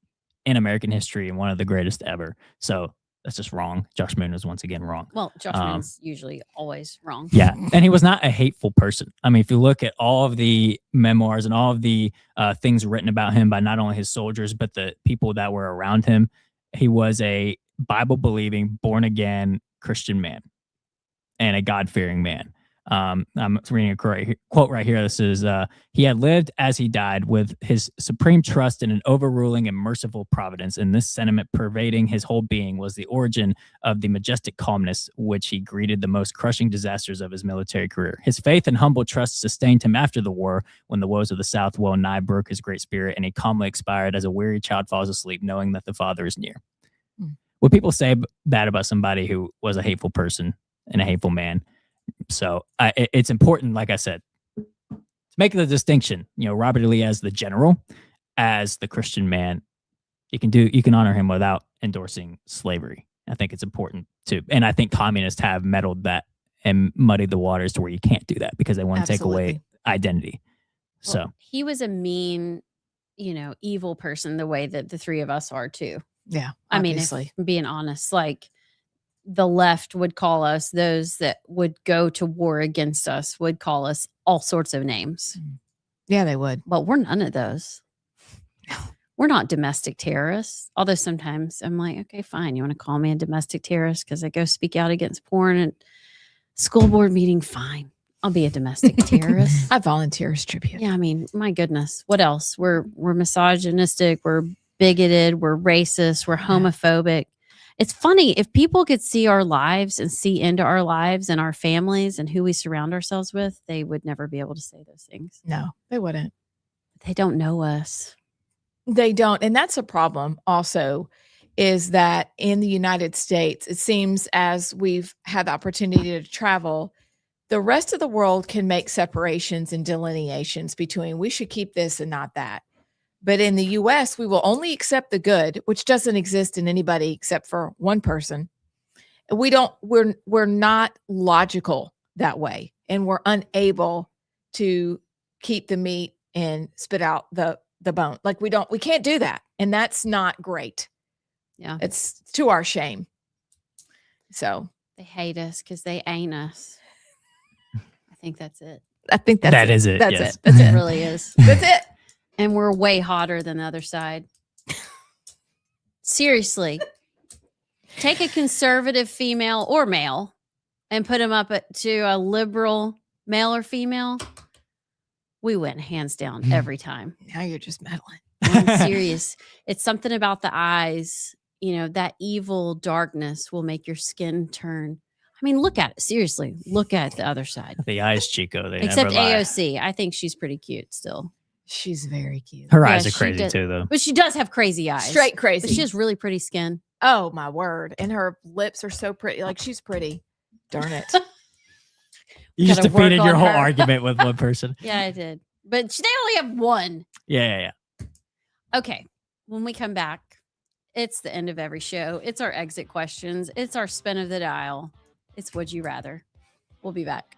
in American history and one of the greatest ever. So that's just wrong. Josh Moon is once again wrong. Well, Josh Moon's usually always wrong. Yeah. And he was not a hateful person. If you look at all of the memoirs and all of the things written about him by not only his soldiers, but the people that were around him, he was a Bible-believing, born-again Christian man and a God-fearing man. I'm reading a quote right here. This is, he had lived as he died with his supreme trust in an overruling and merciful providence. And this sentiment pervading his whole being was the origin of the majestic calmness which he greeted the most crushing disasters of his military career. His faith and humble trust sustained him after the war, when the woes of the South well nigh broke his great spirit, and he calmly expired as a weary child falls asleep, knowing that the Father is near. Would people say bad about somebody who was a hateful person and a hateful man? So it's important, like I said, to make the distinction. Robert E. Lee as the general, as the Christian man, you can honor him without endorsing slavery. I think it's important too, and I think communists have meddled that and muddied the waters to where you can't do that because they want to take away identity. So he was a mean, evil person the way that the three of us are too. Yeah. I mean, if I'm being honest, like the left would call us, those that would go to war against us would call us all sorts of names. Yeah, they would. But we're none of those. We're not domestic terrorists. Although sometimes I'm like, okay, fine. You want to call me a domestic terrorist because I go speak out against porn at school board meeting? Fine. I'll be a domestic terrorist. I volunteer as tribute. Yeah, I mean, my goodness. What else? We're misogynistic. We're bigoted. We're racist. We're homophobic. It's funny. If people could see our lives and see into our lives and our families and who we surround ourselves with, they would never be able to say those things. No, they wouldn't. They don't know us. They don't. And that's a problem also, is that in the United States, it seems as we've had the opportunity to travel, the rest of the world can make separations and delineations between we should keep this and not that. But in the US, we will only accept the good, which doesn't exist in anybody except for one person. We're not logical that way. And we're unable to keep the meat and spit out the bone. Like we can't do that. And that's not great. Yeah. It's to our shame. So they hate us because they ain't us. I think that's it. I think that is it. That's Yes. it. That's It it. really is. That's it. And we're way hotter than the other side. Seriously. Take a conservative female or male and put them up to a liberal male or female. We win hands down every time. Now you're just meddling. I'm serious. It's something about the eyes. That evil darkness will make your skin turn. I mean, look at it. Seriously, look at the other side. the eyes, Chico. They Except never lie. AOC. I think she's pretty cute still. She's very cute. Her eyes Yeah, are she crazy does- too, though. But she does have crazy eyes. Straight crazy. But she has really pretty skin. Oh my word. And her lips are so pretty. Like she's pretty. Darn it. You just Gotta work defeated your on whole her. argument with one person. Yeah, I did. But they only have one. Yeah. Okay. When we come back, it's the end of every show. It's our exit questions. It's our spin of the dial. It's Would You Rather. We'll be back.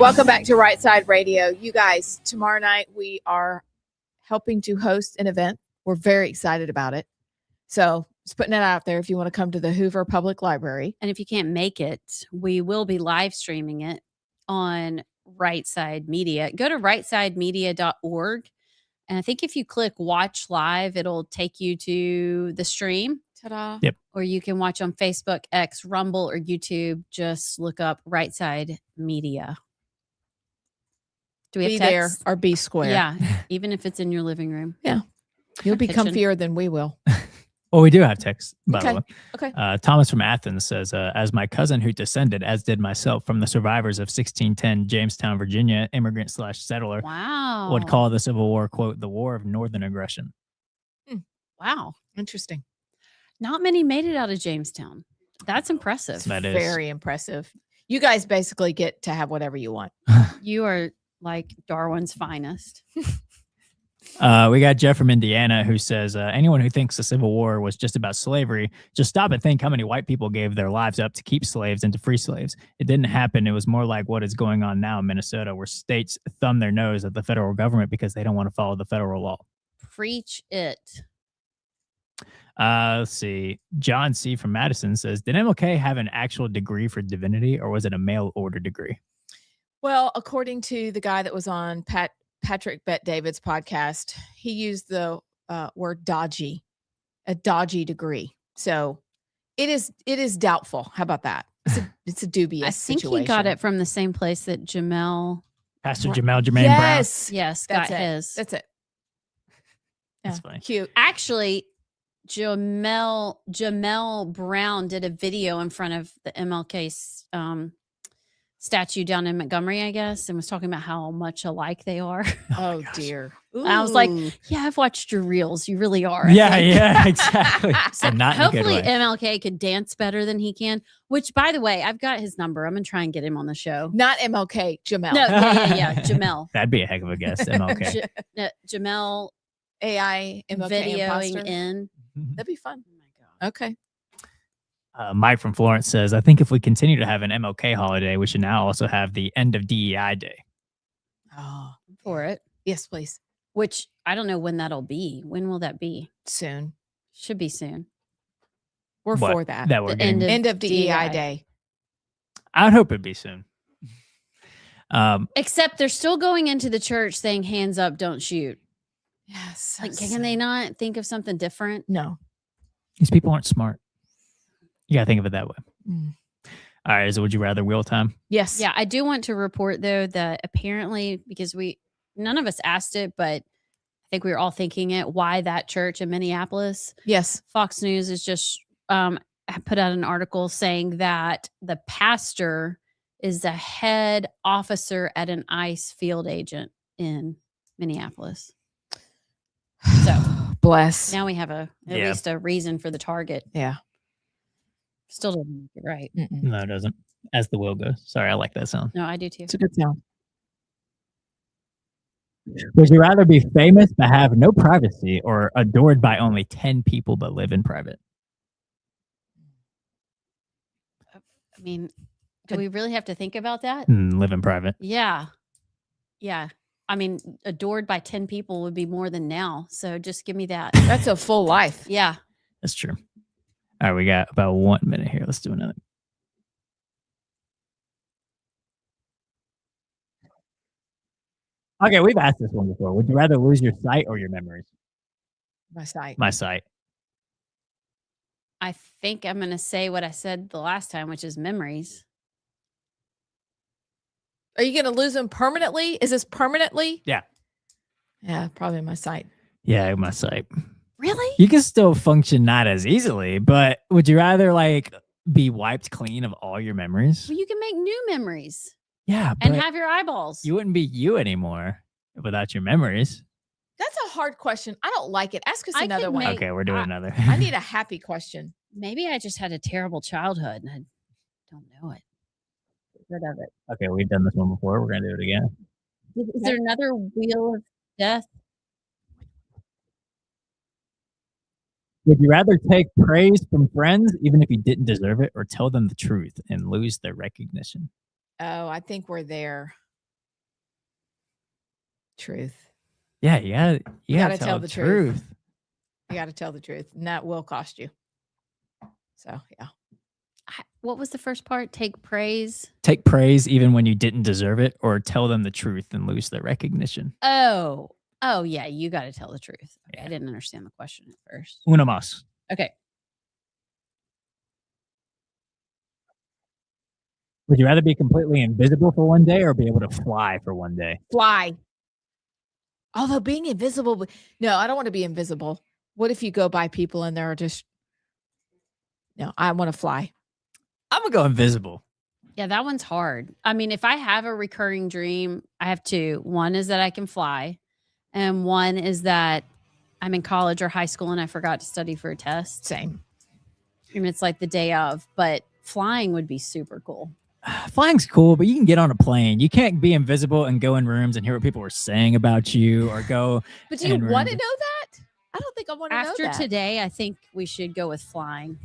Welcome back to Rightside Radio. You guys, tomorrow night we are helping to host an event. We're very excited about it. So just putting it out there if you want to come to the Hoover Public Library. And if you can't make it, we will be live streaming it on Rightside Media. Go to rightsidemedia.org. And I think if you click watch live, it'll take you to the stream. Ta-da. Yep. Or you can watch on Facebook, X, Rumble, or YouTube. Just look up Rightside Media. Do we have Be text? there or be square. Yeah, even if it's in your living room. Yeah. You'll be Kitchen. comfier than we will. Well, we do have text, by Okay. the way. Okay. Thomas from Athens says, as my cousin who descended, as did myself, from the survivors of 1610 Jamestown, Virginia, immigrant/settler, Wow. would call the Civil War, quote, the War of Northern Aggression. Wow. Interesting. Not many made it out of Jamestown. That's impressive. That is. Very impressive. You guys basically get to have whatever you want. You are like Darwin's finest. We got Jeff from Indiana who says, anyone who thinks the Civil War was just about slavery, just stop and think how many white people gave their lives up to keep slaves and to free slaves. It didn't happen. It was more like what is going on now in Minnesota, where states thumb their nose at the federal government because they don't want to follow the federal law. Preach it. Let's see. John C. from Madison says, did MLK have an actual degree for divinity, or was it a mail order degree? Well, according to the guy that was on Patrick Bet-David's podcast, he used the word dodgy, a dodgy degree. So it is doubtful. How about that? It's a dubious I think situation. he got it from the same place that Pastor Jamel Jermaine yes. Brown. Yes, That's got it. his. That's it. That's funny. Cute. Actually, Jamel Brown did a video in front of the MLK statue down in Montgomery, I guess, and was talking about how much alike they are. Oh dear. I was like, Ooh. yeah, I've watched your reels. You really are. I Yeah, think. yeah, exactly. So And not in a good hopefully way. MLK could dance better than he can, which, by the way, I've got his number. I'm going to try and get him on the show. Not MLK, Jamel. No, yeah. Jamel. That'd be a heck of a guess, MLK. Jamel AI MLK videoing imposter. in. That'd be fun. Oh my God. Okay. Mike from Florence says, I think if we continue to have an MLK holiday, we should now also have the end of DEI day. Oh, For it. yes, please. Which I don't know when that'll be. When will that be? Soon. Should be soon. We're What? for that. That we're The getting. End of DEI DEI. day. I would hope it'd be soon. Except they're still going into the church saying hands up, don't shoot. Yes. Like, can they not think of something different? No. These people aren't smart. You gotta think of it that way. Mm. All right, is it would you rather wheel time? Yes. Yeah, I do want to report though that apparently, because none of us asked it, but I think we were all thinking it, why that church in Minneapolis? Yes. Fox News is just put out an article saying that the pastor is the head officer at an ICE field agent in Minneapolis. So Bless. now we have at Yeah. least a reason for the target. Yeah. Still doesn't make it right. Mm-mm. No, it doesn't. As the wheel goes. Sorry, I like that sound. No, I do too. It's a good sound. Would you rather be famous but have no privacy, or adored by only 10 people but live in private? I mean, do we really have to think about that? Live in private. Yeah. Yeah. I mean, adored by 10 people would be more than now. So just give me that. That's a full life. Yeah. That's true. All right, we got about 1 minute here. Let's do another. Okay, we've asked this one before. Would you rather lose your sight or your memories? My sight. My sight. I think I'm going to say what I said the last time, which is memories. Are you going to lose them permanently? Is this permanently? Yeah. Yeah, probably my sight. Yeah, my sight. Really? You can still function not as easily, but would you rather like be wiped clean of all your memories? Well, you can make new memories Yeah, and but have your eyeballs. you wouldn't be you anymore without your memories. That's a hard question. I don't like it. Ask us I another could one. make- Okay, we're doing another. I need a happy question. Maybe I just had a terrible childhood and I don't know it. Get rid of it. Okay, we've done this one before. We're gonna do it again. Is there another wheel of death? Would you rather take praise from friends even if you didn't deserve it, or tell them the truth and lose their recognition? Oh, I think we're there. Truth. Yeah, you gotta tell the truth. You got to tell the truth, and that will cost you. So, yeah. What was the first part? Take praise. Take praise even when you didn't deserve it, or tell them the truth and lose their recognition. Oh, yeah. You got to tell the truth. Okay, I didn't understand the question at first. Una más. Okay. Would you rather be completely invisible for one day or be able to fly for one day? Fly. Although being invisible, no, I don't want to be invisible. What if you go by people and they're just, no, I want to fly. I'm going to go invisible. Yeah, that one's hard. I mean, if I have a recurring dream, I have two. One is that I can fly, and one is that I'm in college or high school and I forgot to study for a test. Same. And it's like the day of, but flying would be super cool. Flying's cool, but you can get on a plane. You can't be invisible and go in rooms and hear what people are saying about you, or go. But do you want to know that? I don't think I want to know that. After today, I think we should go with flying.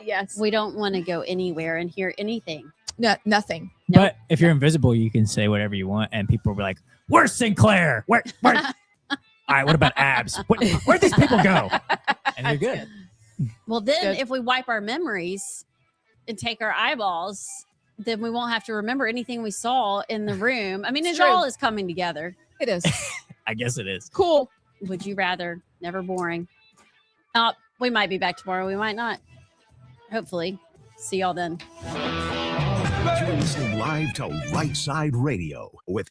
Yes. We don't want to go anywhere and hear anything. No, nothing. But if you're invisible, you can say whatever you want, and people will be like, "Where's Sinclair? Where?" All right, what about abs? Where'd these people go? And you're good. Well, then if we wipe our memories and take our eyeballs, then we won't have to remember anything we saw in the room. I mean, it all is coming together. It is. I guess it is. Cool. Would you rather? Never boring. We might be back tomorrow. We might not. Hopefully. See y'all then. You're listening live to Rightside Radio with